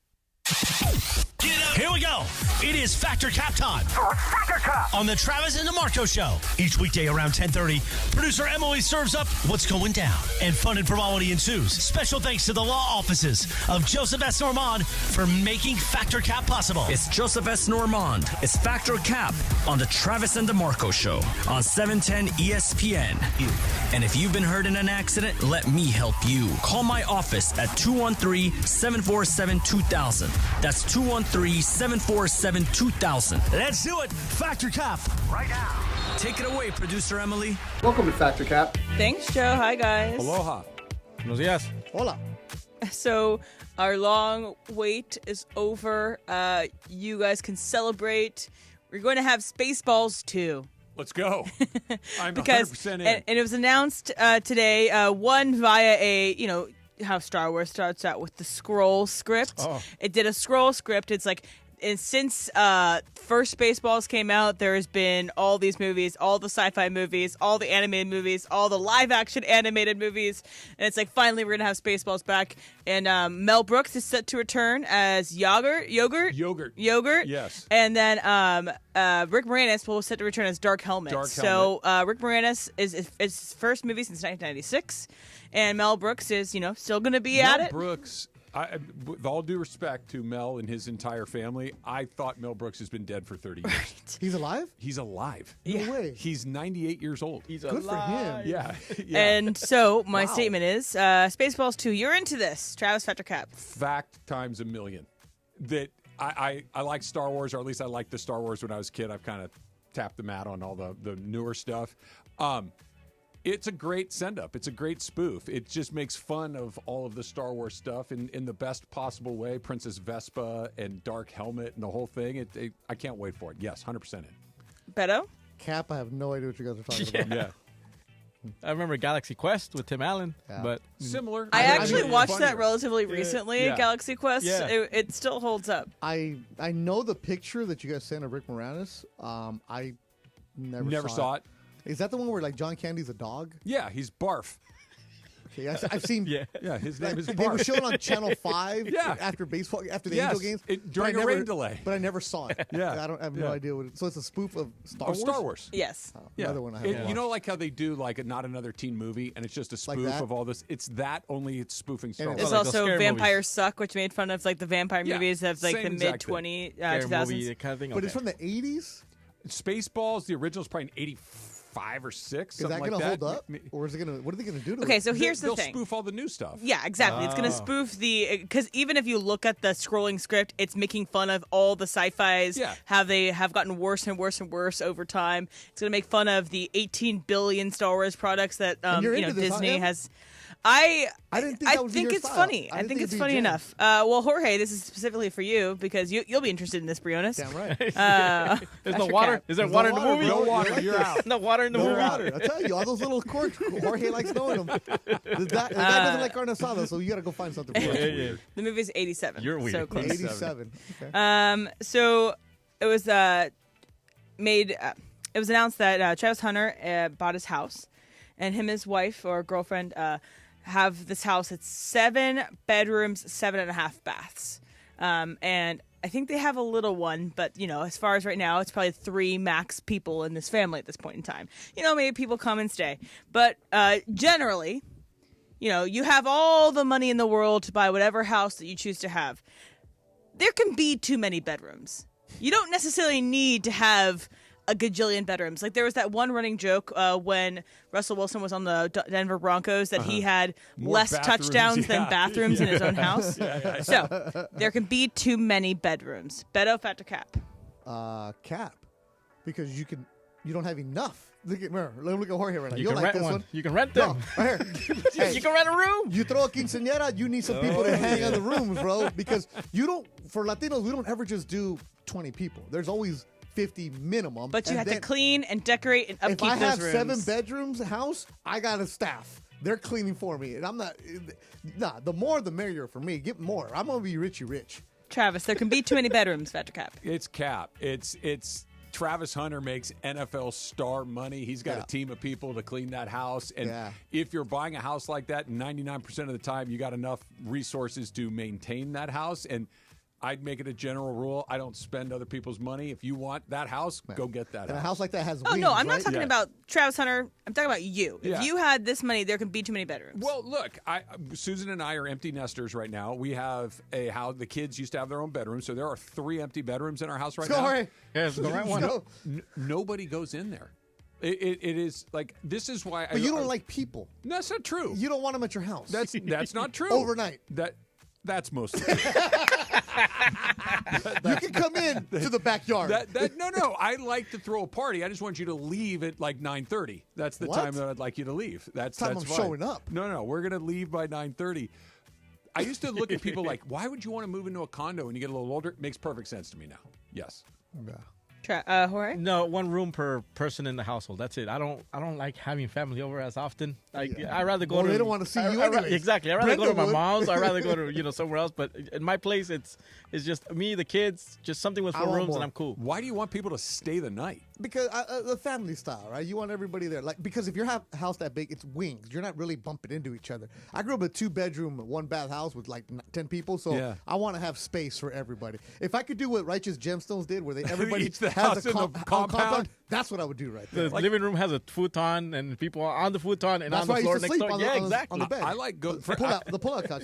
Here we go. It is Factor Cap time. Factor Cap on the Travis and DeMarco Show. Each weekday around 10:30, producer Emily serves up what's going down, and fun and frivolity ensues. Special thanks to the law offices of Joseph S. Normand for making Factor Cap possible. It's Joseph S. Normand. It's Factor Cap on the Travis and DeMarco Show on 710 ESPN. And if you've been hurt in an accident, let me help you. Call my office at 213-747-2000. That's 213-747-2000. Let's do it. Factor Cap right now. Take it away, producer Emily. Welcome to Factor Cap. Thanks, Joe. Hi, guys. Aloha. Buenos dias. Hola. So our long wait is over. You guys can celebrate. We're going to have Spaceballs too. Let's go. I'm because 100% in. And it was announced today, one via a, how Star Wars starts out with the scroll script. Oh. It did a scroll script. It's like, and since first Spaceballs came out, there has been all these movies, all the sci-fi movies, all the animated movies, all the live-action animated movies, and it's like finally we're gonna have Spaceballs back. And Mel Brooks is set to return as Yogurt. Yes. And then Rick Moranis will set to return as Dark Helmet. So Rick Moranis is his first movie since 1996, and Mel Brooks is still gonna be at it. Mel Brooks. With all due respect to Mel and his entire family, I thought Mel Brooks has been dead for 30 years. Right. He's alive? He's alive. No way. He's 98 years old. He's Good alive. for him. Yeah. And so my statement is Spaceballs 2, you're into this. Travis Factor Cap. Fact times a million. That I like Star Wars, or at least I liked the Star Wars when I was a kid. I've kind of tapped the mat on all the newer stuff. It's a great send-up. It's a great spoof. It just makes fun of all of the Star Wars stuff in the best possible way. Princess Vespa and Dark Helmet and the whole thing. I can't wait for it. Yes, 100% in. Beto? Cap, I have no idea what you guys are talking about. Yeah. I remember Galaxy Quest with Tim Allen, but similar. I actually watched that relatively recently, Yeah. Galaxy Quest. Yeah. It still holds up. I know the picture that you guys sent of Rick Moranis. I never saw it. Is that the one where like John Candy's a dog? Yeah, he's Barf. Okay, I've seen. Yeah, his name is Barf. They were showing on Channel 5 Yeah. after baseball, after the Yes, Angel games. during a rain delay. But I never saw it. Yeah. I have no idea what so it's a spoof of Star Wars? Star Wars. Yes. Yeah. Another one I haven't watched. You know, like how they do like a Not Another Teen Movie, and it's just a Like spoof that? of all this. It's that, only it's spoofing Star Wars. There's like those also scary Vampires Suck, which made fun of like the vampire Yeah, movies of like same the exact mid thing. 2000s. movie kind of thing. But Okay. it's from the 80s? Spaceballs, the original is probably in 85 or 6. Is that going to hold up? Or is it going to, what are they going to do to Okay, it? so here's the They'll thing. spoof all the new stuff. Yeah, exactly. It's going to spoof because even if you look at the scrolling script, it's making fun of all the sci-fis, how they have gotten worse and worse and worse over time. It's going to make fun of the 18 billion Star Wars products that Disney has. I didn't think that would be your it's style. funny. I I didn't think think it's it'd be funny your jam. enough. Well, Jorge, this is specifically for you because you'll be interested in this, Briones. Damn right. There's no water. Is there water in the movie? bro. No water, you're out. No water in the No movie. water. I tell you, all those little quirks, Jorge likes knowing them. The guy doesn't like carne asada, so you got to go find something for him. The movie's 87. You're weird. So close. 87. Okay. So it was made. It was announced that Travis Hunter bought his house, and him and his wife or girlfriend have this house. It's 7 bedrooms, 7.5 baths, and I think they have a little one. But as far as right now, it's probably 3 max people in this family at this point in time. Maybe people come and stay, but generally, you have all the money in the world to buy whatever house that you choose to have. there can be too many bedrooms. You don't necessarily need to have a gajillion bedrooms. Like there was that one running joke when Russell Wilson was on the Denver Broncos that he had More less bathrooms, touchdowns than bathrooms in his own house. Yeah. So there can be too many bedrooms. Beto, fact or cap? Cap, because you don't have enough. Look at Jorge right now. You can like rent this one. You can rent them. No, right here. Hey, you can rent a room. You throw a quinceañera, you need some people to hang on the rooms, bro. Because for Latinos, we don't ever just do 20 people. There's always 50 minimum. But you have to clean and decorate and upkeep those rooms. If I have 7 bedrooms house, I got a staff. They're cleaning for me. And I'm not, the more the merrier for me. Get more. I'm going to be Richie Rich. Travis, there can be too many bedrooms, Factor Cap. It's cap. It's Travis Hunter makes NFL star money. He's got a team of people to clean that house. And if you're buying a house like that, 99% of the time, you got enough resources to maintain that house. And I'd make it a general rule. I don't spend other people's money. If you want that house, go get that house. And a house like that has wings, no, I'm not talking about Travis Hunter. I'm talking about you. Yeah. If you had this money, there can be too many bedrooms. Well, look, Susan and I are empty nesters right now. We have a house. The kids used to have their own bedrooms, so there are 3 empty bedrooms in our house right now. Yeah, let's go rent one. Nobody goes in there. It is like, this is why. But you don't like people. That's not true. You don't want them at your house. That's not true. Overnight. That's mostly true. You can come in to the backyard. No. I like to throw a party. I just want you to leave at like 9:30. That's the time that I'd like you to leave. That's time I'm fine. showing up. No. We're going to leave by 9:30. I used to look at people like, why would you want to move into a condo when you get a little older? It makes perfect sense to me now. Yes. Jorge? No, 1 room per person in the household. That's it. I don't like having family over as often. I'd rather go to. They don't want to see you anyways. Exactly. I'd rather go to my mom's. I'd rather go to somewhere else. But in my place, it's just me, the kids, just something with 4 rooms, and I'm cool. Why do you want people to stay the night? Because the family style, right? You want everybody there. Because if you have a house that big, it's wings. You're not really bumping into each other. I grew up in a 2-bedroom, 1-bath house with like 10 people, so I want to have space for everybody. If I could do what Righteous Gemstones did, where everybody Each the has house a in the compound, that's what I would do right there. The living room has a futon, and people are on the futon and that's on the floor next door. On the bed. I like go the pull-out couch.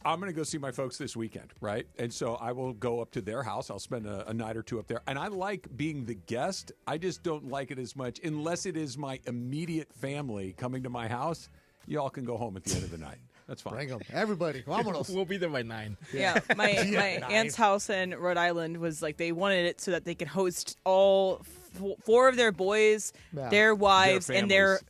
I'm going to go see my folks this weekend, right? And so I will go up to their house. I'll spend a night or 2 up there, and I like being the guest. I just don't like it as much unless it is my immediate family coming to my house. Y'all can go home at the end of the night. That's fine. Bring them, everybody. Vámonos. We'll be there by 9. Yeah, my aunt's house in Rhode Island was like they wanted it so that they could host all 4 of their boys, their wives, and their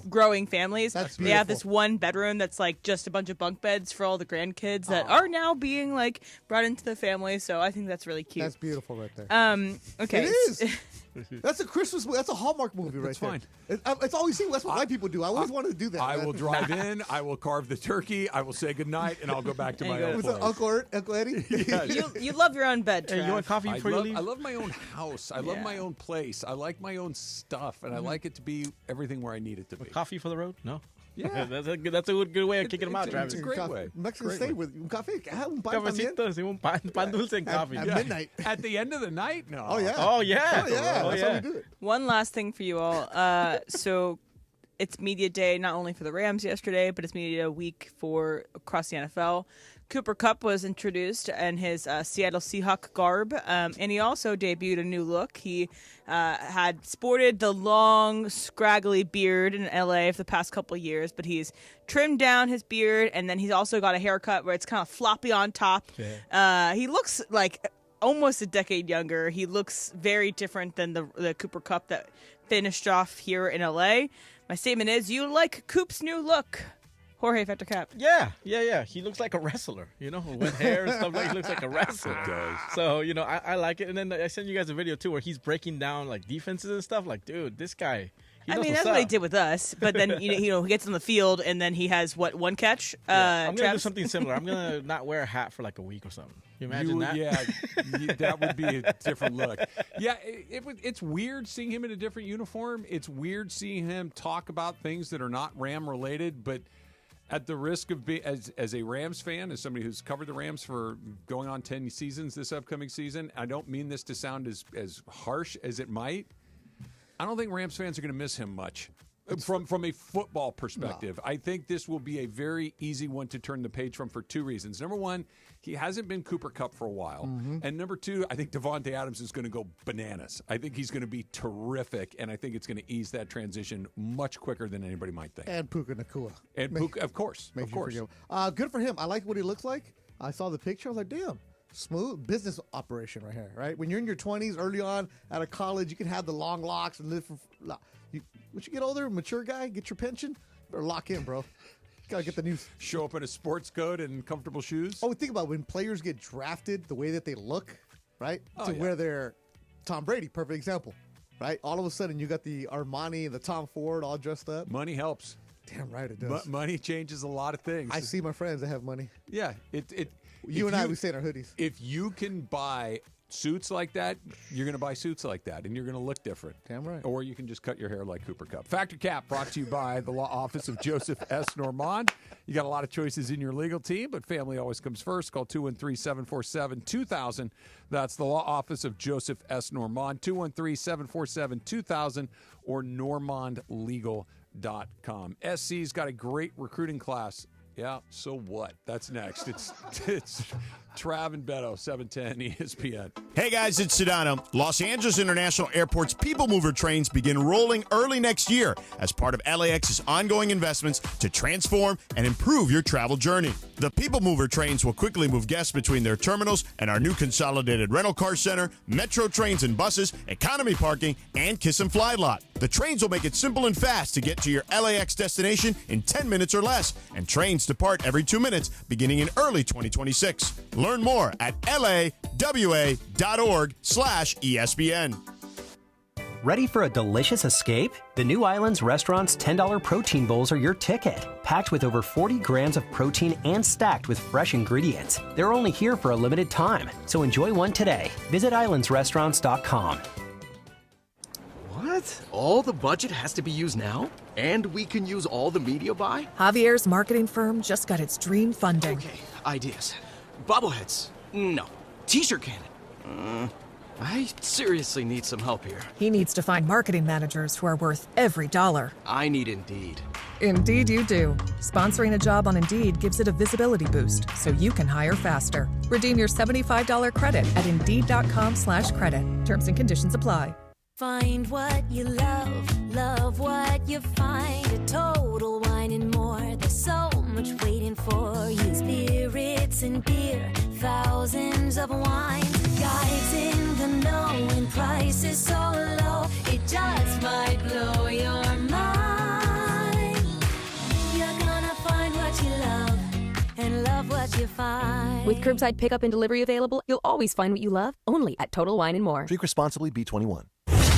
growing families. They have this 1 bedroom that's like just a bunch of bunk beds for all the grandkids that are now being like brought into the family. So I think that's really cute. That's beautiful right there. Okay. It is. That's a Christmas movie. That's a Hallmark movie right there. It's fine. It's always that's what white people do. I always wanted to do that. I will drive in. I will carve the turkey. I will say goodnight, and I'll go back to my own place. Uncle Eddie? Yes. You love your own bed, Hey, you want coffee before you leave? I love my own house. I love my own place. I like my own stuff, and I like it to be everything where I need it to be. Coffee for the road? No. Yeah. That's a good way of kicking them out, Travis. It's a great way. Mexican stay with un café. Un pan Cafecito, sí, un pan dulce and coffee. At midnight. At the end of the night? No. Oh, yeah. Oh, yeah. That's how we do it. One last thing for you all. So it's media day not only for the Rams yesterday, but it's media week for across the NFL. Cooper Kupp was introduced in his Seattle Seahawk garb, and he also debuted a new look. He had sported the long, scraggly beard in LA for the past couple of years, but he's trimmed down his beard, and then he's also got a haircut where it's kind of floppy on top. Yeah. He looks like almost a decade younger. He looks very different than the Cooper Kupp that finished off here in LA. My statement is, you like Coop's new look. Jorge Factor Cap. Yeah. He looks like a wrestler, with hair and stuff. He looks like a wrestler. It does. So, I like it. And then I sent you guys a video, too, where he's breaking down, like, defenses and stuff. Like, dude, this guy, he knows that's what's what he up. did with us. But then, he gets on the field, and then he has, 1 catch? I'm going to do something similar. I'm going to not wear a hat for, like, a week or something. You imagine that? Yeah, that would be a different look. Yeah, it's weird seeing him in a different uniform. It's weird seeing him talk about things that are not Ram-related, but at the risk of being, as a Rams fan, as somebody who's covered the Rams for going on 10 seasons this upcoming season, I don't mean this to sound as harsh as it might. I don't think Rams fans are going to miss him much From a football perspective, I think this will be a very easy one to turn the page from for two reasons. Number one, he hasn't been Cooper Kupp for a while. And number two, I think Devontae Adams is going to go bananas. I think he's going to be terrific, and I think it's going to ease that transition much quicker than anybody might think. And Puka Nacua. And Puka, of course. Good for him. I like what he looks like. I saw the picture. I was like, damn. Smooth business operation right here, right? When you're in your 20s, early on, out of college, you can have the long locks and live for... Once you get older, mature guy, get your pension, better lock in, bro. Gotta get the news. Show up in a sports coat and comfortable shoes. Oh, think about when players get drafted, the way that they look, right? Where they're Tom Brady, perfect example, right? All of a sudden, you got the Armani and the Tom Ford all dressed up. Money helps. Damn right it does. Money changes a lot of things. I see my friends that have money. Yeah, You and I, we stay in our hoodies. If you can buy suits like that, you're going to buy suits like that, and you're going to look different. Damn right. Or you can just cut your hair like Cooper Kupp. Factor Cap brought to you by the law office of Joseph S. Normand. You got a lot of choices in your legal team, but family always comes first. Call 213-747-2000. That's the law office of Joseph S. Normand. 213-747-2000 or normandlegal.com. SC's got a great recruiting class. Yeah, so what? That's next. It's Trav and Beto, 710 ESPN. Hey guys, it's Sedano. Los Angeles International Airport's People Mover trains begin rolling early next year as part of LAX's ongoing investments to transform and improve your travel journey. The People Mover trains will quickly move guests between their terminals and our new consolidated rental car center, metro trains and buses, economy parking, and Kiss and Fly lot. The trains will make it simple and fast to get to your LAX destination in 10 minutes or less, and trains depart every 2 minutes beginning in early 2026. Learn more at lawa.org/ESPN. Ready for a delicious escape? The New Islands Restaurant's $10 protein bowls are your ticket. Packed with over 40 grams of protein and stacked with fresh ingredients. They're only here for a limited time, so enjoy one today. Visit islandsrestaurants.com. What? All the budget has to be used now? And we can use all the media buy? Javier's marketing firm just got its dream funding. Okay, ideas. Bobbleheads. No. T-shirt cannon. I seriously need some help here. He needs to find marketing managers who are worth every dollar. I need Indeed. Indeed you do. Sponsoring a job on Indeed gives it a visibility boost so you can hire faster. Redeem your $75 credit at Indeed.com/credit. Terms and conditions apply. Find what you love, love what you find. A Total Wine and More. There's so much waiting for you. Spirits and beer, thousands of wines. Guides in the know and prices so low. It just might blow your mind. You're gonna find what you love and love what you find. With curbside pickup and delivery available, you'll always find what you love, only at Total Wine and More. Drink responsibly, B21.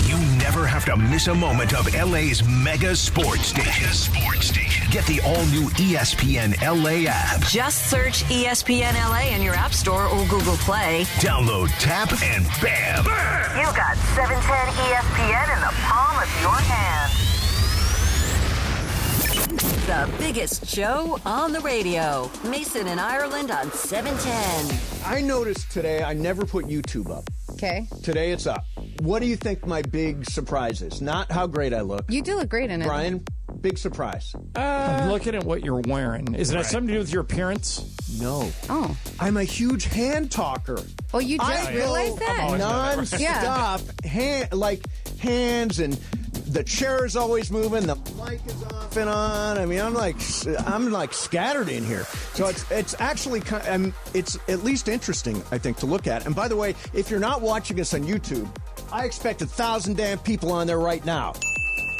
You never have to miss a moment of LA's mega sports station. Get the all-new ESPN LA app. Just search ESPN LA in your App Store or Google Play. Download, tap, and bam! You got 710 ESPN in the palm of your hand. The biggest show on the radio. Mason and Ireland on 710. I noticed today I never put YouTube up. Okay. Today it's up. What do you think my big surprise is? Not how great I look. You do look great in it. Brian, big surprise. I'm looking at what you're wearing. Is it have something to do with your appearance? No. Oh. I'm a huge hand talker. Oh, you just realized that? Non-stop hands, and the chair is always moving. The mic is off and on. I mean, I'm like scattered in here. So it's actually it's at least interesting, I think, to look at. And by the way, if you're not watching us on YouTube, I expect 1,000 damn people on there right now.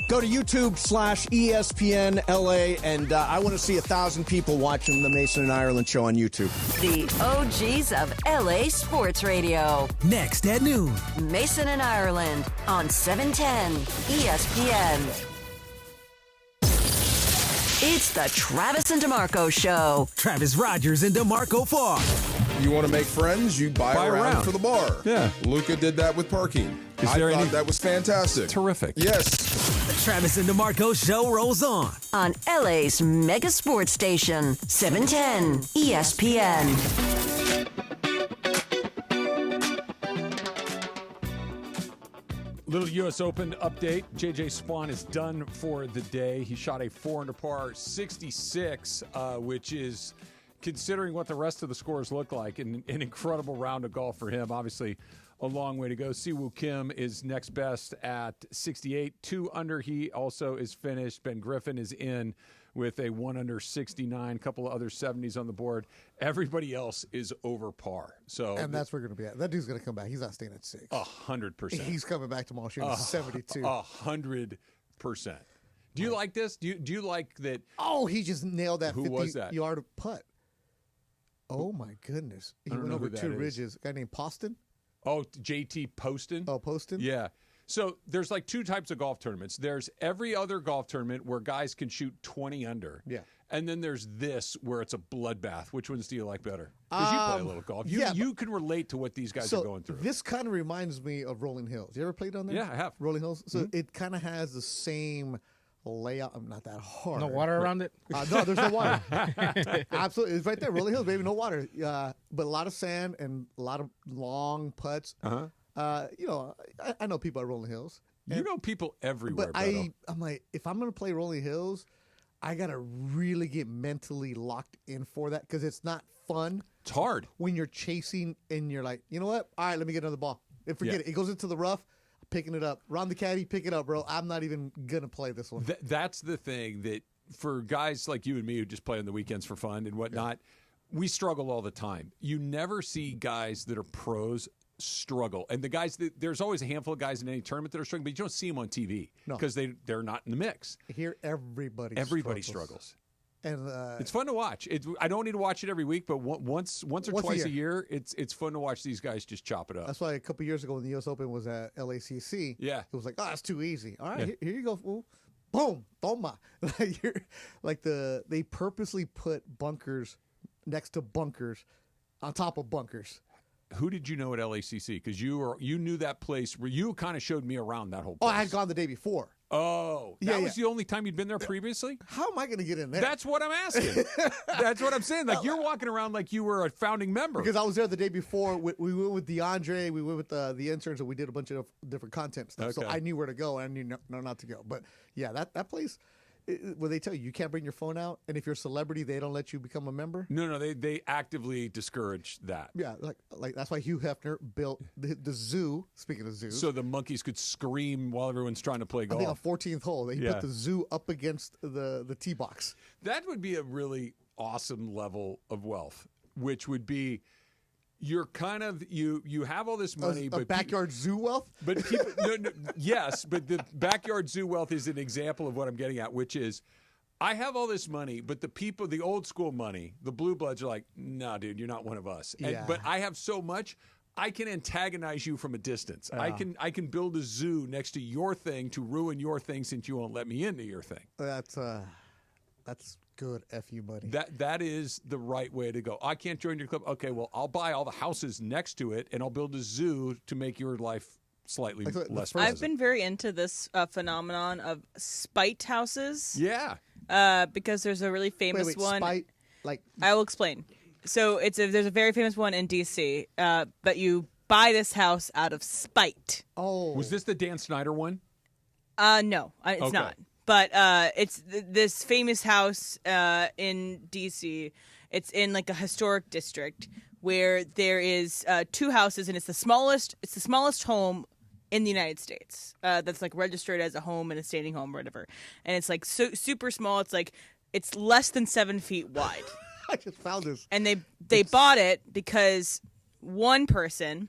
Go to YouTube/ESPN LA, and I want to see 1,000 people watching the Mason and Ireland show on YouTube. The OGs of LA Sports Radio. Next at noon. Mason and Ireland on 710 ESPN. It's the Travis and DeMarco Show. Travis Rogers and DeMarco Farr. You want to make friends? You buy a round for the bar. Yeah. Luca did that with parking. I thought that was fantastic. Terrific. Yes. The Travis and DeMarco Show rolls on LA's mega sports station, 710 ESPN. Little U.S. Open update. J.J. Spawn is done for the day. He shot a 4-under par 66, which is, considering what the rest of the scores look like, an incredible round of golf for him. Obviously, a long way to go. Siwoo Kim is next best at 68. 2 under, he also is finished. Ben Griffin is in with a 1-under 69. A couple of other 70s on the board. Everybody else is over par. And that's where we're going to be at. That dude's going to come back. He's not staying at 6. 100%. He's coming back tomorrow shooting 72. 100%. Do you like this? Do you like that? Oh, he just nailed that 50-yard putt. Oh, my goodness. He went over 2 ridges. A guy named Poston? Oh, JT Poston? Oh, Poston? Yeah. So there's like 2 types of golf tournaments. There's every other golf tournament where guys can shoot 20 under. Yeah. And then there's this where it's a bloodbath. Which ones do you like better? Because you play a little golf. You can relate to what these guys are going through. This kind of reminds me of Rolling Hills. You ever played on there? Yeah, I have. Rolling Hills? So it kind of has the same layout. I'm not that hard. No water around it? No, there's no water. Absolutely. It's right there. Rolling Hills, baby. No water. But a lot of sand and a lot of long putts. Uh-huh. I know people at Rolling Hills. You know people everywhere, but I'm like, if I'm going to play Rolling Hills, I got to really get mentally locked in for that because it's not fun. It's hard. When you're chasing and you're like, you know what? All right, let me get another ball. And forget it. It goes into the rough, picking it up. Round the caddy, pick it up, bro. I'm not even going to play this one. That's the thing that for guys like you and me who just play on the weekends for fun and whatnot, we struggle all the time. You never see guys that are pros struggle. And the guys, there's always a handful of guys in any tournament that are struggling, but you don't see them on TV because they're not in the mix. Here, everybody struggles. And it's fun to watch. I don't need to watch it every week, but once or twice a year, it's fun to watch these guys just chop it up. That's why a couple years ago when the U.S. Open was at LACC, it was like, that's too easy. All right, here you go, fool. Boom, toma. They purposely put bunkers next to bunkers on top of bunkers. Who did you know at LACC? Because you knew that place where you kind of showed me around that whole place. Oh, I had gone the day before. Oh, that was the only time you'd been there previously? How am I going to get in there? That's what I'm asking. That's what I'm saying. Like, you're walking around like you were a founding member. Because I was there the day before. We went with DeAndre. We went with the interns, and we did a bunch of different content stuff. Okay. So I knew where to go, and I knew not to go. But, yeah, that place, where they tell you can't bring your phone out, and if you're a celebrity, they don't let you become a member? No, they actively discourage that. Yeah, like that's why Hugh Hefner built the zoo, speaking of zoos. So the monkeys could scream while everyone's trying to play golf. I think on 14th hole, they put the zoo up against the tee box. That would be a really awesome level of wealth, which would be you're kind of you have all this money, but backyard zoo wealth. But people, yes, but the backyard zoo wealth is an example of what I'm getting at, which is I have all this money, but the people, the old school money, the blue bloods are like, no, dude, you're not one of us. But I have so much. I can antagonize you from a distance. I can build a zoo next to your thing to ruin your thing since you won't let me into your thing. That's good FU money. That is the right way to go. I can't join your club. Okay, well, I'll buy all the houses next to it, and I'll build a zoo to make your life slightly less pleasant. I've been very into this phenomenon of spite houses. Yeah. Because there's a really famous one. Spite? I will explain. So there's a very famous one in D.C., but you buy this house out of spite. Oh. Was this the Dan Snyder one? No, it's not. But it's this famous house in D.C. It's in like a historic district where there is 2 houses, and it's the smallest home in the United States that's like registered as a home and a standing home or whatever. And it's like super small. It's like it's less than 7 feet wide. I just found this. And they bought it because one person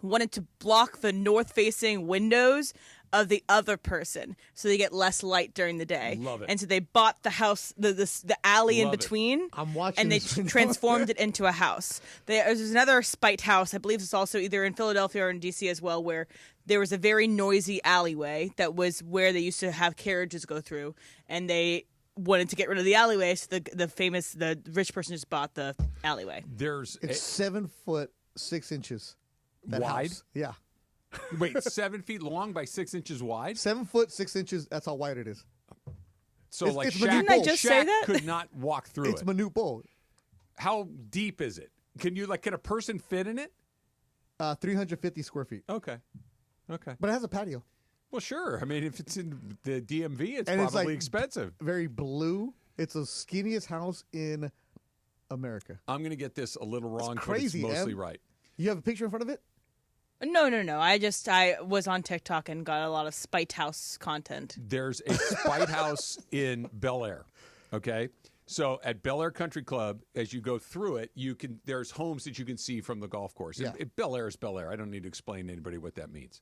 wanted to block the north-facing windows of the other person so they get less light during the day. Love it. And so they bought the house, the alley in between. I'm watching and they this transformed it into a house. There's another spite house, I believe it's also either in Philadelphia or in DC as well, where there was a very noisy alleyway that was where they used to have carriages go through, and they wanted to get rid of the alleyway, so the rich person just bought the alleyway. It's 7 foot 6 inches wide. House. Yeah. Wait, 7 feet long by 6 inches wide? 7 foot 6 inches. That's how wide it is. So it's Shaq, didn't I just say that? could not walk through It's Manute Bol. How deep is it? Can a person fit in it? 350 square feet. Okay. Okay. But it has a patio. Well, sure. I mean, if it's in the DMV, it's And it's probably like expensive. Very blue. It's the skinniest house in America. I'm going to get this a little wrong, crazy, but it's mostly Em. right. You have a picture in front of it? No. I was on TikTok and got a lot of Spite House content. There's a Spite House in Bel Air. Okay. So at Bel Air Country Club, as you go through it, there's homes that you can see from the golf course. Yeah. Bel Air is Bel Air. I don't need to explain to anybody what that means.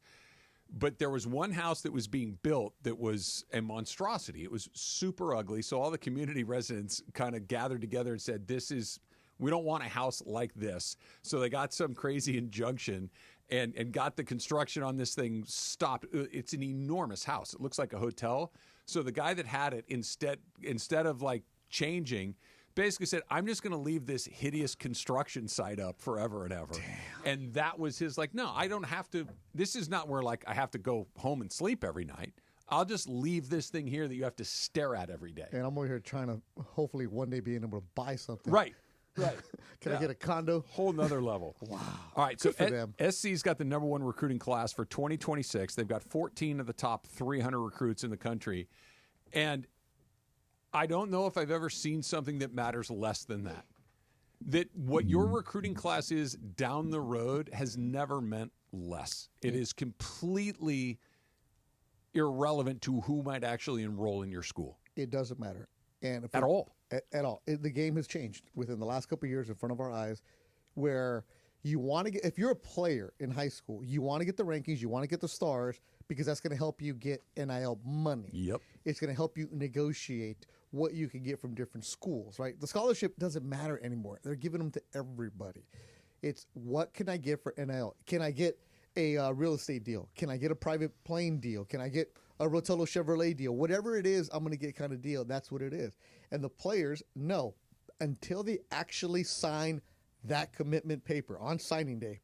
But there was one house that was being built that was a monstrosity. It was super ugly. So all the community residents kind of gathered together and said, we don't want a house like this. So they got some crazy injunction and got the construction on this thing stopped. It's an enormous house. It looks like a hotel. So the guy that had it, instead of like changing, basically said, I'm just going to leave this hideous construction site up forever and ever. Damn. And that was his no, I don't have to. This is not where I have to go home and sleep every night. I'll just leave this thing here that you have to stare at every day. And I'm over here trying to hopefully one day being able to buy something. Right. Can I get a condo? Whole nother level. Wow. All right. So them. SC's got the number one recruiting class for 2026. They've got 14 of the top 300 recruits in the country. And I don't know if I've ever seen something that matters less than that. That what your recruiting class is down the road has never meant less. It is completely irrelevant to who might actually enroll in your school. It doesn't matter. And at all. At all. The game has changed within the last couple of years in front of our eyes, where you want to get, if you're a player in high school, you want to get the rankings, you want to get the stars, because that's going to help you get NIL money. Yep. It's going to help you negotiate what you can get from different schools, right? The scholarship doesn't matter anymore. They're giving them to everybody. It's what can I get for NIL? Can I get a real estate deal? Can I get a private plane deal? Can I get a Rotello Chevrolet deal? Whatever it is, I'm going to get kind of deal. That's what it is. And the players know until they actually sign that commitment paper on signing day,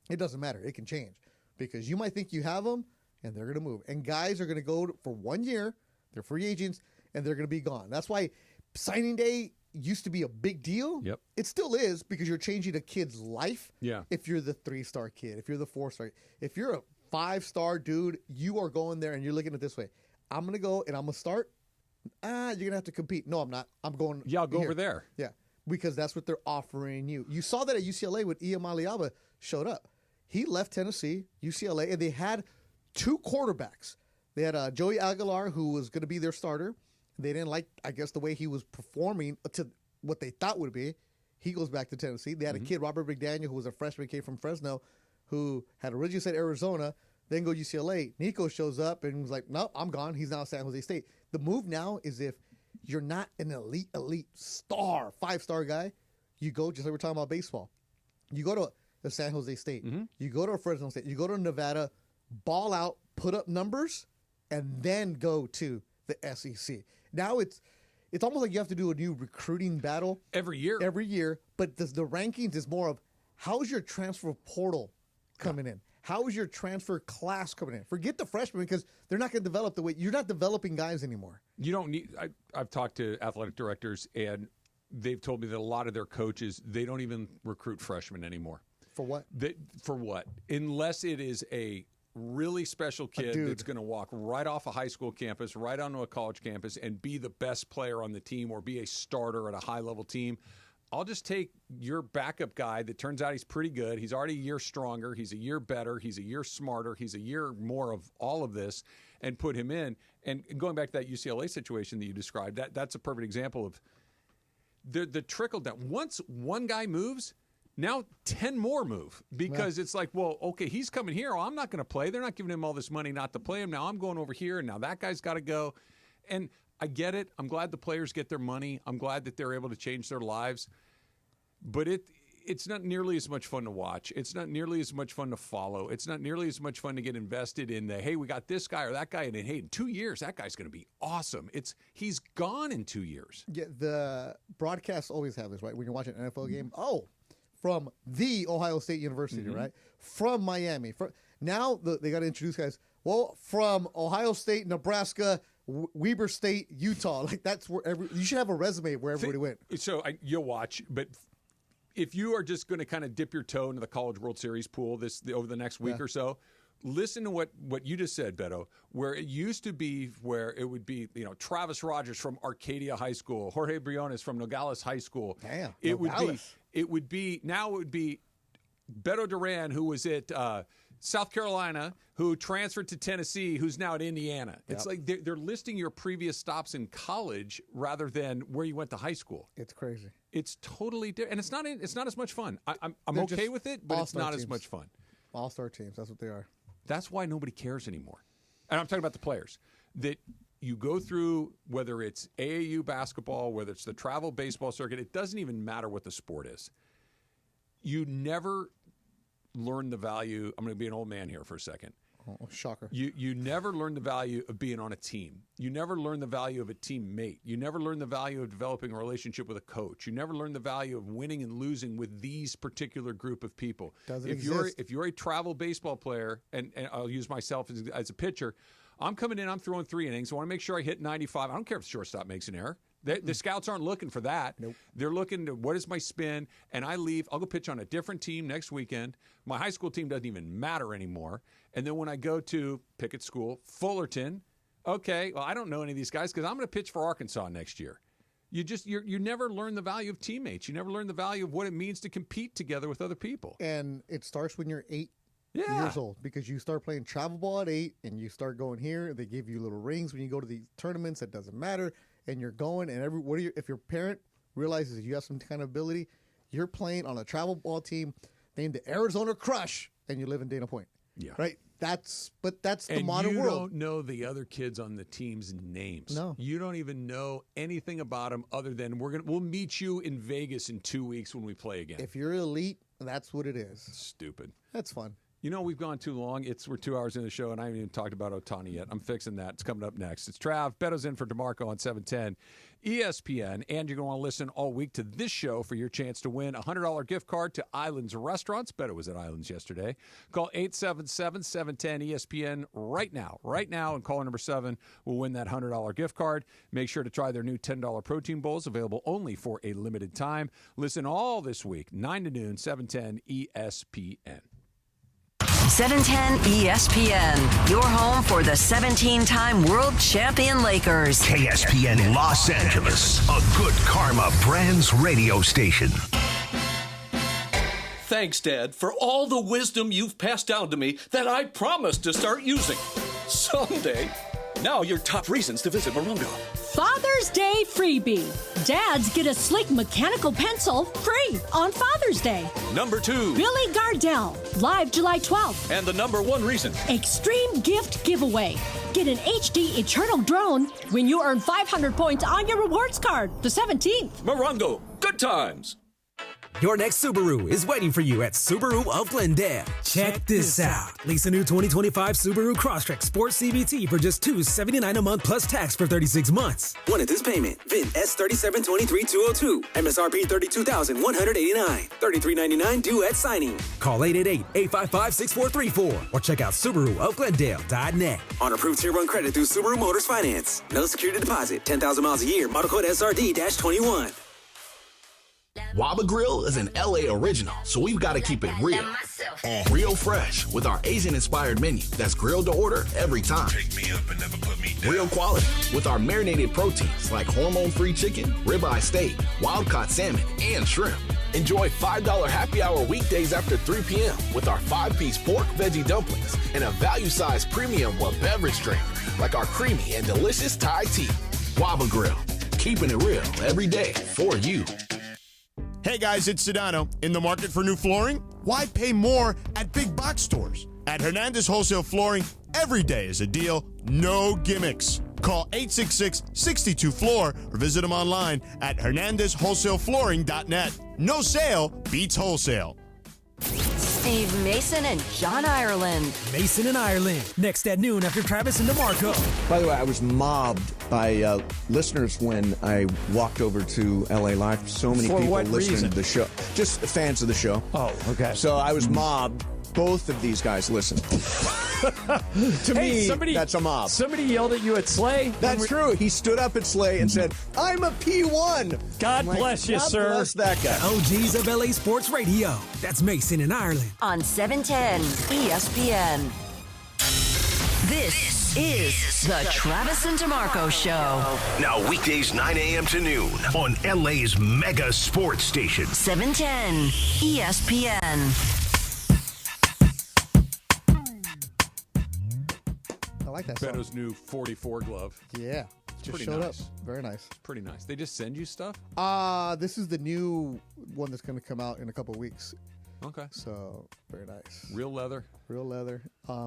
it doesn't matter. It can change because you might think you have them and they're going to move. And guys are going to go for 1 year. They're free agents and they're going to be gone. That's why signing day used to be a big deal. Yep. It still is because you're changing a kid's life. Yeah. If you're the 3-star kid, if you're the 4-star, if you're a 5-star dude, you are going there and you're looking at it this way. I'm going to go and I'm going to start. You're going to have to compete. No, I'm not. I'm going. Yeah, I'll go here. over there. Yeah. Because that's what they're offering you. You saw that at UCLA when Iam Aliaba showed up. He left Tennessee, UCLA, and they had 2 quarterbacks. They had Joey Aguilar, who was going to be their starter. They didn't like, I guess, the way he was performing to what they thought would be. He goes back to Tennessee. They had a kid, Robert McDaniel, who was a freshman, came from Fresno, who had originally said Arizona, then go UCLA. Nico shows up and was like, nope, I'm gone. He's now San Jose State. The move now is if you're not an elite star, 5-star guy, you go, just like we're talking about baseball, you go to a San Jose State, you go to a Fresno State, you go to Nevada, ball out, put up numbers, and then go to the SEC. Now it's almost like you have to do a new recruiting battle every year, but the rankings is more of how's your transfer portal coming in? How is your transfer class coming in? Forget the freshmen because they're not going to develop the way you're not developing guys anymore. You don't need. I've talked to athletic directors, and they've told me that a lot of their coaches, they don't even recruit freshmen anymore. For what? For what? Unless it is a really special kid that's going to walk right off a high school campus, right onto a college campus, and be the best player on the team or be a starter at a high-level team. I'll just take your backup guy that turns out he's pretty good. He's already a year stronger. He's a year better. He's a year smarter. He's a year more of all of this and put him in. And going back to that UCLA situation that you described, that's a perfect example of the trickle down. Once one guy moves, now 10 more move because it's like, well, okay, he's coming here. Well, I'm not going to play. They're not giving him all this money not to play him. Now I'm going over here, and now that guy's got to go. And I get it. I'm glad the players get their money. I'm glad that they're able to change their lives. But it's not nearly as much fun to watch. It's not nearly as much fun to follow. It's not nearly as much fun to get invested in the, hey, we got this guy or that guy, and hey, in 2 years, that guy's going to be awesome. He's gone in 2 years. Yeah, the broadcasts always have this, right? When you're watching an NFL game, from the Ohio State University, right? From Miami. Now they got to introduce guys, well, from Ohio State, Nebraska, Weber State, Utah. Like that's where you should have a resume where everybody went. So you'll watch, but if you are just going to kind of dip your toe into the College World Series pool over the next week or so, listen to what you just said, Beto, where it used to be where it would be, Travis Rogers from Arcadia High School, Jorge Briones from Nogales High School. Damn, it Nogales. would be Beto Duran, who was at South Carolina, who transferred to Tennessee, who's now at Indiana. Yep. It's like they're listing your previous stops in college rather than where you went to high school. It's crazy. It's totally different, and it's not as much fun. I'm They're okay just with it, but it's not as much fun. All-star teams, that's what they are. That's why nobody cares anymore. And I'm talking about the players. That you go through, whether it's AAU basketball, whether it's the travel baseball circuit, it doesn't even matter what the sport is. You never learn the value. I'm going to be an old man here for a second. Oh, shocker. You never learn the value of being on a team. You never learn the value of a teammate. You never learn the value of developing a relationship with a coach. You never learn the value of winning and losing with these particular group of people. If you're a travel baseball player, and I'll use myself as a pitcher, I'm coming in, I'm throwing 3 innings. I want to make sure I hit 95. I don't care if the shortstop makes an error. The scouts aren't looking for that. Nope. They're looking to what is my spin, and I leave. I'll go pitch on a different team next weekend. My high school team doesn't even matter anymore. And then when I go to Pickett School, Fullerton, okay, well, I don't know any of these guys because I'm going to pitch for Arkansas next year. You never learn the value of teammates. You never learn the value of what it means to compete together with other people. And it starts when you're 8 years old because you start playing travel ball at 8 and you start going here. They give you little rings when you go to these tournaments. It doesn't matter. And you're going, and if your parent realizes you have some kind of ability, you're playing on a travel ball team named the Arizona Crush, and you live in Dana Point. Yeah. Right? That's the modern world. You don't know the other kids on the team's names. No. You don't even know anything about them other than we'll meet you in Vegas in 2 weeks when we play again. If you're elite, that's what it is. Stupid. That's fun. We've gone too long. We're 2 hours in the show, and I haven't even talked about Otani yet. I'm fixing that. It's coming up next. It's Trav. Beto's in for DeMarco on 710 ESPN. And you're going to want to listen all week to this show for your chance to win a $100 gift card to Islands Restaurants. Beto was at Islands yesterday. Call 877-710-ESPN right now. Right now, and caller number 7 will win that $100 gift card. Make sure to try their new $10 protein bowls, available only for a limited time. Listen all this week, 9 to noon, 710 ESPN. 710 ESPN, your home for the 17-time world champion Lakers. KSPN Los Angeles, a Good Karma Brands radio station. Thanks, Dad, for all the wisdom you've passed down to me that I promised to start using. Someday. Now your top reasons to visit Morongo. Father's Day freebie. Dads get a slick mechanical pencil free on Father's Day. Number 2. Billy Gardell, live July 12th. And the number 1 reason. Extreme gift giveaway. Get an HD Eternal drone when you earn 500 points on your rewards card, the 17th. Morongo, good times. Your next Subaru is waiting for you at Subaru of Glendale. Check this out. Lease a new 2025 Subaru Crosstrek Sport CVT for just $279 a month plus tax for 36 months. One at this payment. VIN S3723202. MSRP $32,189. $33.99 due at signing. Call 888-855-6434 or check out SubaruofGlendale.net. On approved Tier 1 credit through Subaru Motors Finance. No security deposit. 10,000 miles a year. Model code SRD-21. Waba Grill is an LA original, so we've got to keep it real. Real fresh with our Asian-inspired menu that's grilled to order every time. Take me up and never put me down. Real quality with our marinated proteins like hormone-free chicken, ribeye steak, wild-caught salmon, and shrimp. Enjoy $5 happy hour weekdays after 3 p.m. with our 5-piece pork veggie dumplings and a value-sized premium beverage drink like our creamy and delicious Thai tea. Waba Grill, keeping it real every day for you. Hey guys, it's Sedano. In the market for new flooring? Why pay more at big box stores? At Hernandez Wholesale Flooring, every day is a deal, no gimmicks. Call 866-62-FLOOR or visit them online at hernandezwholesaleflooring.net. No sale beats wholesale. Steve Mason and John Ireland. Mason and Ireland, next at noon after Travis and DeMarco. By the way, I was mobbed by listeners when I walked over to LA Live. So many For people what listening reason? to the show. Just fans of the show. Oh, okay. So I was mobbed. Both of these guys listen. To me, that's a mob. Somebody yelled at you at Slay? That's true. He stood up at Slay and said, I'm a P1. God bless you, God sir. bless that guy. OGs of LA Sports Radio. That's Mason and Ireland. On 710 ESPN. This is the Travis and DeMarco Show. Now weekdays 9 a.m. to noon on LA's mega sports station. 710 ESPN. I like that song. Beto's new 44 glove. Yeah. Just Pretty showed nice. up. Very nice. Pretty nice. They just send you stuff? This is the new one that's going to come out in a couple of weeks. Okay. So, very nice. Real leather? Real leather. A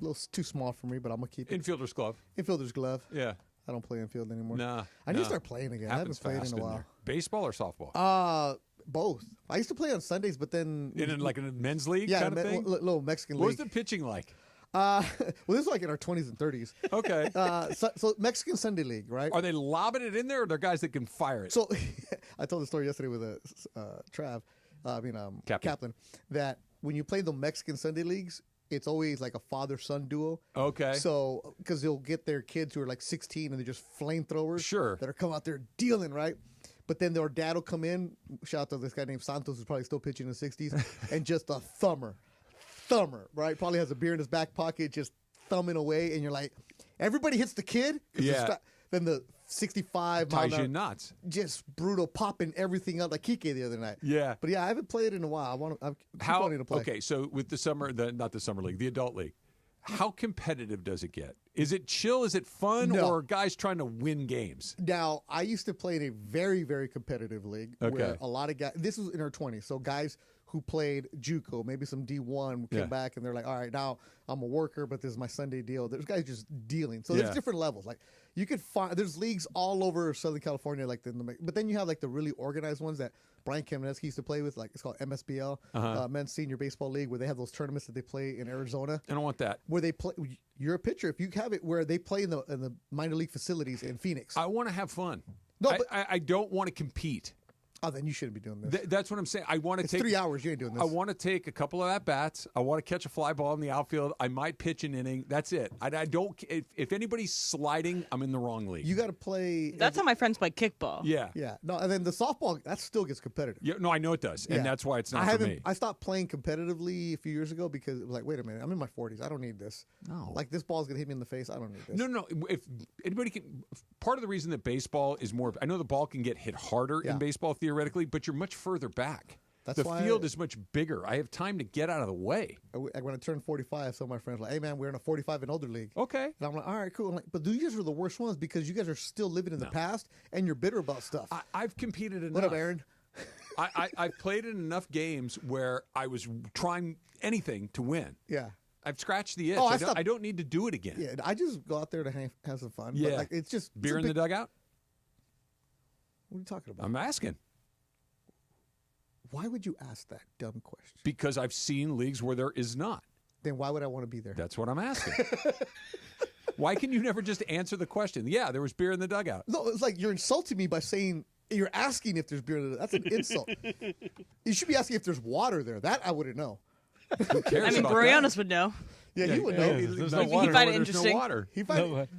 little too small for me, but I'm going to keep it. Infielder's glove. Infielder's glove. Yeah. I don't play infield anymore. Nah. I need to start playing again. Happens I haven't played fast in a while. there. Baseball or softball? Both. I used to play on Sundays, but then In like a men's league yeah, kind of thing? little Mexican What league. was the pitching like? Well, this is like in our 20s and 30s. Okay. So Mexican Sunday League, right? Are they lobbing it in there, or are there guys that can fire it? So I told the story yesterday with Kaplan, that when you play the Mexican Sunday Leagues, it's always like a father-son duo. Okay. So, because they'll get their kids who are like 16 and they're just flamethrowers. Sure. That are coming out there dealing, right? But then their dad will come in, shout out to this guy named Santos, who's probably still pitching in the 60s, and just a thumber, right? Probably has a beer in his back pocket, just thumbing away, and you're like, everybody hits the kid. Yeah. Then the 65 Ties you nuts. Just brutal, popping everything up like Kike the other night. Yeah. But yeah, I haven't played in a while. I keep wanting to play. Okay, so with not the summer league, the adult league, how competitive does it get? Is it chill? Is it fun? No. Or are guys trying to win games? Now, I used to play in a very, very competitive league Okay. where a lot of guys, this was in our 20s, so guys who played JUCO, maybe some D1 came back and they're like, all right, now I'm a worker, but this is my Sunday deal. There's guys just dealing. So there's different levels. Like you could find, there's leagues all over Southern California, like but then you have like the really organized ones that Brian Kamenetsky used to play with, like it's called MSBL, Men's Senior Baseball League, where they have those tournaments that they play in Arizona. I don't want that. Where they play, you're a pitcher. If you have it where they play in the minor league facilities in Phoenix. I want to have fun. No, but I don't want to compete. Oh, then you shouldn't be doing this. That's what I'm saying. I want to It's take 3 hours. You ain't doing this. I want to take a couple of at bats. I want to catch a fly ball in the outfield. I might pitch an inning. That's it. I don't. If anybody's sliding, I'm in the wrong league. You got to play. That's how my friends play kickball. Yeah. Yeah. No, and then the softball that still gets competitive. Yeah. No, I know it does, and that's why it's not for me. I stopped playing competitively a few years ago because it was like, wait a minute, I'm in my 40s. I don't need this. No. Like this ball's gonna hit me in the face. I don't need this. No. If anybody can, part of the reason that baseball is more. I know the ball can get hit harder in baseball theoretically, but you're much further back. That's the why field is much bigger. I have time to get out of the way. When I turned 45, some of my friends were like, hey man, we're in a 45 and older league. Okay. And I'm like, all right, cool. I'm like, but you guys are the worst ones because you guys are still living in the past and you're bitter about stuff. I've competed enough. What up, Aaron? I've played in enough games where I was trying anything to win. Yeah. I've scratched the itch. Oh, I don't need to do it again. Yeah, I just go out there to have some fun. Yeah. But like, it's just beer in the dugout? What are you talking about? I'm asking. Why would you ask that dumb question? Because I've seen leagues where there is not. Then why would I want to be there? That's what I'm asking. Why can you never just answer the question? Yeah, there was beer in the dugout. No, it's like you're insulting me by saying you're asking if there's beer in the dugout. That's an insult. You should be asking if there's water there. That I wouldn't know. Who cares I mean, about Boreanaz would know. Yeah, he would know. There's no He'd water. find it There's interesting. no water.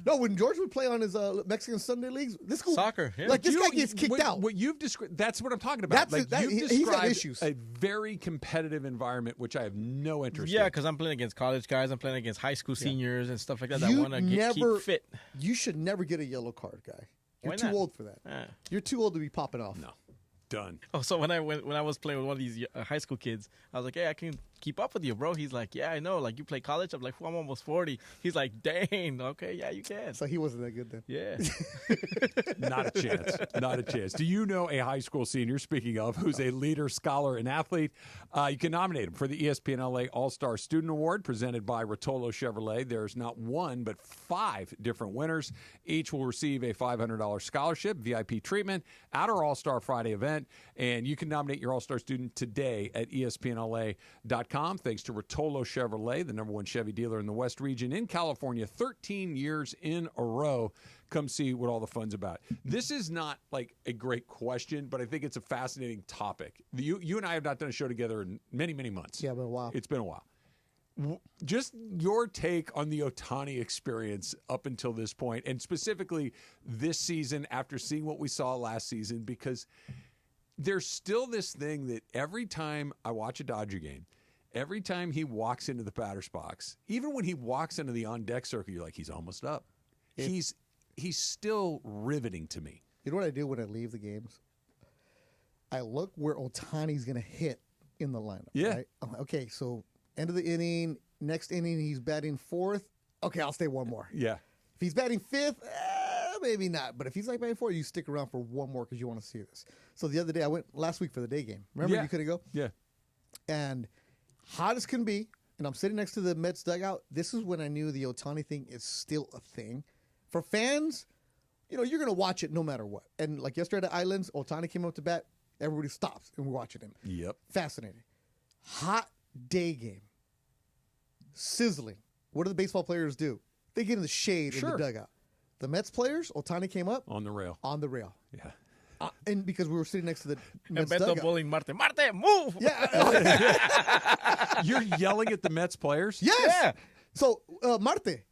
No, when George would play on his Mexican Sunday leagues, this cool. Soccer, yeah. Like this guy gets kicked out. What you've described, that's what I'm talking about. That's you've he's got described issues. a very competitive environment, which I have no interest Yeah, in. because I'm playing against college guys. I'm playing against high school seniors and stuff like that. You that want to keep fit. You should never get a yellow card, guy. You're Why too not? old for that. You're too old to be popping off. No. Done. Oh, so when I was playing with one of these high school kids, I was like, "Hey, I can keep up with you, bro." He's like, "Yeah, I know. Like you play college." I'm like, "I'm almost 40." He's like, "Dang, okay, yeah, you can." So he wasn't that good then. Yeah. Not a chance. Not a chance. Do you know a high school senior, speaking of, who's a leader, scholar, and athlete? You can nominate him for the ESPN LA All-Star Student Award presented by Rotolo Chevrolet. There's not one, but 5 different winners. Each will receive a $500 scholarship, VIP treatment at our All-Star Friday event. And you can nominate your All-Star student today at ESPNLA.com. Thanks to Rotolo Chevrolet, the #1 Chevy dealer in the West region in California, 13 years in a row. Come see what all the fun's about. This is not like a great question, but I think it's a fascinating topic. You and I have not done a show together in many, many months. Yeah, but a while. It's been a while. Just your take on the Otani experience up until this point, and specifically this season after seeing what we saw last season, because there's still this thing that every time I watch a Dodger game, Every time he walks into the batter's box, even when he walks into the on-deck circle, you're like, he's almost up. He's still riveting to me. You know what I do when I leave the games? I look where Otani's going to hit in the lineup. Yeah. Right? Okay, so end of the inning, next inning he's batting fourth. Okay, I'll stay one more. Yeah. If he's batting fifth, maybe not. But if he's like batting fourth, you stick around for one more because you want to see this. So the other day, I went last week for the day game. Remember you couldn't go? Yeah. And hot as can be, and I'm sitting next to the Mets dugout. This is when I knew the Otani thing is still a thing. For fans, you're going to watch it no matter what. And like yesterday at the Islands, Otani came up to bat. Everybody stops and we're watching him. Yep. Fascinating. Hot day game. Sizzling. What do the baseball players do? They get in the shade in the dugout. The Mets players, Otani came up. On the rail. On the rail. Yeah. And because we were sitting next to the Mets Beto dugout. bullying Marte. Marte, move! Yeah. You're yelling at the Mets players? Yes. Yeah. So, Marte.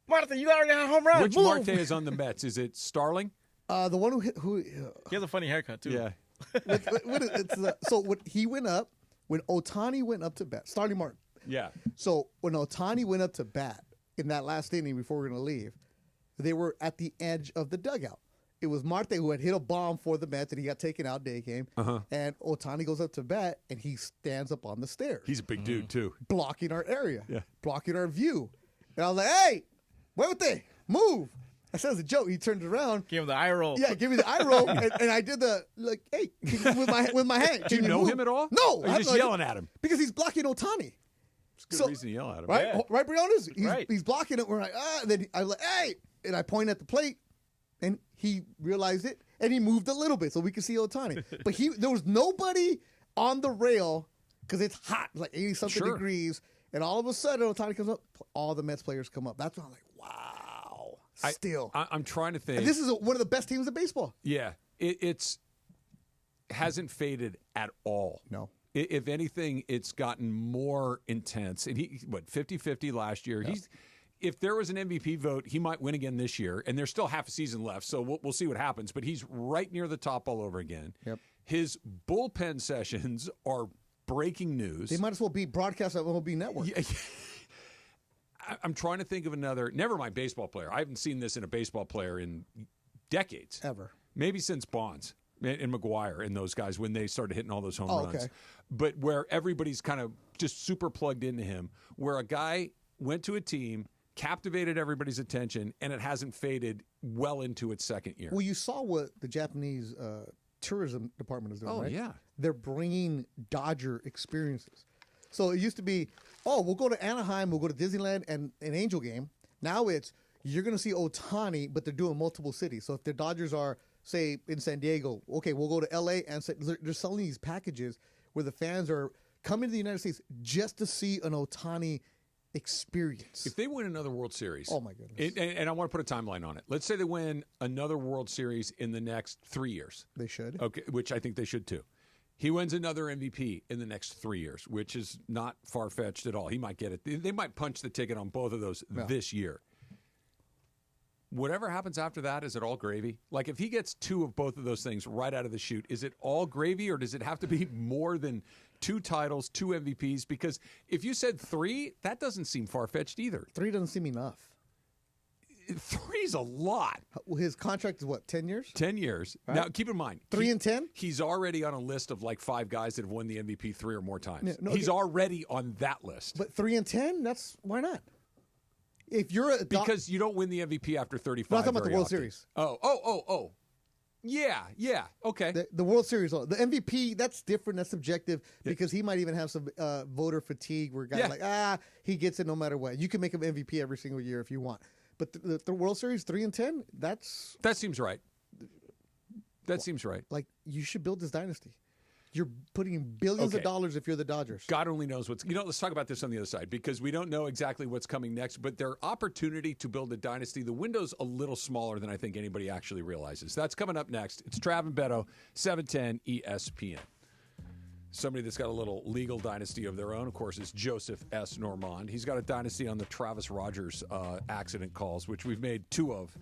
Marte, you already got a home run. Which move. Marte is on the Mets? Is it Starling? The one who he has a funny haircut, too. Yeah. So when he went up, when Otani went up to bat, Starling Marte. Yeah. So when Otani went up to bat in that last inning before we were going to leave, they were at the edge of the dugout. It was Marte who had hit a bomb for the Mets and he got taken out day game. And Otani goes up to bat and he stands up on the stairs. He's a big dude, too. Blocking our area. Yeah. Blocking our view. And I was like, hey, muévete, move. I said as a joke. He turned around. Give him the eye roll. Yeah, give me the eye roll. and I did the, like, hey, with my hand. Do you know him at all? No. Or are you just yelling at him? Because he's blocking Otani. It's a good reason to yell at him. Right, Yeah. right, Briones? Right. He's blocking it. We're like, And then I was like, hey. And I point at the plate. And he realized it. And he moved a little bit so we could see Otani. But there was nobody on the rail because it's hot, like 80-something degrees. And all of a sudden, Otani comes up. All the Mets players come up. That's when I'm like, wow. Still. I'm trying to think. And this is one of the best teams in baseball. Yeah. It's hasn't faded at all. No. If anything, it's gotten more intense. And 50-50 last year. Yeah. If there was an MVP vote, he might win again this year. And there's still half a season left, so we'll see what happens. But he's right near the top all over again. Yep. His bullpen sessions are breaking news. They might as well be broadcast on MLB Network. Yeah. I'm trying to think of another. Never mind baseball player. I haven't seen this in a baseball player in decades. Ever. Maybe since Bonds and McGuire and those guys when they started hitting all those home runs. Okay. But where everybody's kind of just super plugged into him, where a guy went to a team, captivated everybody's attention, and it hasn't faded well into its second year. Well, you saw what the Japanese tourism department is doing, Oh, right? yeah. They're bringing Dodger experiences. So it used to be, we'll go to Anaheim, we'll go to Disneyland and an Angel game. Now it's, you're going to see Otani, but they're doing multiple cities. So if the Dodgers are, say, in San Diego, okay, we'll go to L.A. and they're selling these packages where the fans are coming to the United States just to see an Otani experience. If they win another World Series. Oh, my goodness. And I want to put a timeline on it. Let's say they win another World Series in the next 3 years. They should. Okay, which I think they should too. He wins another MVP in the next 3 years, which is not far-fetched at all. He might get it. They might punch the ticket on both of those this year. Whatever happens after that, is it all gravy? Like if he gets two of both of those things right out of the chute, is it all gravy or does it have to be more than 2 titles, 2 MVPs? Because if you said 3, that doesn't seem far-fetched either. 3 doesn't seem enough. 3's a lot. Well, his contract is what, 10 years? 10 years. Right. Now, keep in mind. 3 and 10? He's already on a list of like 5 guys that have won the MVP 3 or more times. Yeah, no, he's already on that list. But 3 and 10, why not? If you're because you don't win the MVP after 35. No, I'm talking about the World often. Series. Oh. Yeah, okay. The World Series, the MVP, that's different. That's subjective because he might even have some voter fatigue where guys like, he gets it no matter what. You can make him MVP every single year if you want. But the World Series 3 and 10, that seems right. That seems right. Like you should build this dynasty. You're putting billions of dollars if you're the Dodgers. God only knows what's... let's talk about this on the other side because we don't know exactly what's coming next, but their opportunity to build a dynasty, the window's a little smaller than I think anybody actually realizes. That's coming up next. It's Trav and Beto, 710 ESPN. somebody that's got a little legal dynasty of their own, of course, is Joseph S. Normand. He's got a dynasty on the Travis Rogers accident calls, which we've made 2 of,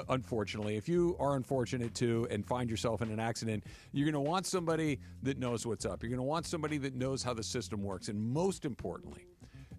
unfortunately. If you are unfortunate to and find yourself in an accident, you're going to want somebody that knows what's up. You're going to want somebody that knows how the system works. And most importantly,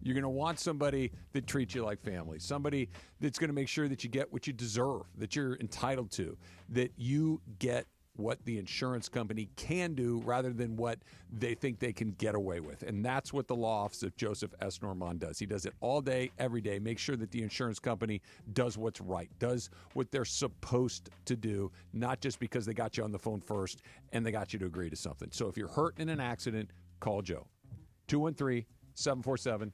you're going to want somebody that treats you like family, somebody that's going to make sure that you get what you deserve, that you're entitled to, that you get what the insurance company can do rather than what they think they can get away with. And that's what the law office of Joseph S. Normand does. He does it all day, every day. Make sure that the insurance company does what's right, does what they're supposed to do, not just because they got you on the phone first and they got you to agree to something. So if you're hurt in an accident, call Joe. 213-747-2000.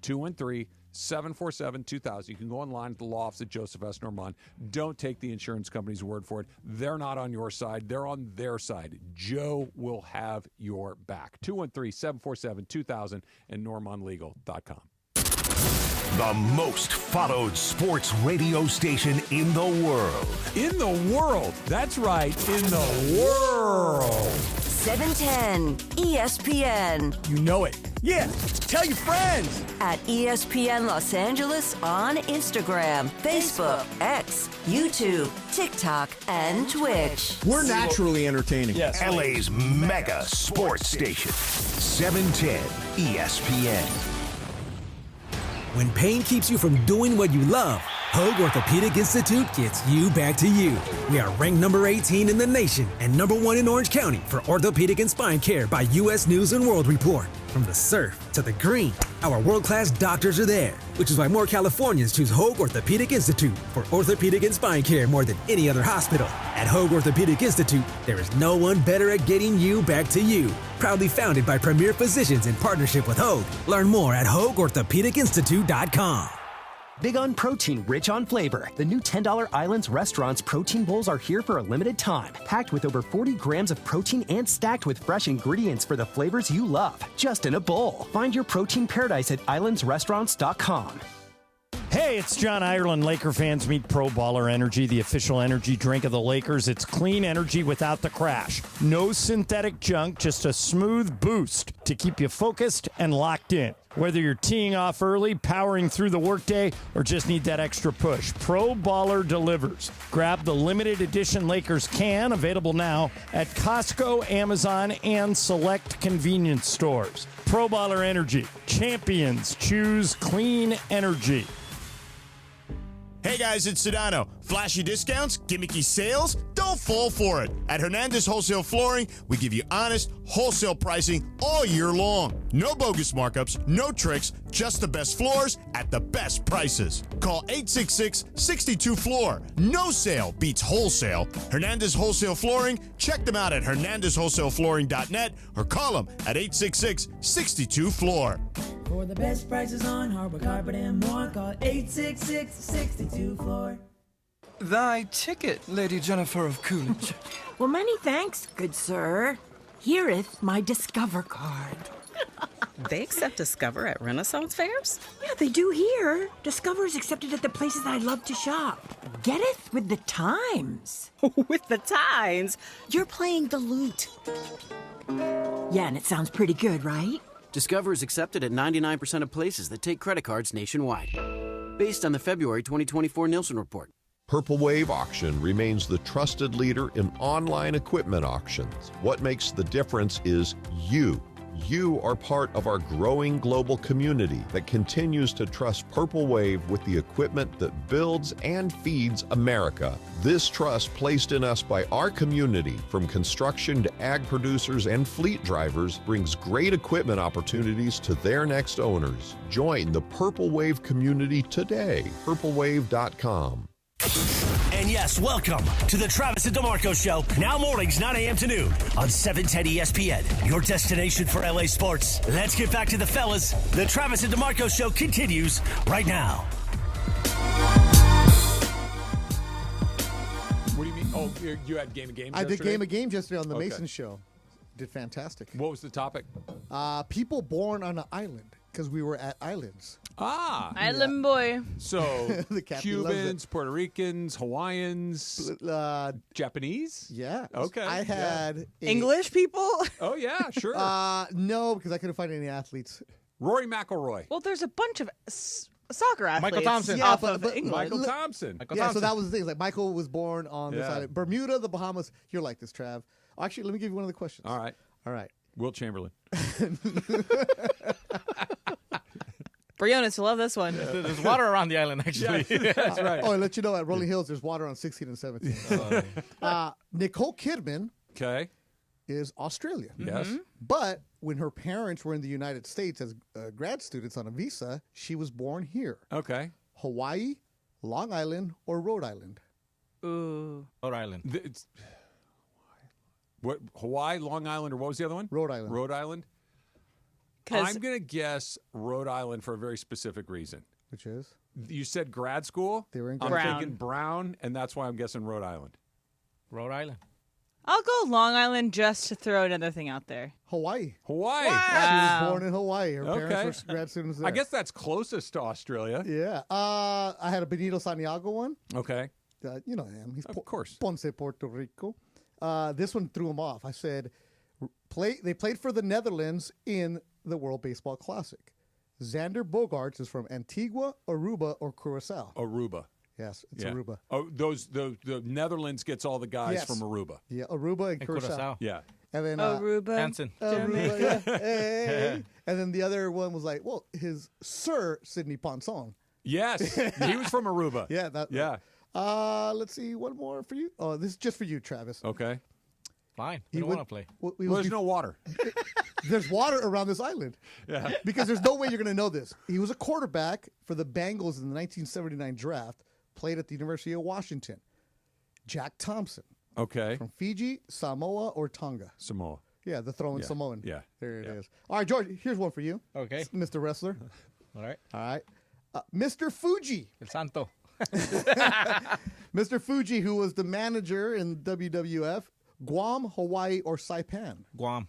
213-747-2000. You can go online at the law office of Joseph S. Normand. Don't take the insurance company's word for it. They're not on your side. They're on their side. Joe will have your back. 213-747-2000 and normandlegal.com. The most followed sports radio station in the world. In the world. That's right. In the world. 710 ESPN. You know it. Yeah, tell your friends. At ESPN Los Angeles on Instagram, Facebook, X, YouTube, TikTok, and Twitch. We're naturally entertaining. Yes. LA's mega sports station. 710 ESPN. When pain keeps you from doing what you love, Hoag Orthopedic Institute gets you back to you. We are ranked number 18 in the nation and number 1 in Orange County for orthopedic and spine care by U.S. News & World Report. From the surf to the green, our world-class doctors are there, which is why more Californians choose Hoag Orthopedic Institute for orthopedic and spine care more than any other hospital. At Hoag Orthopedic Institute, there is no one better at getting you back to you. Proudly founded by premier physicians in partnership with Hoag. Learn more at HoagOrthopedicInstitute.com. Big on protein, rich on flavor. The new $10 Islands Restaurant's protein bowls are here for a limited time. Packed with over 40 grams of protein and stacked with fresh ingredients for the flavors you love. Just in a bowl. Find your protein paradise at islandsrestaurants.com. Hey, it's John Ireland. Laker fans, meet Pro Baller Energy, the official energy drink of the Lakers. It's clean energy without the crash. No synthetic junk, just a smooth boost to keep you focused and locked in. Whether you're teeing off early, powering through the workday, or just need that extra push, Pro Baller delivers. Grab the limited edition Lakers can, available now at Costco, Amazon, and select convenience stores. Pro Baller Energy. Champions choose clean energy. Hey guys, it's Sedano. Flashy discounts, gimmicky sales? Don't fall for it. At Hernandez Wholesale Flooring, we give you honest, wholesale pricing all year long. No bogus markups, no tricks, just the best floors at the best prices. Call 866-62-FLOOR. No sale beats wholesale. Hernandez Wholesale Flooring, check them out at hernandezwholesaleflooring.net or call them at 866-62-FLOOR. For the best prices on hardwood carpet and more, call 866-62-FLOOR. Thy ticket, Lady Jennifer of Coolidge. Well, many thanks, good sir. Here'th my Discover card. They accept Discover at Renaissance fairs? Yeah, they do here. Discover's accepted at the places I love to shop. Getteth with the times. With the times? You're playing the lute. Yeah, and it sounds pretty good, right? Discover is accepted at 99% of places that take credit cards nationwide. Based on the February 2024 Nielsen report. Purple Wave Auction remains the trusted leader in online equipment auctions. What makes the difference is you. You are part of our growing global community that continues to trust Purple Wave with the equipment that builds and feeds America. This trust placed in us by our community, from construction to ag producers and fleet drivers, brings great equipment opportunities to their next owners. Join the Purple Wave community today. purplewave.com. And yes, welcome to the Travis and DeMarco Show, now mornings 9 a.m. to noon on 710 ESPN, your destination for LA sports. Let's get back to the fellas. The Travis and DeMarco Show continues right now. What do you mean? Oh, you had Game of Games I did yesterday? Game of Games yesterday on the Okay. Mason Show. Did fantastic. What was the topic? People born on an island, because we were at islands. Island boy. So The captain loves Cubans, Puerto Ricans, Hawaiians, Japanese? Yeah. Okay. I had English people? Oh, yeah, sure. No, because I couldn't find any athletes. Rory McIlroy. Well, there's a bunch of soccer athletes. Michael Thompson. Yeah, Off but- of but- England. Michael Thompson. So that was the thing. Like Michael was born on this Yeah. island. Bermuda, the Bahamas. You're like this, Trav. Actually, let me give you one of the questions. All right. All right. Wilt Chamberlain. Briones will love this one. There's water around the island, actually. That's right. Oh, and let you know at Rolling Hills, there's water on 16 and 17. Nicole Kidman Okay. is Australian. Yes. But when her parents were in the United States as grad students on a visa, she was born here. Okay. Hawaii, Long Island, or Rhode Island? Ooh. Rhode Island. What, Hawaii, Long Island, or what was the other one? Rhode Island. Rhode Island. I'm going to guess Rhode Island for a very specific reason. Which is? You said grad school. They were in I'm grad Brown. thinking Brown, and that's why I'm guessing Rhode Island. Rhode Island. I'll go Long Island just to throw another thing out there. Hawaii. Hawaii. She Wow. was born in Hawaii. Her Okay. parents were grad students there. I guess that's closest to Australia. Yeah. I had a Benito Santiago one. Okay. You know him. He's Of course. Ponce, Puerto Rico. This one threw him off. I said, they played for the Netherlands in the World Baseball Classic. Xander Bogaerts is from Antigua, Aruba, or Curacao. Aruba. Yes, it's Yeah. Aruba. Oh, the Netherlands gets all the guys Yes. from Aruba. Yeah, Aruba and Curacao. Yeah. And then Aruba. Hanson. Aruba, yeah. Hey. And then the other one was like, well, his Sir Sidney Ponson. Yes. He was from Aruba. Yeah. Yeah. Let's see, one more for you. Oh, this is just for you, Travis. Okay. Fine. He We don't would- want to play. Well, Well, there's no water. There's water around this island. Yeah. Because there's no way you're going to know this. He was a quarterback for the Bengals in the 1979 draft, played at the University of Washington. Jack Thompson. Okay. From Fiji, Samoa, or Tonga? Samoa. Yeah, the throwing Yeah. Samoan. Yeah. There it is. All right, George, here's one for you. Okay. Mr. Wrestler. All right. All right. Mr. Fuji. El Santo. Mr. Fuji, who was the manager in WWF, Guam, Hawaii, or Saipan? Guam.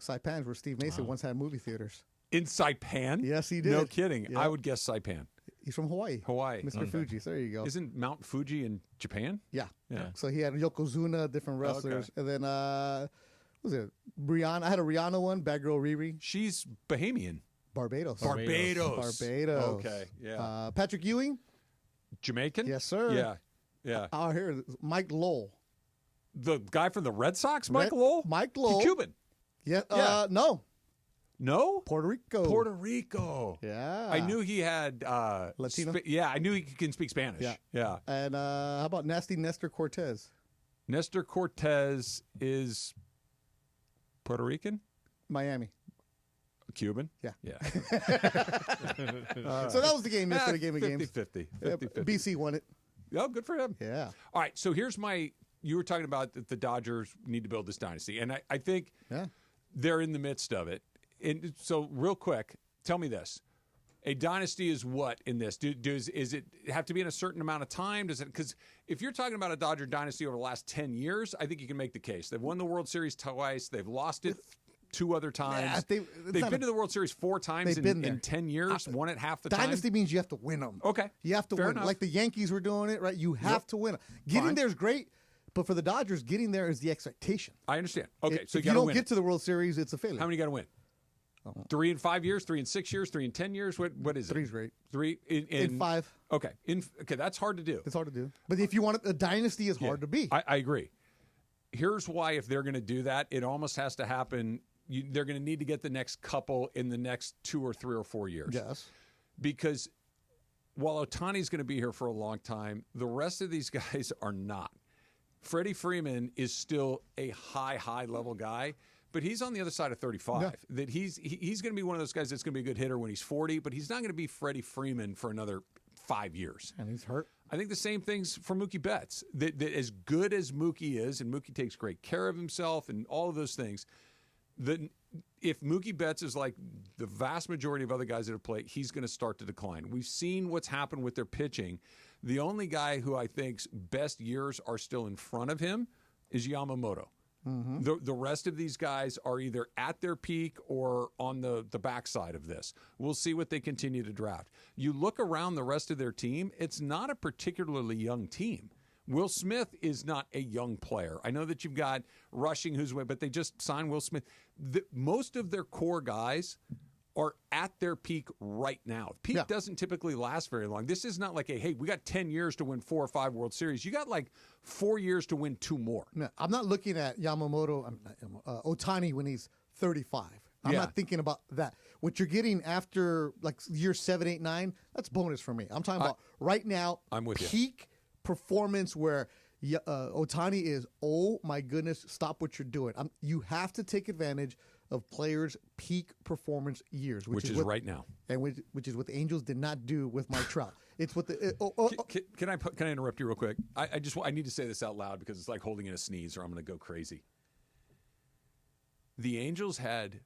Saipan's where Steve Mason once had movie theaters. In Saipan? Yes, he did. No kidding. Yeah. I would guess Saipan. He's from Hawaii. Hawaii. Mr. Fuji. There you go. Isn't Mount Fuji in Japan? Yeah. Yeah. So he had Yokozuna, different wrestlers. Okay. And then, what was it? Rihanna. I had a Rihanna one, Bad Girl Riri. She's Bahamian. Barbados. Barbados. Okay. Yeah. Patrick Ewing. Jamaican? Yes, sir. Yeah. Yeah. Oh, here, Mike Lowell. The guy from the Red Sox, Mike Red- Lowell? Mike Lowell. He's Cuban. Yeah. Yeah. No. No? Puerto Rico. Puerto Rico. Yeah. I knew he had Latino? yeah, I knew he can speak Spanish. Yeah. Yeah. And how about Nasty Nestor Cortez? Nestor Cortez is Puerto Rican? Miami. Cuban? Yeah. Yeah. So that was the game yesterday, game of games. 50-50. Yeah, 50-50. BC won it. Oh, good for him. Yeah. All right, so here's you were talking about that the Dodgers need to build this dynasty, and I think they're in the midst of it. And so real quick, tell me this. A dynasty is what in this? Is it have to be in a certain amount of time? Does it? Because if you're talking about a Dodger dynasty over the last 10 years, I think you can make the case. They've won the World Series twice. They've lost it 2 other times. They've been to the World Series 4 times in 10 years, won it half the time. Dynasty means you have to win them. Okay. You have to Fair win. enough. Like the Yankees were doing it, right? You have to win them. Getting Fine. there is great, but for the Dodgers, getting there is the expectation. I understand. Okay, so if you you got to don't win. get to the World Series, it's a failure. How many you got to win? 3 in 5 years, 3 in 6 years, 3 in 10 years. What is it? 3's great. 3 in 5. Okay. Okay, that's hard to do. It's hard to do. But if you want a dynasty, is hard to be. I agree. Here's why: if they're going to do that, it almost has to happen. They're going to need to get the next couple in the next 2 or 3 or 4 years. Yes. Because while Otani's going to be here for a long time, the rest of these guys are not. Freddie Freeman is still a high level guy. But he's on the other side of 35. Yeah. That he's going to be one of those guys that's going to be a good hitter when he's 40, but he's not going to be Freddie Freeman for another 5 years. And he's hurt. I think the same thing's for Mookie Betts. That as good as Mookie is, and Mookie takes great care of himself and all of those things, if Mookie Betts is like the vast majority of other guys that have played, he's going to start to decline. We've seen what's happened with their pitching. The only guy who I think's best years are still in front of him is Yamamoto. Mm-hmm. The rest of these guys are either at their peak or on the backside of this. We'll see what they continue to draft. You look around the rest of their team, it's not a particularly young team. Will Smith is not a young player. I know that you've got Rushing who's but they just signed Will Smith. Most of their core guys are at their peak right now. Peak doesn't typically last very long. This is not like hey, we got 10 years to win 4 or 5 World Series. You got like 4 years to win 2 more. No, I'm not looking at Otani when he's 35. I'm not thinking about that. What you're getting after like year 7, 8, 9, that's bonus for me. I'm talking about right now. I'm with you. Peak performance where Otani is, oh my goodness, stop what you're doing. You have to take advantage of players' peak performance years, which is right now, and which is what the Angels did not do with Mike Trout. It's what the Can I interrupt you real quick? I need to say this out loud because it's like holding in a sneeze, or I'm going to go crazy. The Angels had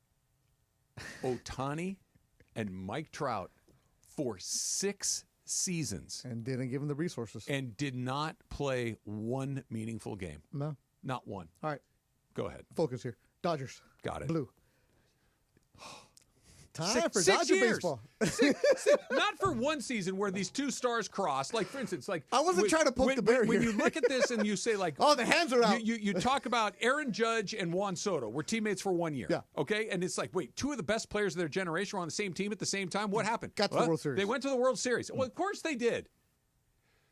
Otani and Mike Trout for 6 seasons and didn't give him the resources and did not play one meaningful game. No, not one. All right, go ahead. Focus here. Dodgers. Got it. Blue. Time for 6 Dodger years. baseball. Not for one season where these 2 stars cross. Like, for instance, like I wasn't trying to poke the bear when here. you look at this and you say, like, oh, the hands are out. You talk about Aaron Judge and Juan Soto were teammates for 1 year. Yeah. Okay, and it's like, wait, 2 of the best players of their generation were on the same team at the same time. What happened? Got to the World Series. They went to the World Series. Well, of course they did.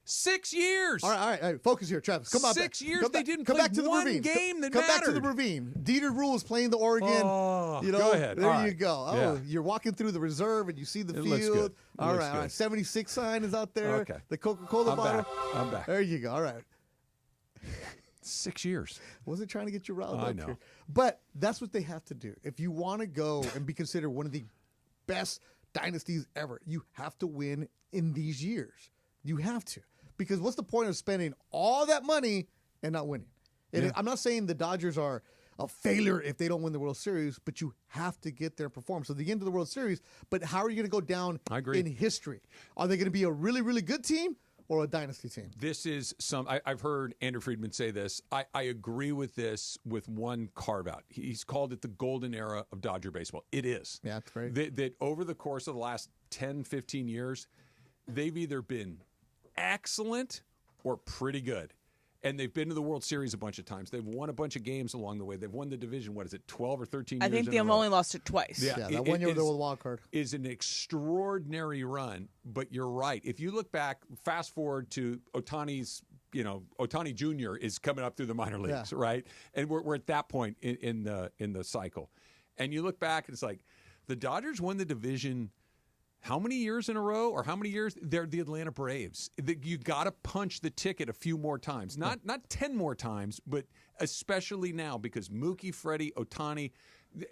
6 years. All right. Focus here, Travis. Come on. 6 years. They didn't come play back to the one ravine. game that come mattered. back to the ravine. Dieter Rule is playing the Oregon. Oh, go ahead. There you go. Oh, yeah. You're walking through the reserve and you see the field. Looks good. All right. 76 sign is out there. Okay. The Coca-Cola bottle. I'm back. There you go. All right. 6 years. Wasn't trying to get you riled up I know. here. But that's what they have to do. If you want to go and be considered one of the best dynasties ever, you have to win in these years. You have to. Because what's the point of spending all that money and not winning? And I'm not saying the Dodgers are a failure if they don't win the World Series, but you have to get there and perform. So they get into the World Series, but how are you going to go down in history? Are they going to be a really, really good team or a dynasty team? This is I've heard Andrew Friedman say this. I agree with this with one carve-out. He's called it the golden era of Dodger baseball. It is. Yeah, it's great. That over the course of the last 10, 15 years, they've either been excellent or pretty good. And they've been to the World Series a bunch of times. They've won a bunch of games along the way. They've won the division, 12 or 13 years? I think they've only lost it twice. Yeah, that 1 year they were the wild card. Is an extraordinary run, but you're right. If you look back, fast forward to Otani's, Otani Jr. is coming up through the minor leagues, right? And we're at that point in the cycle. And you look back and it's like the Dodgers won the division how many years in a row, or how many years? They're the Atlanta Braves. You got to punch the ticket a few more times, not 10 more times, but especially now because Mookie, Freddie, Otani,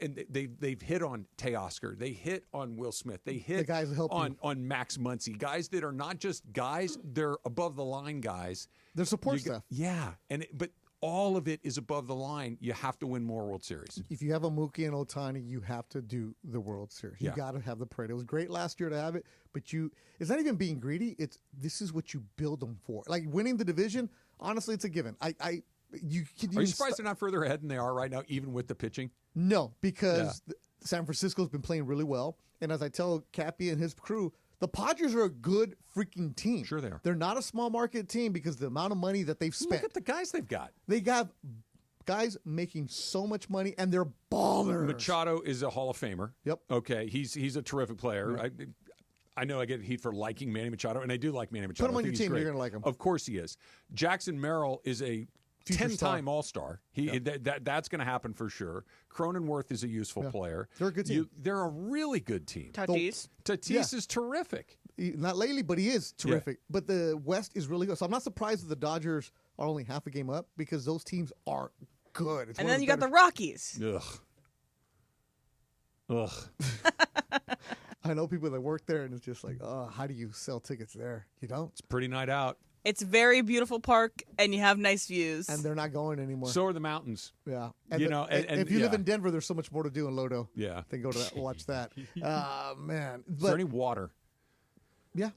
and they've hit on Teoscar, they hit on Will Smith, they hit the guys who help on Max Muncy, guys that are not just guys, they're above the line guys. They're support staff. Yeah, but all of it is above the line. You have to win more World Series. If you have a Mookie and Otani, you have to do the World Series. You got to have the parade. It was great last year to have it, but it's not even being greedy. This is what you build them for. Like winning the division, honestly, it's a given. Are you surprised they're not further ahead than they are right now, even with the pitching? No, because San Francisco's been playing really well. And as I tell Cappy and his crew, the Padres are a good freaking team. Sure they are. They're not a small market team because the amount of money that they've spent. Look at the guys they've got. They got guys making so much money, and they're ballers. Machado is a Hall of Famer. Yep. Okay, he's a terrific player. Yep. I know I get heat for liking Manny Machado, and I do like Manny Machado. Put him on your team, you're going to like him. Of course he is. Jackson Merrill is a 10-time All-Star. That's going to happen for sure. Cronenworth is a useful player. They're a good team. They're a really good team. Tatis is terrific. Not lately, but he is terrific. Yeah. But the West is really good. So I'm not surprised that the Dodgers are only half a game up because those teams are good. And then you got the Rockies. Ugh. I know people that work there, and it's just like, oh, how do you sell tickets there? You don't. It's a pretty night out. It's a very beautiful park, and you have nice views. And they're not going anymore. So are the mountains. Yeah. And and if you live in Denver, there's so much more to do in Lodo. Yeah. Then go to that, watch that. Man. Is there any water? Yeah.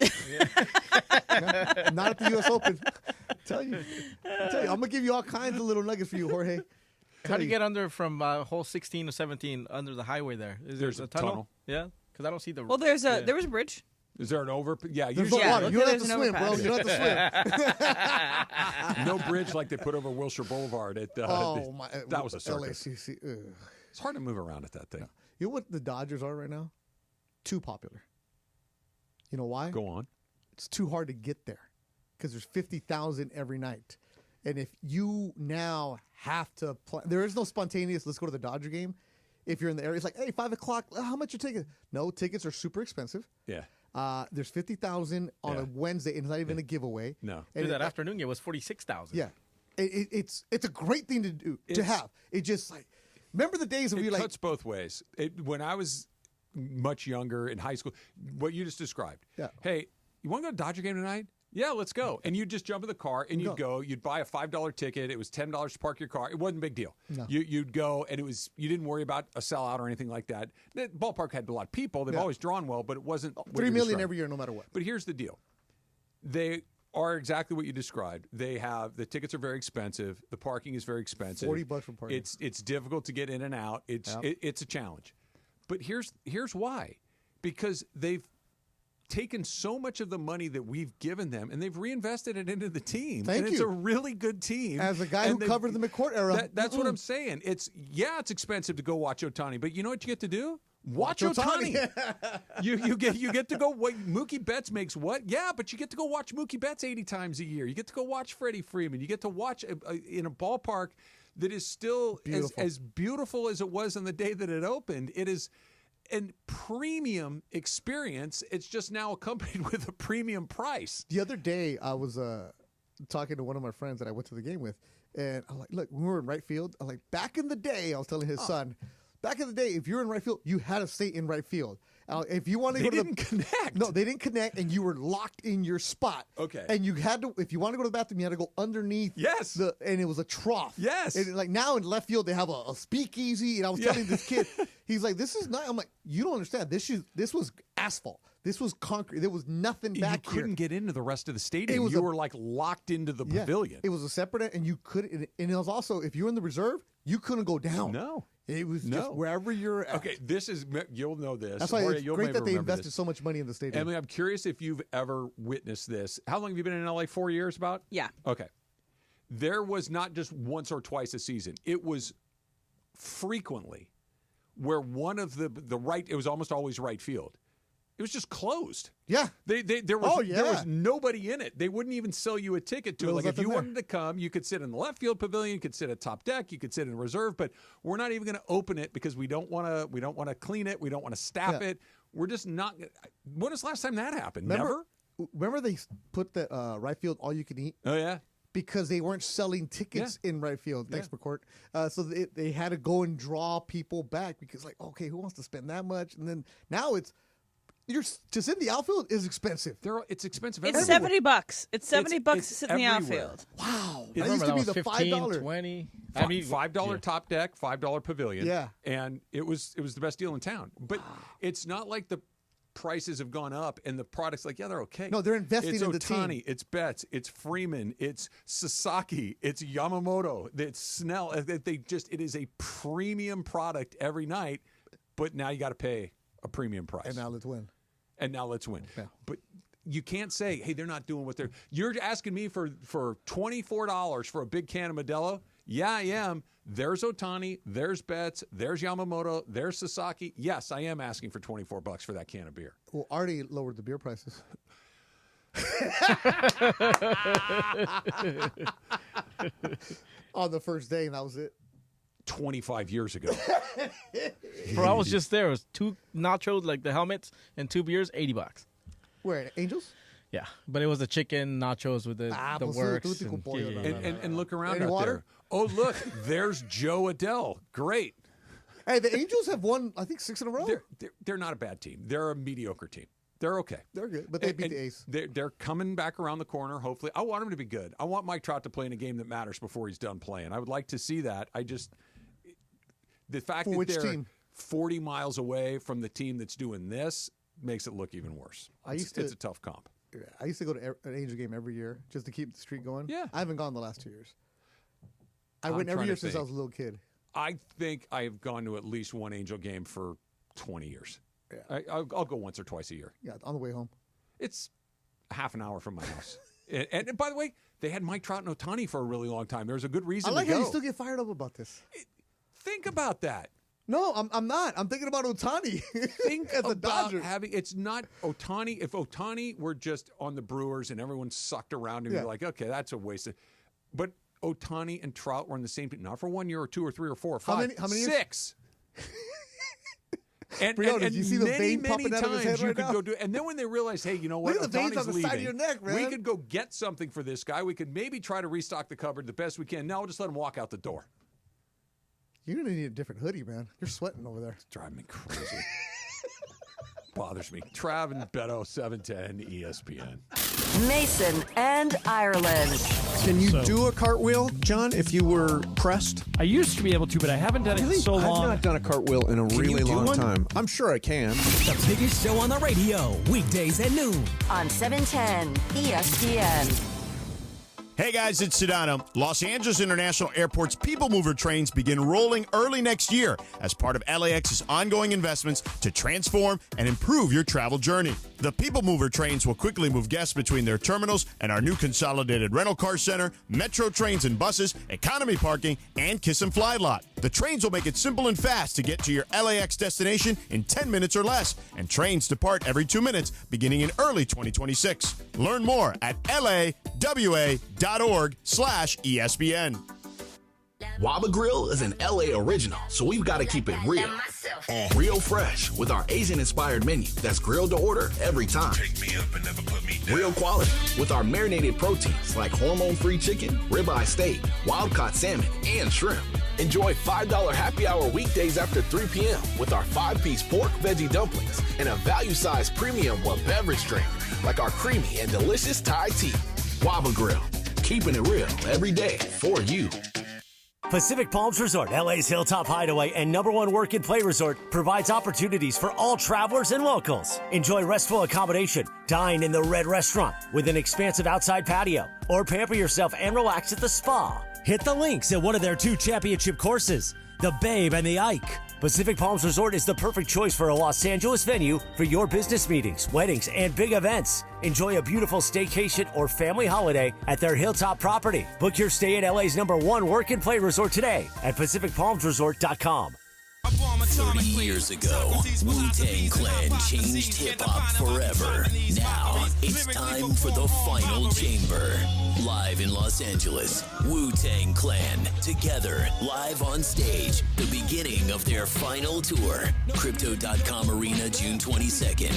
Not at the U.S. Open. Tell you. I'm going to give you all kinds of little nuggets for you, Jorge. How do you get under from hole 16 to 17 under the highway there? There's a tunnel? Yeah, because I don't see the. Well, there was a bridge. Is there an over? Yeah, There's usually no water. You don't have to swim, bro. You don't have to swim. No bridge like they put over Wilshire Boulevard at. That was a circus. LACC. It's hard to move around at that thing. No. You know what the Dodgers are right now? Too popular. You know why? Go on. It's too hard to get there because there's 50,000 every night. And if you now have to play, there is no spontaneous, let's go to the Dodger game. If you're in the area, it's like, hey, 5 o'clock, how much your ticket? No, tickets are super expensive. Yeah. There's 50,000 on a Wednesday, and it's not even a giveaway. No. And that afternoon game was 46,000. Yeah. It's a great thing to do, to have. It just like, remember the days of you like. It cuts both ways. When I was much younger in high school, what you just described. Yeah. Hey, you want to go to a Dodger game tonight? Yeah, let's go. And you'd just jump in the car and you'd go. You'd buy a $5 ticket. It was $10 to park your car. It wasn't a big deal. No. You'd go, and you didn't worry about a sellout or anything like that. The ballpark had a lot of people. They've always drawn well, but it wasn't what 3 you million described. every year, no matter what. But here's the deal. They are exactly what you described. They have the tickets are very expensive. The parking is very expensive. $40 for parking. It's difficult to get in and out. It's a challenge. But here's why. Because they've taken so much of the money that we've given them, and they've reinvested it into the team. Thank and you. it's a really good team. As a guy who covered the McCourt era. That's what I'm saying. It's expensive to go watch Otani, but you know what you get to do? Watch Otani. you get to go. Mookie Betts makes what? Yeah, but you get to go watch Mookie Betts 80 times a year. You get to go watch Freddie Freeman. You get to watch in a ballpark that is still as beautiful as it was on the day that it opened. It is a premium experience. It's just now accompanied with a premium price. The other day, I was talking to one of my friends that I went to the game with, and I'm like, look, when we were in right field, I'm like, back in the day, I was telling his son, back in the day, if you were in right field, you had to stay in right field. If you want to go to connect. No, they didn't connect, and you were locked in your spot. Okay. And you had to, if you want to go to the bathroom, you had to go underneath. Yes. And it was a trough. Yes. And like now in left field, they have a speakeasy. And I was telling this kid, he's like, this is not. I'm like, you don't understand. This was asphalt. This was concrete. There was nothing back here. You couldn't get into the rest of the stadium. You were like locked into the pavilion. It was a separate, and you couldn't. And it was also, if you were in the reserve, you couldn't go down. No. It was just wherever you're at. Okay, you'll know this. That's why it's great that they invested so much money in the stadium. Emily, I'm curious if you've ever witnessed this. How long have you been in LA? 4 years about? Yeah. Okay. There was not just once or twice a season. It was frequently where one of the right, it was almost always right field. It was just closed. Yeah. There was nobody in it. They wouldn't even sell you a ticket to it. Like if you wanted to come, you could sit in the left field pavilion, you could sit at top deck, you could sit in reserve, but we're not even going to open it because we don't want to clean it, we don't want to staff it. We're just not. When was the last time that happened? Remember they put the right field all you can eat? Oh yeah. Because they weren't selling tickets in right field. Thanks, McCourt. So they had to go and draw people back because like, okay, who wants to spend that much? And then now you're just in the outfield is expensive. It's expensive. It's $70. It's $70 to sit in the outfield. Wow. That used to be the $5. 20. I mean, $5 top deck, $5 pavilion. Yeah. And it was the best deal in town. But it's not like the prices have gone up and the products they're okay. No, they're investing in the team. It's Otani, it's Betts, it's Freeman, it's Sasaki, it's Yamamoto, it's Snell. It is a premium product every night, but now you got to pay a premium price. And now let's win. Yeah. But you can't say, hey, they're not doing what they're. You're asking me for $24 for a big can of Modelo? Yeah, I am. There's Otani, there's Betts, there's Yamamoto, there's Sasaki. Yes, I am asking for $24 for that can of beer. Well, Artie lowered the beer prices. On the first day, and that was it. 25 years ago. Bro, I was just there. It was 2 nachos, like the helmets, and 2 beers, $80. Where, at Angels? Yeah, but it was the chicken nachos with the works. And look around Any out water? there. Oh, look, there's Joe Adele. Great. Hey, the Angels have won, I think, 6 in a row. They're not a bad team. They're a mediocre team. They're okay. They're good, but they beat the A's. They're coming back around the corner, hopefully. I want them to be good. I want Mike Trout to play in a game that matters before he's done playing. I would like to see that. The fact that they're 40 miles away from the team that's doing this makes it look even worse. It's a tough comp. I used to go to an Angel game every year just to keep the streak going. Yeah. I haven't gone the last 2 years. I went every year since I was a little kid. I think I have gone to at least one Angel game for 20 years. Yeah. I'll go once or twice a year. Yeah, on the way home. It's half an hour from my house. and by the way, they had Mike Trout and Otani for a really long time. There's a good reason I like to go. how you still get fired up about this. Think about that. No, I'm not. I'm thinking about Otani. Think as a about Dodger. it's not Otani. If Otani were just on the Brewers and everyone sucked around him, you're like, okay, that's a waste. But Otani and Trout were on the same team, not for 1 year or 2 or 3 or 4 or 5. How many 6. And did you see the vein popping out of his head you right could now? go do it. And then when they realize, hey, you know what? Look at the veins Otani's on the side of leaving. your neck, man. We could go get something for this guy. We could maybe try to restock the cupboard the best we can. Now we'll just let him walk out the door. You're going to need a different hoodie, man. You're sweating over there. It's driving me crazy. Bothers me. Trav and Beto, 710 ESPN. Mason and Ireland. Can you do a cartwheel, John, if you were pressed? I used to be able to, but I haven't done it in so long. I've not done a cartwheel in a really long time. I'm sure I can. The biggest show on the radio, weekdays at noon. On 710 ESPN. Hey guys, it's Sedano. Los Angeles International Airport's People Mover trains begin rolling early next year as part of LAX's ongoing investments to transform and improve your travel journey. The People Mover trains will quickly move guests between their terminals and our new consolidated rental car center, metro trains and buses, economy parking, and Kiss and Fly lot. The trains will make it simple and fast to get to your LAX destination in 10 minutes or less, and trains depart every 2 minutes beginning in early 2026. Learn more at lawa.org/ESPN. Waba Grill is an LA original, so we've got to keep it real. Real fresh with our Asian-inspired menu that's grilled to order every time. Take me up and never put me down. Real quality with our marinated proteins like hormone-free chicken, ribeye steak, wild-caught salmon, and shrimp. Enjoy $5 happy hour weekdays after 3 p.m. with our 5-piece pork veggie dumplings and a value-sized premium beverage drink like our creamy and delicious Thai tea. Waba Grill, keeping it real every day for you. Pacific Palms Resort, LA's Hilltop Hideaway and #1 work and play resort, provides opportunities for all travelers and locals. Enjoy restful accommodation, dine in the Red Restaurant with an expansive outside patio, or pamper yourself and relax at the spa. Hit the links at one of their 2 championship courses, the Babe and the Ike. Pacific Palms Resort is the perfect choice for a Los Angeles venue for your business meetings, weddings, and big events. Enjoy a beautiful staycation or family holiday at their Hilltop property. Book your stay at LA's #1 work and play resort today at PacificPalmsResort.com. 30 years ago, Wu-Tang Clan changed hip-hop forever. Now, it's time for the Final Chamber. Live in Los Angeles, Wu-Tang Clan, together, live on stage, the beginning of their final tour. Crypto.com Arena, June 22nd,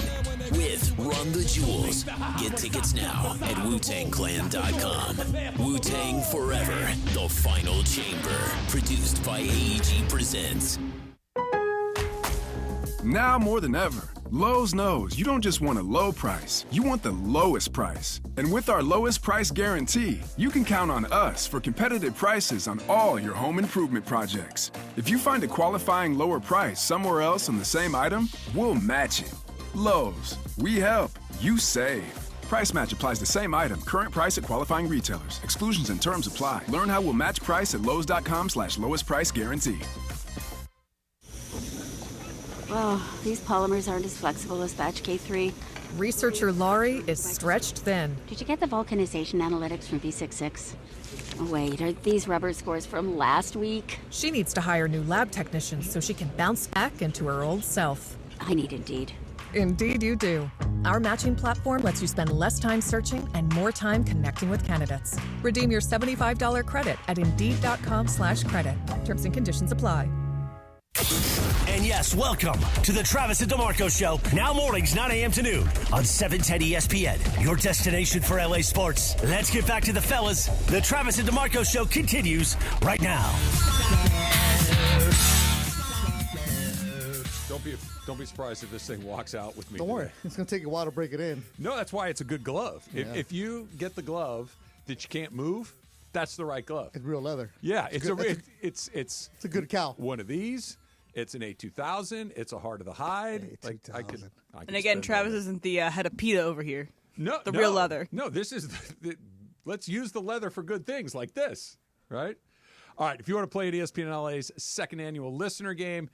with Run the Jewels. Get tickets now at WuTangClan.com. Wu-Tang Forever, the Final Chamber. Produced by AEG Presents. Now more than ever, Lowe's knows you don't just want a low price, you want the lowest price. And with our lowest price guarantee, you can count on us for competitive prices on all your home improvement projects. If you find a qualifying lower price somewhere else on the same item, we'll match it. Lowe's, we help, you save. Price match applies the same item, current price at qualifying retailers. Exclusions and terms apply. Learn how we'll match price at Lowe's.com/lowest price guarantee. Oh, these polymers aren't as flexible as batch K3. Researcher Laurie is stretched thin. Did you get the vulcanization analytics from V66? Oh, wait, are these rubber scores from last week? She needs to hire new lab technicians so she can bounce back into her old self. I need Indeed. Indeed you do. Our matching platform lets you spend less time searching and more time connecting with candidates. Redeem your $75 credit at Indeed.com/credit. Terms and conditions apply. And yes, welcome to the Travis and DeMarco Show. Now mornings, 9 a.m. to noon on 710 ESPN, your destination for LA sports. Let's get back to the fellas. The Travis and DeMarco Show continues right now. Don't be surprised if this thing walks out with me. Don't worry. It's going to take a while to break it in. No, that's why it's a good glove. Yeah. If you get the glove that you can't move, that's the right glove. It's real leather. Yeah, it's a good cow. One of these. It's an A2000. It's a Heart of the Hide. I could and again, Travis isn't the head of PETA over here. No, real leather. No, this is. Let's use the leather for good things like this, right? All right, if you want to play at ESPN LA's second annual listener game,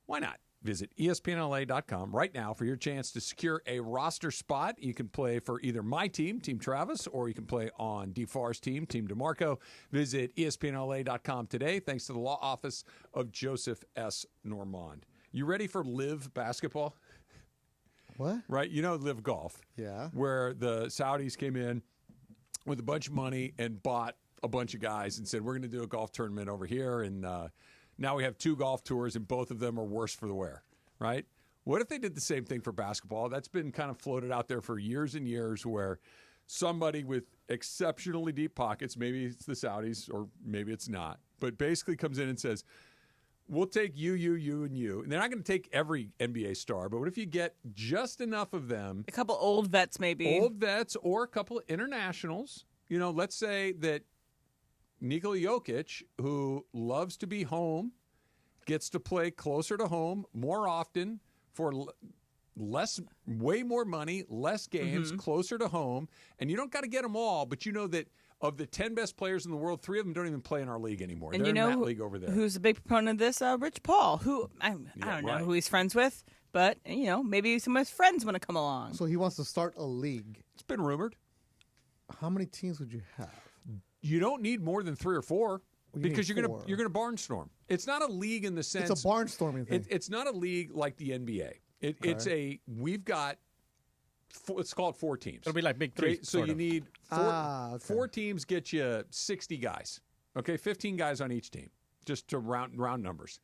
why not? Visit ESPNLA.com right now for your chance to secure a roster spot. You can play for either my team, Team Travis, or you can play on DeFar's team, Team DeMarco. Visit ESPNLA.com today, thanks to the law office of Joseph S. Normand. You ready for Live basketball? What? Right, you know Live Golf. Yeah. Where the Saudis came in with a bunch of money and bought a bunch of guys and said, we're going to do a golf tournament over here, and now we have 2 golf tours, and both of them are worse for the wear, right? What if they did the same thing for basketball? That's been kind of floated out there for years and years, where somebody with exceptionally deep pockets, maybe it's the Saudis or maybe it's not, but basically comes in and says, we'll take you, and you. And they're not going to take every NBA star, but what if you get just enough of them? A couple old vets, maybe. Old vets or a couple of internationals. You know, let's say that Nikola Jokic, who loves to be home, gets to play closer to home more often for way more money, less games, closer to home. And you don't got to get them all, but you know that of the 10 best players in the world, 3 of them don't even play in our league anymore. And they're you know in that league over there. Who's a big proponent of this? Rich Paul, who I don't know who he's friends with, but, maybe some of his friends want to come along. So he wants to start a league. It's been rumored. How many teams would you have? You don't need more than 3 or 4 because you're going to barnstorm. It's not a league in the sense it's a barnstorming thing. It's not a league like the NBA. We've got let's call it 4 teams. It'll be like Big Three. So you need 4 teams get you 60 guys. Okay, 15 guys on each team, just to round numbers.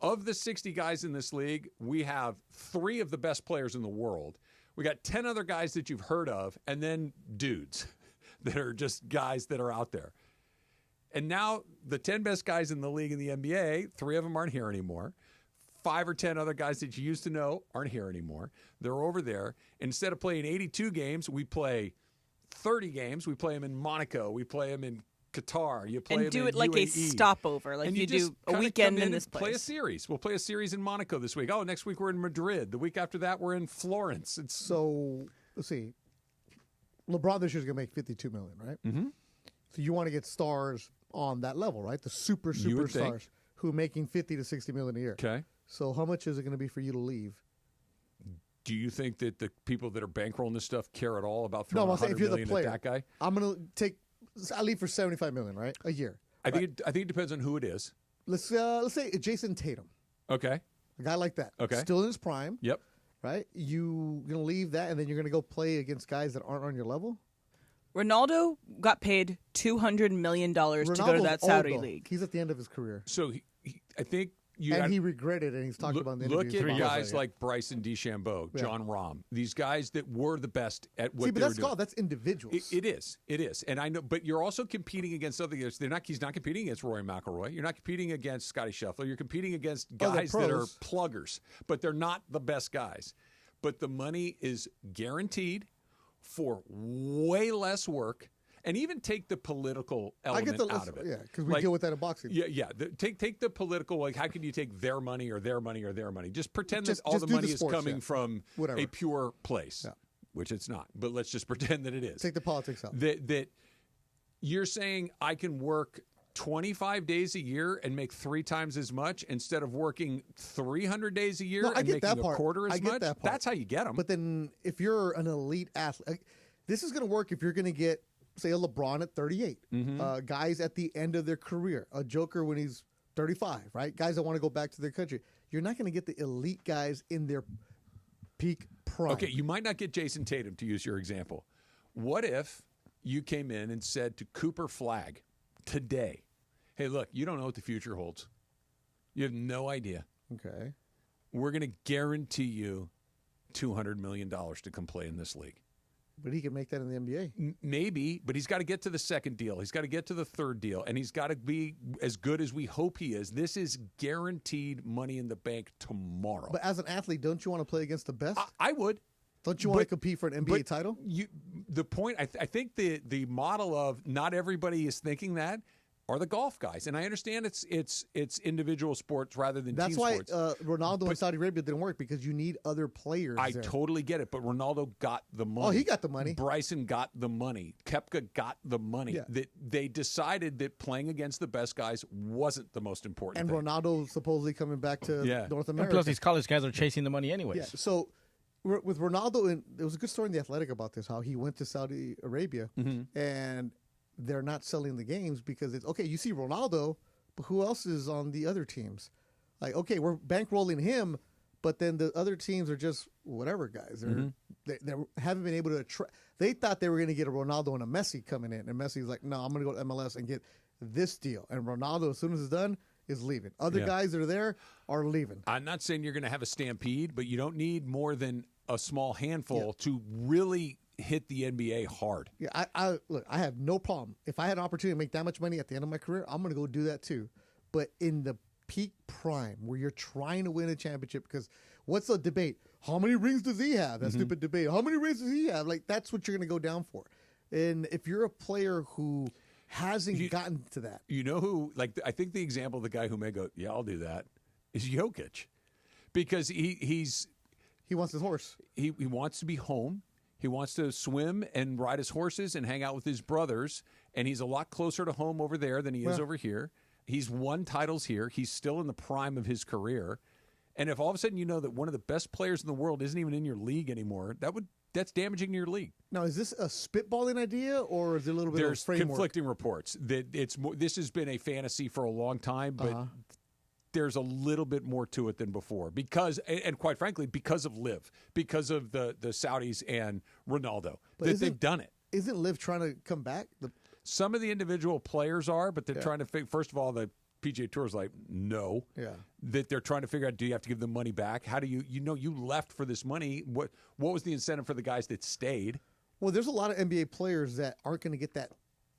Of the 60 guys in this league, we have 3 of the best players in the world. We got 10 other guys that you've heard of, and then dudes that are just guys that are out there. And now the 10 best guys in the league in the NBA, 3 of them aren't here anymore. 5 or 10 other guys that you used to know aren't here anymore. They're over there. Instead of playing 82 games, we play 30 games. We play them in Monaco. We play them in Qatar. You play and them do it in like UAE. a stopover, like and you just do a kinda weekend come in this Play a place. series. We'll play a series in Monaco this week. Oh, next week we're in Madrid. The week after that we're in Florence. So let's see. LeBron this year's gonna make $52 million, right? Mm-hmm. So you want to get stars on that level, right? The superstars who are making $50 to $60 million a year. Okay. So how much is it going to be for you to leave? Do you think that the people that are bankrolling this stuff care at all about throwing $100 $100 million player, at that guy? I'm going to take. I leave for $75 million, right, a year. I think it depends on who it is. Let's say Jason Tatum. Okay. A guy like that. Okay. Still in his prime. Yep. Right. You going to leave that and then you're going to go play against guys that aren't on your level? Ronaldo got paid $200 million to go to that Saudi league. He's at the end of his career. So I think he regretted it, and he's talked about in the look interviews. at guys like Bryson DeChambeau, John Rahm, these guys that were the best at what they were doing. That's individuals. It is, and I know. But you're also competing against other guys. He's not competing against Rory McIlroy. You're not competing against Scotty Scheffler. You're competing against guys that are pluggers, but they're not the best guys. But the money is guaranteed for way less work. And even take the political element out of it. Yeah, because we deal with that in boxing. Yeah. Take the political, like how can you take their money or their money or their money? Just pretend that all the money is coming from a pure place, which it's not. But let's just pretend that it is. Take the politics out. That you're saying I can work 25 days a year and make 3 times as much instead of working 300 days a year and making a quarter as much? That's how you get them. But then if you're an elite athlete, this is going to work if you're going to get, say, a LeBron at 38, guys at the end of their career, a Joker when he's 35, right? Guys that want to go back to their country. You're not going to get the elite guys in their peak prime. Okay, you might not get Jason Tatum, to use your example. What if you came in and said to Cooper Flagg today, hey, look, you don't know what the future holds. You have no idea. Okay. We're going to guarantee you $200 million to come play in this league. But he can make that in the NBA. Maybe, but he's got to get to the second deal. He's got to get to the third deal, and he's got to be as good as we hope he is. This is guaranteed money in the bank tomorrow. But as an athlete, don't you want to play against the best? I would. Don't you want to compete for an NBA title? The point, I think the model of not everybody is thinking that are the golf guys. And I understand it's individual sports rather than That's team why sports. Ronaldo in Saudi Arabia didn't work, because you need other players I there. totally get it, but Ronaldo got the money. Oh, he got the money. Bryson got the money. Koepka got the money. Yeah. That they decided that playing against the best guys wasn't the most important And thing. Ronaldo supposedly coming back to North And America. plus, these college guys are chasing the money anyways. Yeah. So with Ronaldo, and there was a good story in The Athletic about this, how he went to Saudi Arabia and they're not selling the games because it's okay. You see Ronaldo, but who else is on the other teams? Like, okay, we're bankrolling him, but then the other teams are just whatever guys. They haven't been able to attract. They thought they were going to get a Ronaldo and a Messi coming in, and Messi's like, no, I'm going to go to MLS and get this deal. And Ronaldo, as soon as it's done, is leaving. Other guys that are there are leaving. I'm not saying you're going to have a stampede, but you don't need more than a small handful to really hit the NBA hard. Yeah, I look, I have no problem. If I had an opportunity to make that much money at the end of my career, I'm going to go do that too. But in the peak prime, where you're trying to win a championship, because what's the debate? How many rings does he have? That stupid debate. How many rings does he have? Like, that's what you're going to go down for. And if you're a player who hasn't gotten to that. You know who, like, I think the example of the guy who may go, yeah, I'll do that, is Jokic. Because he wants his horse. He wants to be home. He wants to swim and ride his horses and hang out with his brothers. And he's a lot closer to home over there than he is over here. He's won titles here. He's still in the prime of his career. And if all of a sudden you know that one of the best players in the world isn't even in your league anymore, that's damaging to your league. Now, is this a spitballing idea, or is it a little bit of framework? There's conflicting reports that this has been a fantasy for a long time, but there's a little bit more to it than before because, and quite frankly, because of Liv, because of the Saudis and Ronaldo, they've done it. Isn't Liv trying to come back? Some of the individual players are, but they're trying to figure. First of all, the PGA Tour is like, no. Yeah. That they're trying to figure out, do you have to give them money back? How do you left for this money? What was the incentive for the guys that stayed? Well, there's a lot of NBA players that aren't going to get that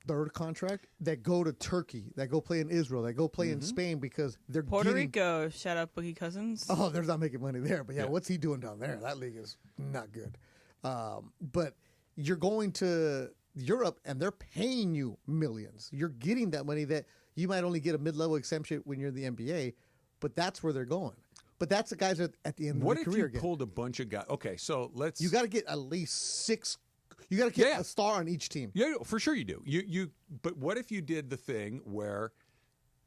third contract, that go to Turkey, that go play in Israel, that go play in Spain because they're Puerto Rico. Shout out Boogie Cousins. Oh, they're not making money there. But what's he doing down there? That league is not good. But you're going to Europe and they're paying you millions. You're getting that money that you might only get a mid-level exemption when you're in the NBA, but that's where they're going. But that's the guys at the end of What the if career. you pulled a bunch of guys? Okay, so let's. You got to get at least 6. You got to get a star on each team. Yeah, for sure you do. But what if you did the thing where,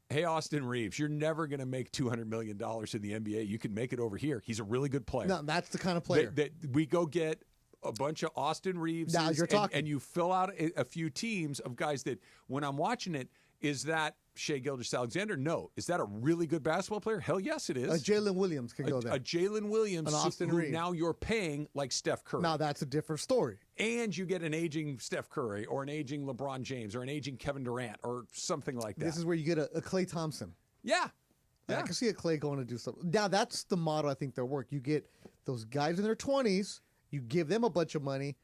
hey, Austin Reeves, you're never going to make $200 million in the NBA. You can make it over here. He's a really good player. No, that's the kind of player. That we go get a bunch of Austin Reeves. Now you're talking. And you fill out a few teams of guys that, when I'm watching it, is that Shai Gilgeous-Alexander? No. Is that a really good basketball player? Hell yes, it is. Jalen Williams can go there. A Jalen Williams, An Austin who Reeves. now you're paying like Steph Curry. Now that's a different story. And you get an aging Steph Curry or an aging LeBron James or an aging Kevin Durant or something like that. This is where you get a Klay Thompson. Yeah. I can see a Klay going to do something. Now that's the model I think they'll work. You get those guys in their 20s, you give them a bunch of money,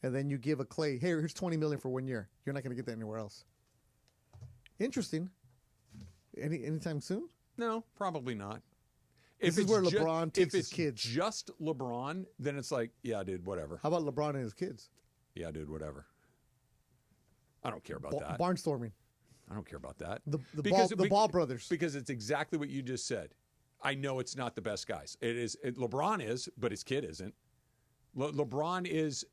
and then you give a Klay, hey, here's $20 million for 1 year. You're not going to get that anywhere else. Interesting. Anytime soon? No, probably not. This is where LeBron takes his kids. Just LeBron, then it's like, yeah, dude, whatever. How about LeBron and his kids? Yeah, dude, whatever. I don't care about that. Barnstorming. I don't care about that. The Ball brothers. Because it's exactly what you just said. I know it's not the best guys. LeBron is, but his kid isn't. LeBron is